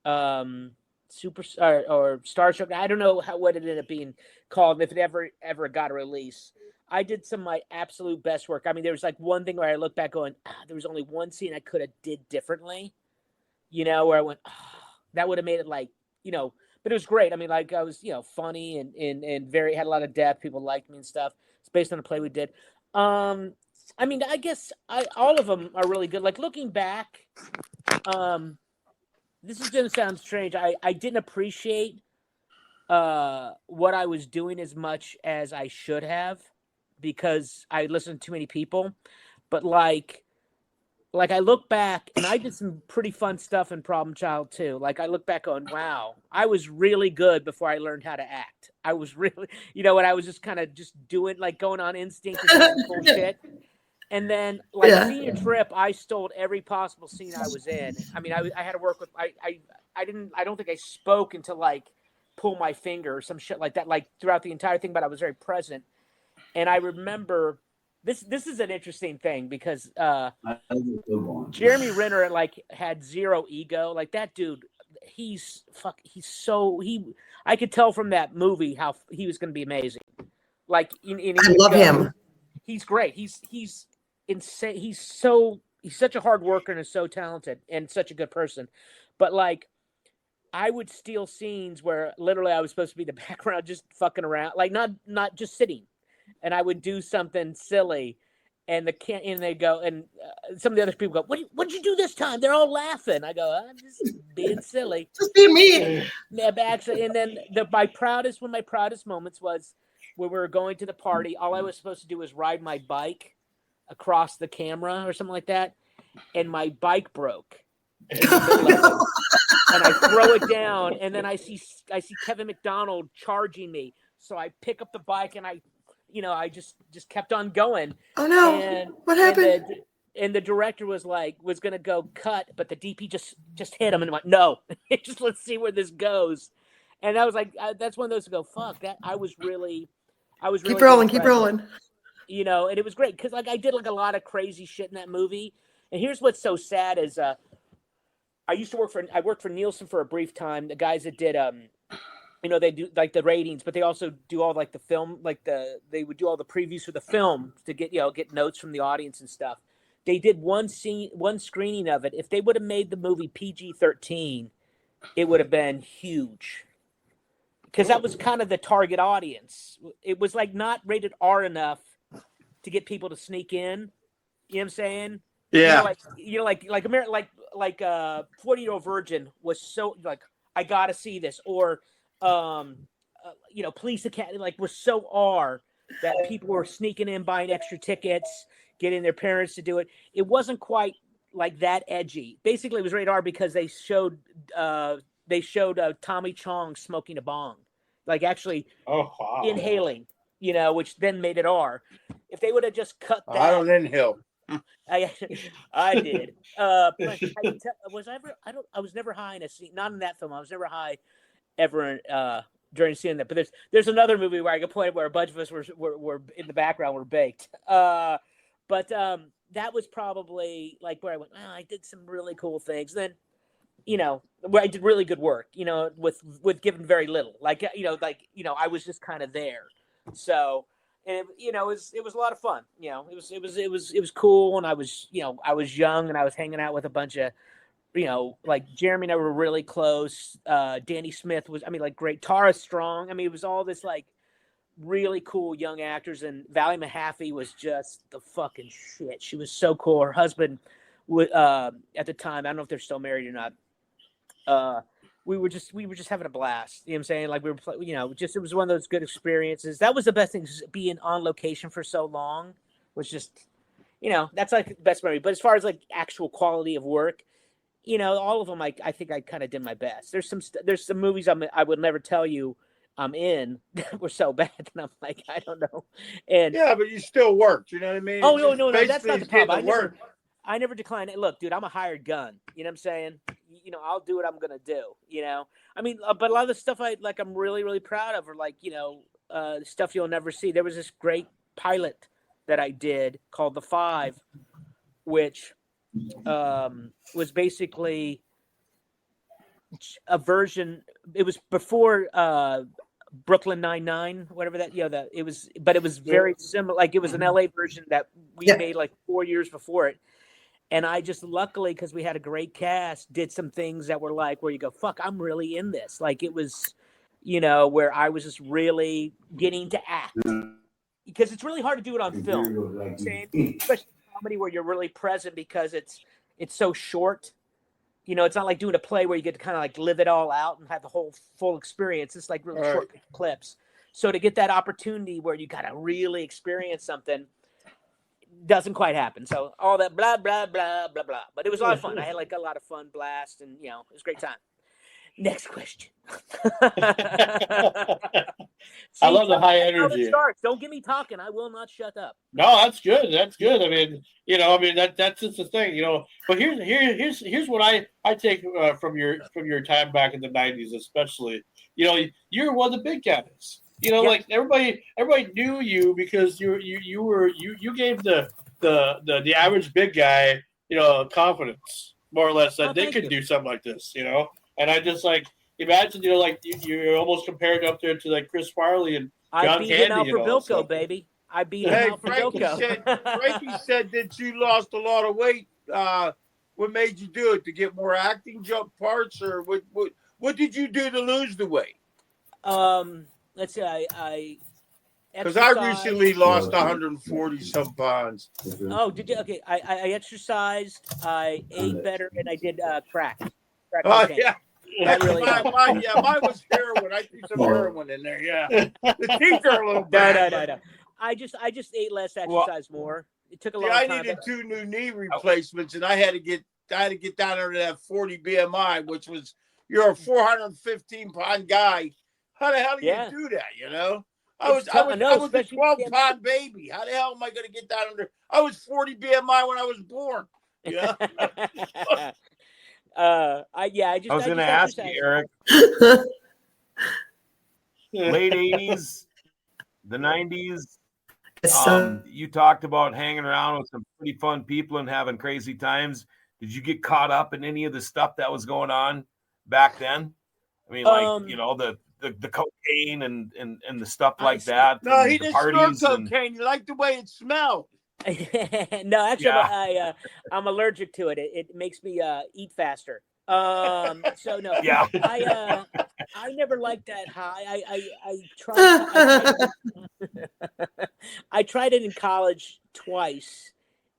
Superstar or Starstruck. I don't know what it ended up being called, if it ever got a release. I did some of my absolute best work. I mean, there was like one thing where I look back going, there was only one scene I could have did differently, where I went, that would have made it like, but it was great. I mean, like I was, funny and very, had a lot of depth. People liked me and stuff. It's based on a play we did. I mean, I guess all of them are really good. Like looking back, this is going to sound strange. I didn't appreciate what I was doing as much as I should have because I listened to too many people. But like I look back and I did some pretty fun stuff in Problem Child too. Like I look back on, wow, I was really good before I learned how to act. I was really, when I was just kind of just doing, like going on instinct and bullshit. And then, senior trip, I stole every possible scene I was in. I mean, I had to work with. I don't think I spoke until like pull my finger or some shit like that. Like throughout the entire thing, but I was very present. And I remember this is an interesting thing because Jeremy Renner had zero ego. Like that dude, I could tell from that movie how he was going to be amazing. Like, I love him. He's great. He's insane. He's such a hard worker and is so talented and such a good person. But like, I would steal scenes where literally I was supposed to be the background, just fucking around, like not just sitting, and I would do something silly, and they go, and some of the other people go, "What'd you do this time?" They're all laughing. I go, "I'm just being silly, just being me." Yeah, but actually, and then one of my proudest moments was when we were going to the party. All I was supposed to do was ride my bike across the camera or something like that, and my bike broke. And I throw it down, and then I see Kevin McDonald charging me. So I pick up the bike, and I just kept on going. Oh no! And, what happened? And the director was going to go cut, but the DP just hit him and went, no, just let's see where this goes. And I was like, that's one of those to go, fuck that. I was really keep rolling. And it was great because like I did like a lot of crazy shit in that movie. And here's what's so sad is I worked for Nielsen for a brief time. The guys that did they do like the ratings, but they also do all like the film, they would do all the previews for the film to get notes from the audience and stuff. They did one screening of it. If they would have made the movie PG-13, it would have been huge. Because that was kind of the target audience. It was like not rated R enough to get people to sneak in. You know what I'm saying? Yeah. 40-Year-Old Virgin was so like, I gotta see this, or Police Academy was so R that people were sneaking in, buying extra tickets, getting their parents to do it. It wasn't quite like that edgy. Basically, it was rated R because they showed Tommy Chong smoking a bong, like actually inhaling, which then made it R. If they would have just cut that, I don't inhale. I did. I was never high in a scene. Not in that film. I was never high ever during seeing that. But there's another movie where I could point where a bunch of us were in the background were baked. But that was probably like where I went. I did some really cool things. Then, where I did really good work. With given very little. I was just kind of there. So. And it was a lot of fun. It was cool. And I was young and I was hanging out with a bunch of, like Jeremy and I were really close. Danny Smith was, great. Tara Strong. It was all this like really cool young actors. And Valerie Mahaffey was just the fucking shit. She was so cool. Her husband at the time, I don't know if they're still married or not. We were just having a blast. You know what I'm saying? Like we were, it was one of those good experiences. That was the best thing, being on location for so long was just, that's like the best memory. But as far as like actual quality of work, all of them, I think I kind of did my best. There's some movies I would never tell you I'm in that were so bad. And I'm like, I don't know. And yeah, but you still worked. You know what I mean? Oh, no, that's not the problem. I never declined it. Look, dude, I'm a hired gun. You know what I'm saying? I'll do what I'm going to do, but a lot of the stuff I'm really, really proud of, or stuff you'll never see. There was this great pilot that I did called The Five, which was basically a version. It was before Brooklyn Nine-Nine, whatever that, it was very similar. Like it was an LA version that we made like 4 years before it. And I just luckily, because we had a great cast, did some things that were like where you go, fuck, I'm really in this. Like it was, where I was just really getting to act. Because it's really hard to do it on film. Especially comedy where you're really present because it's so short. It's not like doing a play where you get to kind of like live it all out and have the whole full experience. It's like really short clips. So to get that opportunity where you got to really experience something, doesn't quite happen. So all that blah blah blah blah blah, but it was a lot of fun. I had like a lot of fun, blast, and it was a great time. Next question. I love the high energy. Don't get me talking. I will not shut up. No, that's good. That's good. That's just the thing, But here's what I take from your time back in the 90s, especially. You're one of the big guys. Like everybody knew you because you gave the average big guy, confidence, more or less, that they could do something like this, And I just like imagine, like you're almost compared up there to like Chris Farley and John I beat Candy, him out for Bilko, baby. I beat him out for Bilko. Frankie said that you lost a lot of weight. What made you do it? To get more acting jump parts, or what did you do to lose the weight? Let's see. I because I recently lost 140 some pounds. Oh, did you? Okay, I exercised, I ate better, and I did crack. Oh cocaine. yeah. That really mine was heroin. I threw some heroin in there. Yeah, the teeth are a little bad. No. I just ate less, exercise more. It took a long time. I needed 2 new knee replacements, and I had to get down under that 40 BMI, which was you're a 415-pound guy. How the hell do you do that? You know, I was a 12-pound baby. How the hell am I going to get down under? I was 40 BMI when I was born. Yeah. I was going to ask you, Eric. Late 80s, the 90s. You talked about hanging around with some pretty fun people and having crazy times. Did you get caught up in any of the stuff that was going on back then? I mean, like the cocaine and the stuff like that. No, he didn't snort cocaine. He liked the way it smelled. No, actually, I'm allergic to it. It makes me eat faster. So no, I never liked that high. I tried it in college twice,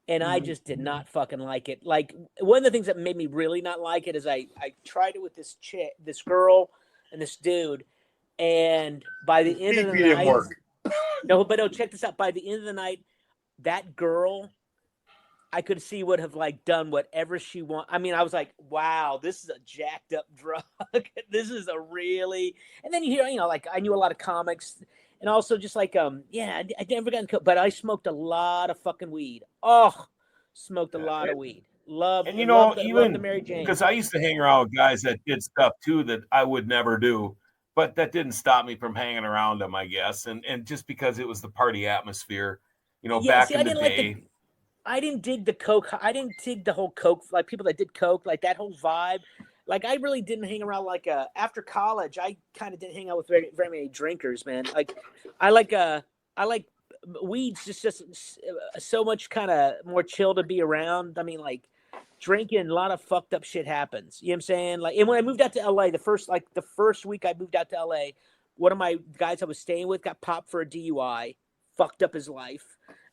and I just did not fucking like it. Like, one of the things that made me really not like it is I tried it with this girl and this dude, and by the end of the night, check this out. By the end of the night, that girl, I could see would have like done whatever she wanted. I mean, I was like, wow, this is a jacked up drug. This is a really, and then you hear, like I knew a lot of comics, and also just like, I never got, but I smoked a lot of fucking weed. Oh, smoked a lot of weed. Loved the Mary Jane. Because I used to hang around with guys that did stuff too that I would never do, but that didn't stop me from hanging around them, I guess. And just because it was the party atmosphere, back in the day. I didn't dig the coke. I didn't dig the whole coke, like people that did coke, like that whole vibe. Like, I really didn't hang around. Like, after college, I kind of didn't hang out with very, very many drinkers, man. Like, I like weeds, just so much kind of more chill to be around. I mean, like, drinking, a lot of fucked up shit happens. You know what I'm saying? Like, and when I moved out to LA, the first week I moved out to LA, one of my guys I was staying with got popped for a DUI, fucked up his life.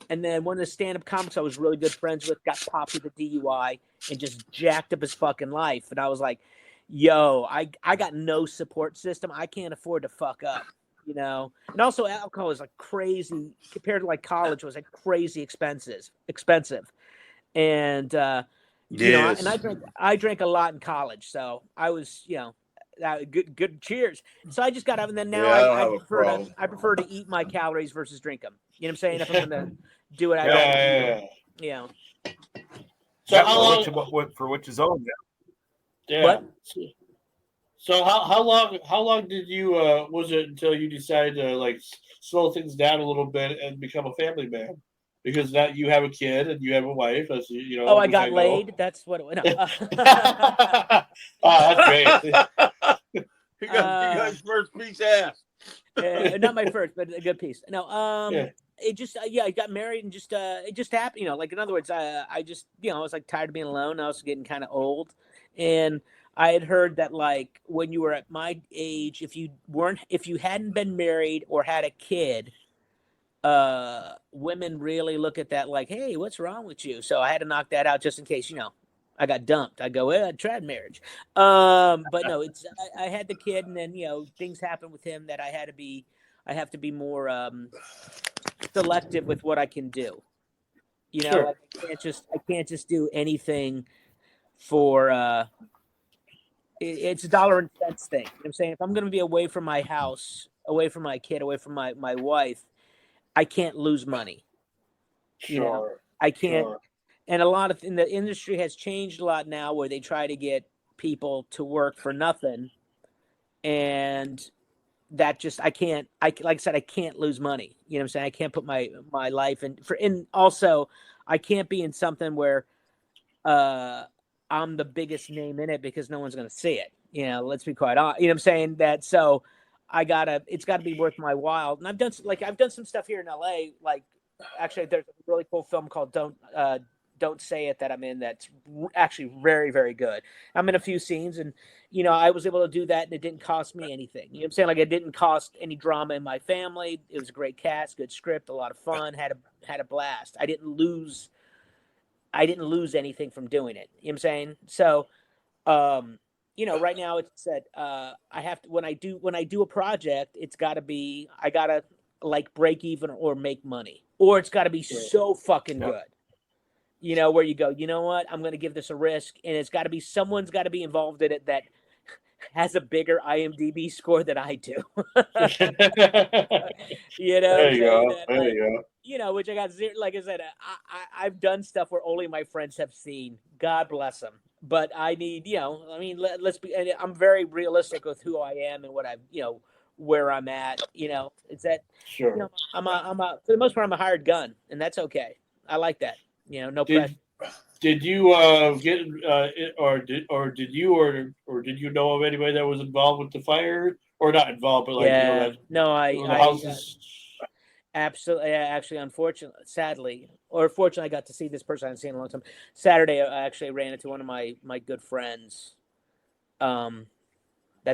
And then one of the stand-up comics I was really good friends with got popped with a DUI and just jacked up his fucking life. And I was like, yo, I got no support system. I can't afford to fuck up, And also alcohol is like crazy compared to like college was like crazy expensive. And, yes. and I drank a lot in college. So I was, good cheers. So I just got up, and then now I prefer to eat my calories versus drink them. You know what I'm saying? If I'm going to do it, So how long for which is own? Yeah. What? So how long did you was it until you decided to like slow things down a little bit and become a family man? Because that you have a kid and you have a wife, as Oh, I got laid. That's what it was. No. That's great. You got his first piece of ass. Not my first, but a good piece. No, it just I got married and just it just happened. Like, in other words, I just I was like tired of being alone. I was getting kind of old, and I had heard that like when you were at my age, if you hadn't been married or had a kid, women really look at that like, hey, what's wrong with you? So I had to knock that out just in case, I got dumped. I go, I tried marriage. But no, I had the kid, and then, things happened with him that I have to be more, selective with what I can do. Sure. Like, I can't just do anything for, it's a dollar and cents thing. You know what I'm saying? If I'm going to be away from my house, away from my kid, away from my wife, I can't lose money. Sure. I can't. Sure. And a lot of the industry has changed a lot now, where they try to get people to work for nothing, and that just like I said, I can't lose money. You know what I'm saying? I can't put my life in and also I can't be in something where I'm the biggest name in it because no one's going to see it. You know, let's be quite honest. You know what I'm saying? That so it's gotta be worth my while. And I've done some stuff here in LA. Like actually there's a really cool film called Don't Say It that I'm in that's actually very, very good. I'm in a few scenes and, you know, I was able to do that and it didn't cost me anything. You know what I'm saying? Like it didn't cost any drama in my family. It was a great cast, good script, a lot of fun, had a blast. I didn't lose anything from doing it. You know what I'm saying? So, you know, right now it's said, I have to, when I do a project, I gotta like break even or make money, or it's gotta be so fucking good. You know, where you go, you know what? I'm going to give this a risk. And it's got to be, someone's got to be involved in it that has a bigger IMDb score than I do. You know, there you go. There you go. You know, which I got zero, like I said, I've done stuff where only my friends have seen. God bless them. But I need, you know, I mean, let's be, I'm very realistic with who I am and what I've, you know, where I'm at, you know, it's that, sure. You know, for the most part, I'm a hired gun, and that's okay. I like that. You know, no pressure. Did you get did you know of anybody that was involved with the fire, or not involved, but like yeah, you know that I houses? Absolutely, actually, unfortunately, sadly, or fortunately, I got to see this person I hadn't seen in a long time. Saturday, I actually ran into one of my good friends, that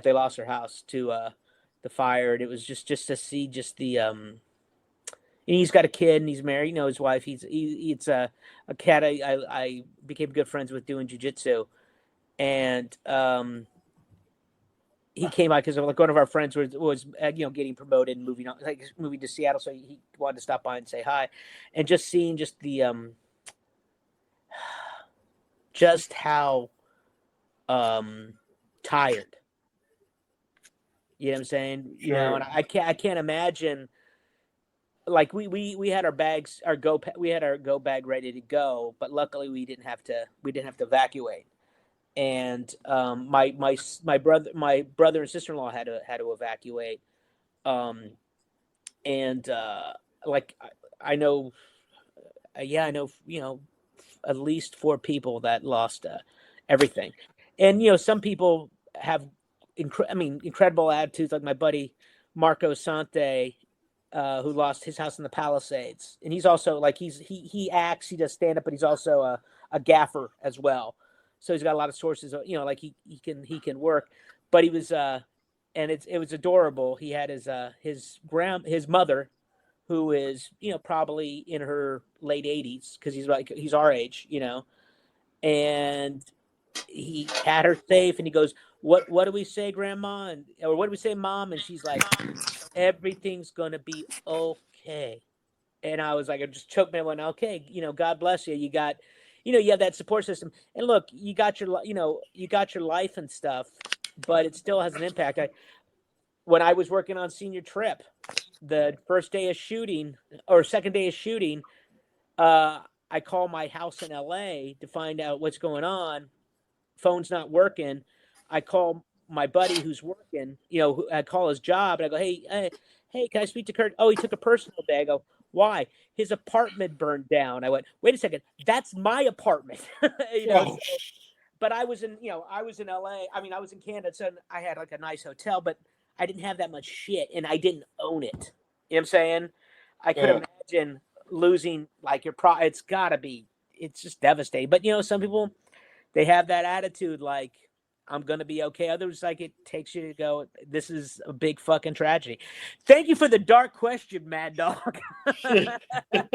they lost their house to the fire, and it was just to see just the and he's got a kid and he's married. You know, his wife. It's a cat I became good friends with doing jiu-jitsu, and he came out because like one of our friends was you know, getting promoted and moving to Seattle, so he wanted to stop by and say hi, and just seeing just the just how tired. You know what I'm saying? Sure. You know, and I can't imagine. Like we had our bags, we had our go bag ready to go, but luckily we didn't have to evacuate. And my brother and sister-in-law had to evacuate. And like I know, I know, you know, at least 4 people that lost everything. And you know, some people have incredible attitudes, like my buddy Marco Sante, who lost his house in the Palisades, and he's also like he acts, he does stand up, but he's also a gaffer as well. So he's got a lot of sources. You know, like he can work. But he was and it was adorable. He had his mother, who is, you know, probably in her late 80s, because he's our age, you know, and he had her safe, and he goes, what do we say, Grandma? Or what do we say, Mom? And she's like, everything's gonna be okay. And I was like, I just choked me. I went, okay, you know, God bless you. You got, you know, you have that support system. And look, you got your life and stuff, but it still has an impact. When I was working on Senior Trip, the first day of shooting or second day of shooting, I call my house in LA to find out what's going on. Phone's not working. I call my buddy who's working, you know, I call his job and I go, hey, can I speak to Kurt? Oh, he took a personal day. I go, why? His apartment burned down. I went, wait a second, that's my apartment. You know, so, but I was in LA. I mean, I was in Canada, so I had like a nice hotel, but I didn't have that much shit and I didn't own it. You know what I'm saying? I could imagine losing like it's just devastating. But you know, some people, they have that attitude like, I'm going to be okay. Others, like, it takes you to go, this is a big fucking tragedy. Thank you for the dark question, Mad Dog. I know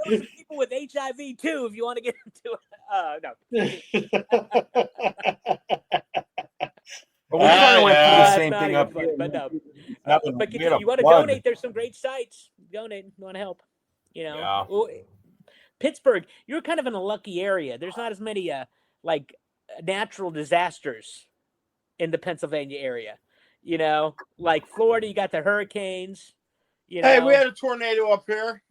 some people with HIV too, if you want to get into it. No. But we kind of went through the same thing up here. But no. But if you want to donate, there's some great sites. Donate. You want to help. You know. Yeah. Well, Pittsburgh, you're kind of in a lucky area. There's not as many like natural disasters in the Pennsylvania area. You know, like Florida, you got the hurricanes. You know. Hey, we had a tornado up here.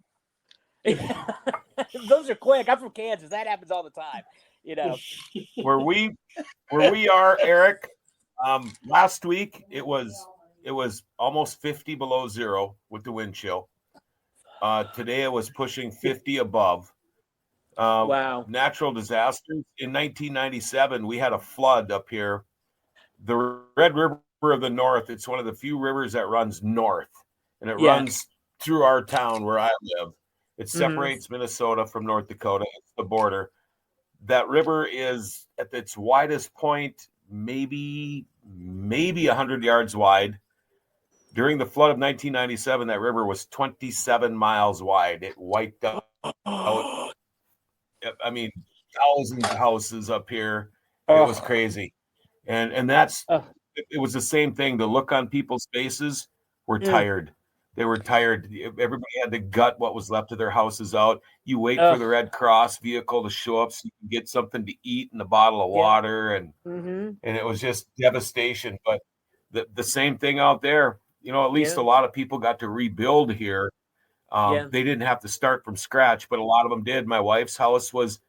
Those are quick. I'm from Kansas. That happens all the time. You know. Where we are, Eric. Last week it was almost 50 below zero with the wind chill. Today it was pushing 50 above. Wow. Natural disasters. In 1997, we had a flood up here. The Red River of the North, it's one of the few rivers that runs north, and it runs through our town where I live. It separates Minnesota from North Dakota. It's the border. That river is at its widest point, maybe 100 yards wide. During the flood of 1997, that river was 27 miles wide. It wiped out, I mean, thousands of houses up here. It was crazy. And that's, it was the same thing. The look on people's faces were tired. They were tired. Everybody had to gut what was left of their houses out. You wait for the Red Cross vehicle to show up so you can get something to eat and a bottle of water. And it was just devastation. But the same thing out there, you know, at least a lot of people got to rebuild here. They didn't have to start from scratch, but a lot of them did. My wife's house was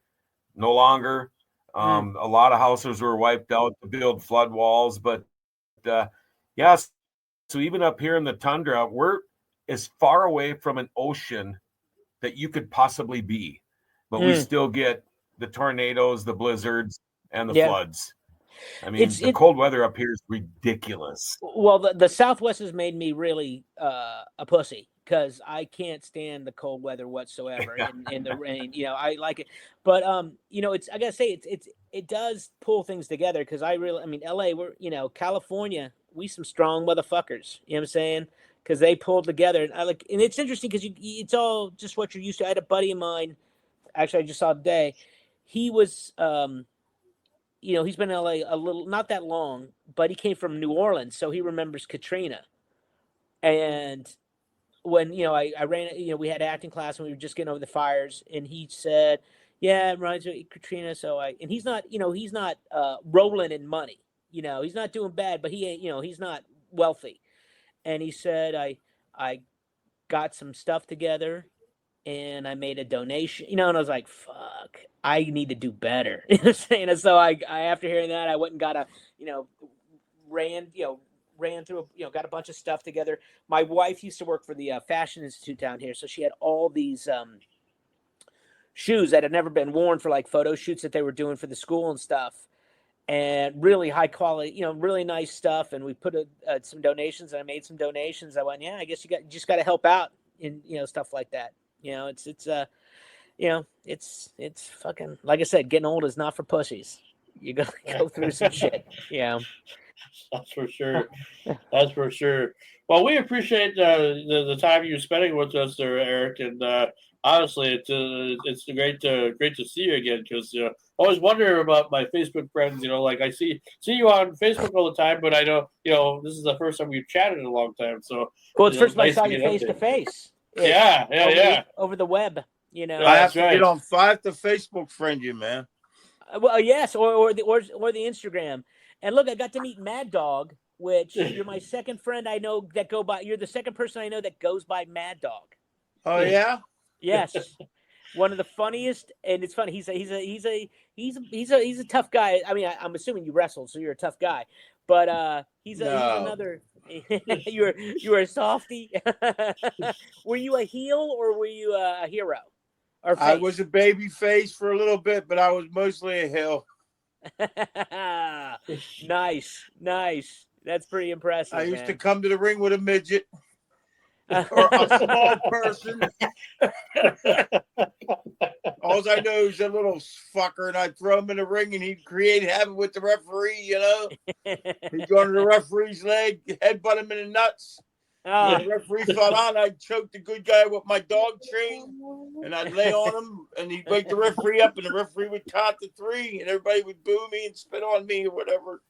no longer. A lot of houses were wiped out to build flood walls. But so even up here in the tundra, we're as far away from an ocean that you could possibly be. But we still get the tornadoes, the blizzards, and the floods. I mean, the cold weather up here is ridiculous. Well, the Southwest has made me really a pussy because I can't stand the cold weather whatsoever and the rain. You know, I like it, but you know, I gotta say it does pull things together because LA, California, we some strong motherfuckers. You know what I'm saying? Because they pulled together, and it's interesting because it's all just what you're used to. I had a buddy of mine, actually, I just saw today. He was, he's been in LA a little, not that long, but he came from New Orleans, so he remembers Katrina. And when I ran, we had acting class and we were just getting over the fires, and he said, "Yeah, it reminds me of Katrina." And he's not, he's not rolling in money. He's not doing bad, but he ain't, he's not wealthy. And he said, I got some stuff together and I made a donation, and I was like, fuck, I need to do better. You know what I'm saying? And so I after hearing that, I went and got ran through, got a bunch of stuff together. My wife used to work for the Fashion Institute down here. So she had all these shoes that had never been worn for like photo shoots that they were doing for the school and stuff. And really high quality, really nice stuff. And we put some donations, and I made some donations. I went, yeah, I guess you just got to help out in, stuff like that. It's fucking, like I said, getting old is not for pussies. You got to go through some shit. That's for sure. That's for sure. Well, we appreciate the time you're spending with us there, Eric. And honestly, it's great to see you again because I always wonder about my Facebook friends. Like I see you on Facebook all the time, but I know this is the first time we've chatted in a long time. So it's first time I saw you face to face. Yeah. Over the web, I have to get on 5 to Facebook friend you, man. Well, yes, or the Instagram. And look, I got to meet Mad Dog, which you're my second friend I know that go by. You're the second person I know that goes by Mad Dog. Oh yeah. Yes. One of the funniest, and it's funny. He's a tough guy. I mean, I'm assuming you wrestled, so you're a tough guy. But he's another. you were a softie. Were you a heel or were you a hero? Or face? I was a baby face for a little bit, but I was mostly a heel. Nice. That's pretty impressive. I used to come to the ring with a midget. Or a small person. All I know is a little fucker, and I'd throw him in the ring, and he'd create havoc with the referee. He'd go under the referee's leg, headbutt him in the nuts. When the referee fell on, I'd choke the good guy with my dog chain, and I'd lay on him, and he'd wake the referee up, and the referee would count to 3, and everybody would boo me and spit on me or whatever.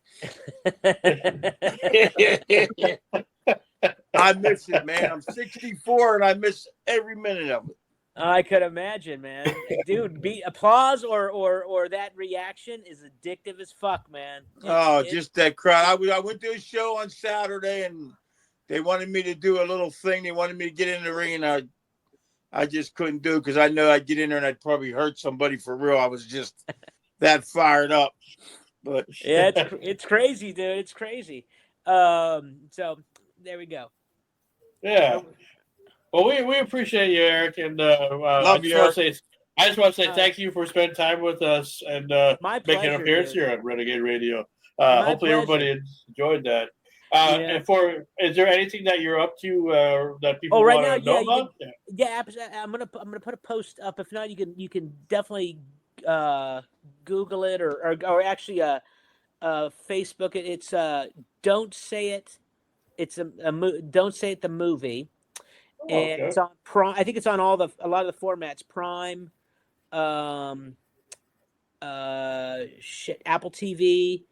I miss it, man. I'm 64 and I miss every minute of it. I could imagine, man. Dude, applause or that reaction is addictive as fuck, man. Just that crowd. I went to a show on Saturday and they wanted me to do a little thing. They wanted me to get in the ring, and I just couldn't do it because I know I'd get in there and I'd probably hurt somebody for real. I was just that fired up. But yeah, it's crazy, dude. It's crazy. So there we go. Yeah. Well, we appreciate you, Eric, and love you, Eric. I just want to say thank you for spending time with us and making an appearance here at Renegade Radio. Hopefully everybody enjoyed that. Is there anything that you're up to that people want to know about? I'm gonna put a post up. If not, you can definitely Google it or actually Facebook it. It's Don't Say It. It's Don't Say It the movie, and it's on Prime. I think it's on a lot of the formats. Prime, Apple TV.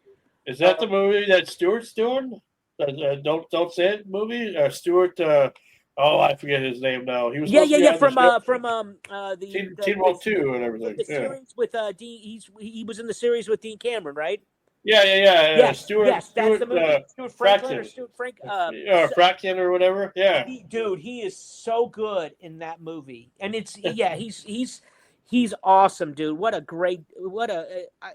Is that the movie that Stewart's doing? Don't Say It movie. Stewart. I forget his name now. He was from the Teen Wolf 2 and everything. The series with Dean. He was in the series with Dean Cameron, right? Yeah. Yes, Stuart, that's the movie. Stuart Franklin or Stuart Frank. Fraction or whatever. Yeah. He is so good in that movie, and it's he's awesome, dude.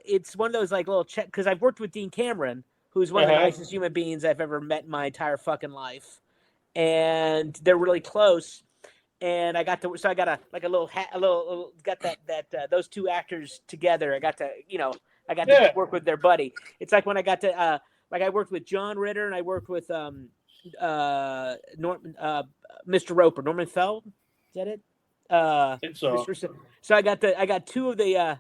It's one of those like little check because I've worked with Dean Cameron, who's one of the nicest human beings I've ever met in my entire fucking life, and they're really close. And I got a little got that those two actors together. I got to work with their buddy. It's like when I got to I worked with John Ritter and I worked with Mr. Roper, Norman Feld. Is that it? I think so. So I got two of the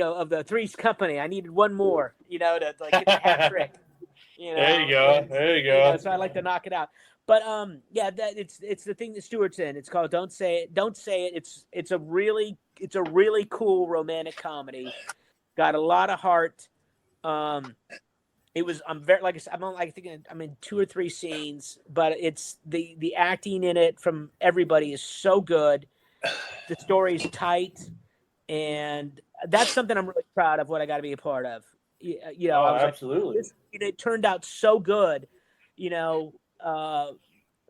of the Three's Company. I needed one more, to get the hat trick. There you go. So I like to knock it out. But it's the thing that Stewart's in. It's called Don't Say It. Don't Say It. It's a really cool romantic comedy. Got a lot of heart. I'm very, like I said, I'm in 2 or 3 scenes, but it's the acting in it from everybody is so good. The story's tight, and that's something I'm really proud of. What I got to be a part of. I was absolutely. It turned out so good.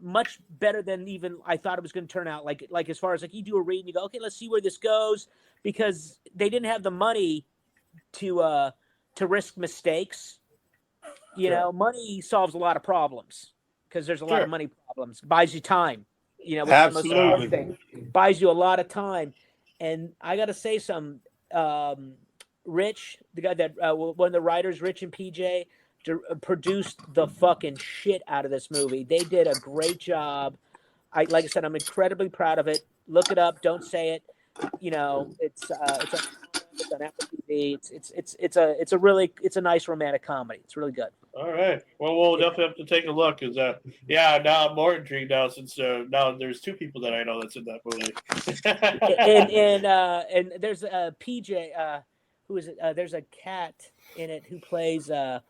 Much better than even I thought it was going to turn out. Like as far as you do a read and you go, okay, let's see where this goes, because they didn't have the money to risk mistakes. Money solves a lot of problems because there's a lot of money problems. Buys you time. Absolutely. Buys you a lot of time. And I got to say some, Rich, the guy that one of the writers, Rich and PJ, produced the fucking shit out of this movie. They did a great job. Like I said, I'm incredibly proud of it. Look it up. Don't Say It. It's on Apple TV. It's a nice romantic comedy. It's really good. All right. Well, we'll definitely have to take a look. Cause now I'm more intrigued now since now there's 2 people that I know that's in that movie. and there's a PJ. Who is it? There's a cat in it who plays the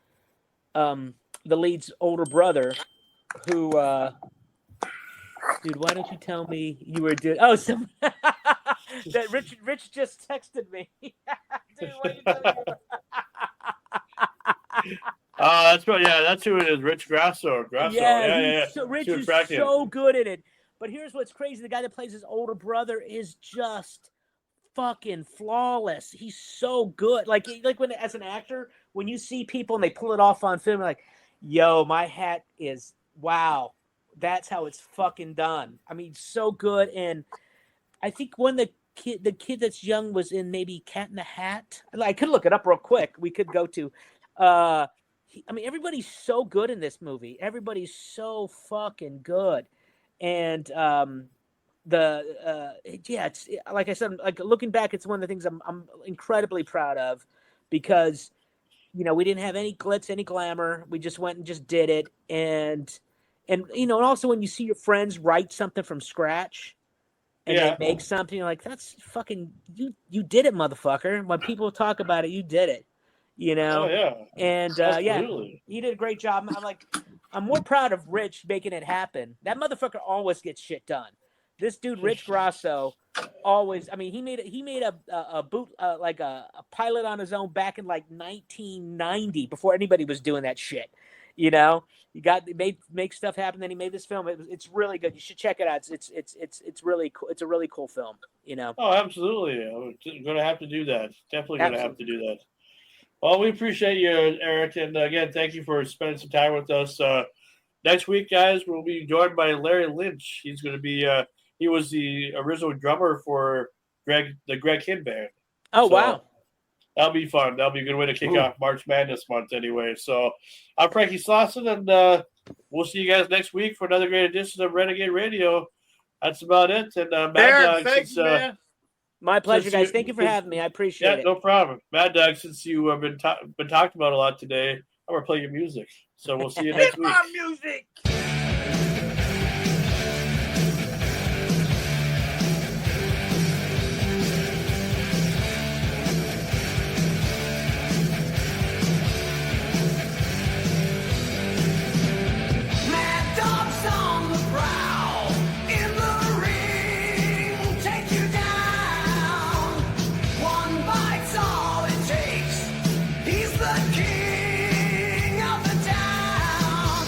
lead's older brother. Who? Dude, why don't you tell me you were doing? Oh, that Rich just texted me. Dude, why you telling me? That's who it is. Rich Grasso. Yeah. So Rich is so good at it. But here's what's crazy: the guy that plays his older brother is just fucking flawless. He's so good. Like when as an actor, when you see people and they pull it off on film, you're like, yo, my hat is wow. That's how it's fucking done. I mean, so good. And I think the kid that's young was in maybe Cat in the Hat. I could look it up real quick. We could go to. Everybody's so good in this movie. Everybody's so fucking good. And it's like I said, like looking back, it's one of the things I'm incredibly proud of, because we didn't have any glitz, any glamour. We just went and just did it. And also when you see your friends write something from scratch and they make something, you're like, that's fucking you did it, motherfucker. When people talk about it, you did it. Oh, yeah. And he did a great job. I'm more proud of Rich making it happen. That motherfucker always gets shit done. This dude, Rich Grasso, always. I mean, he made a boot like a pilot on his own back in like 1990 before anybody was doing that shit. He make stuff happen. Then he made this film. It's really good. You should check it out. It's really cool. It's a really cool film. Oh, absolutely. I'm gonna have to do that. Definitely gonna have to do that. Well, we appreciate you, Eric, and again, thank you for spending some time with us. Next week, guys, we'll be joined by Larry Lynch. He's going to be he was the original drummer for the Greg Kidd band. Oh, wow. That'll be fun. That'll be a good way to kick off March Madness month anyway. So I'm Frankie Slauson, and we'll see you guys next week for another great edition of Renegade Radio. That's about it. And Mad Dog, thanks, man. My pleasure, guys. Thank you for having me. I appreciate it. No problem. Mad Dog, since you have been talked about a lot today, I'm going to play your music. So we'll see you next week. My music. He's the king of the town.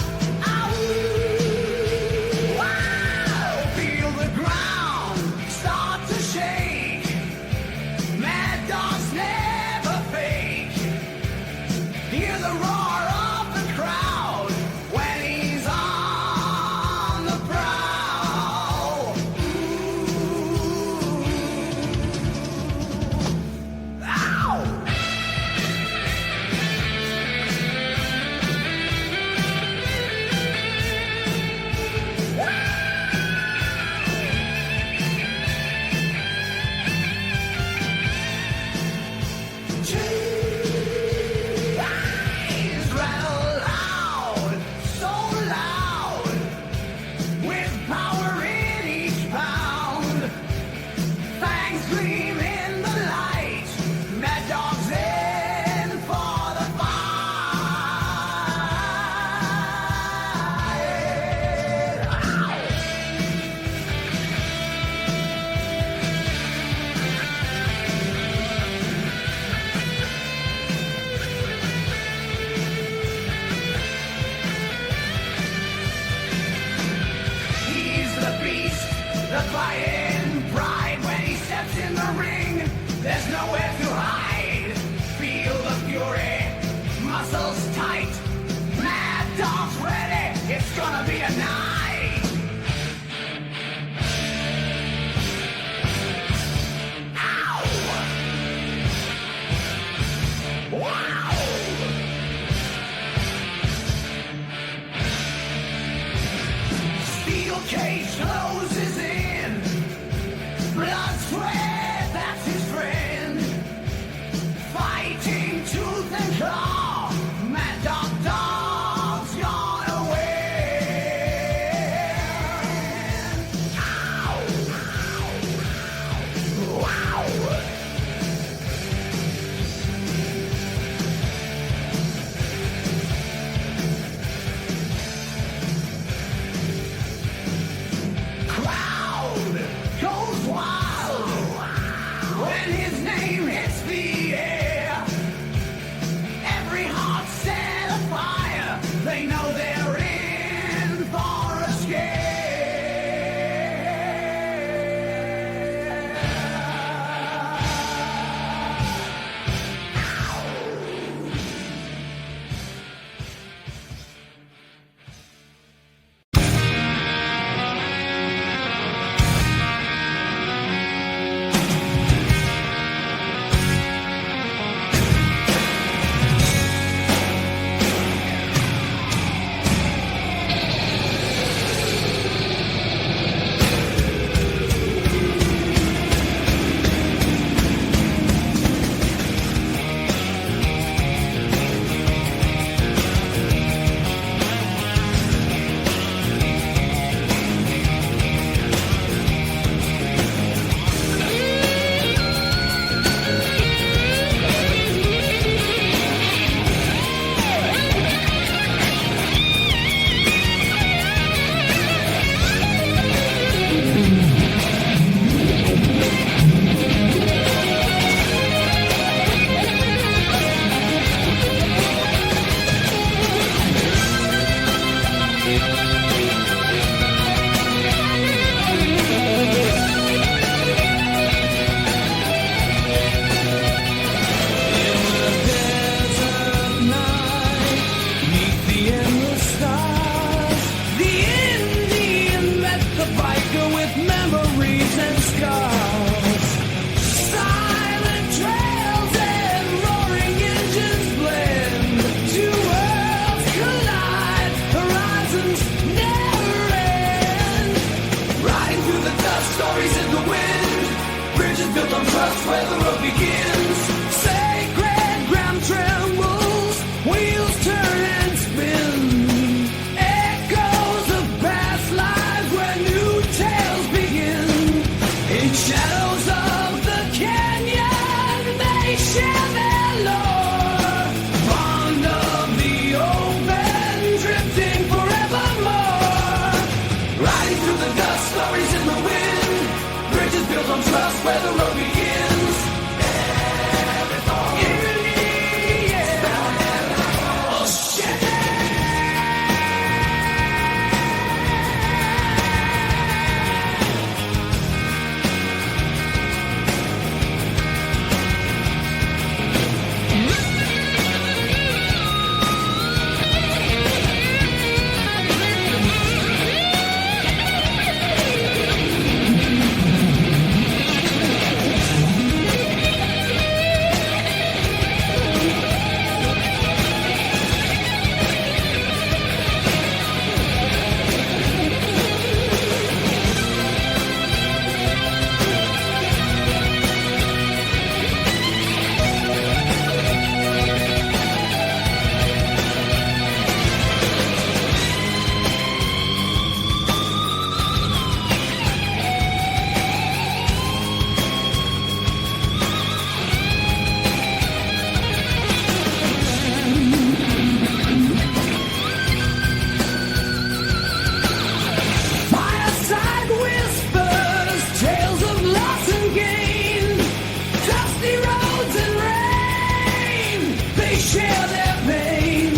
share their pain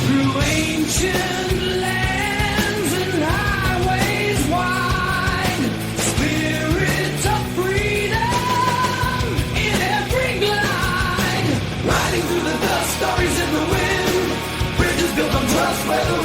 through ancient lands and highways wide. Spirits of freedom in every glide. Riding through the dust, stories in the wind. Bridges built on trust where the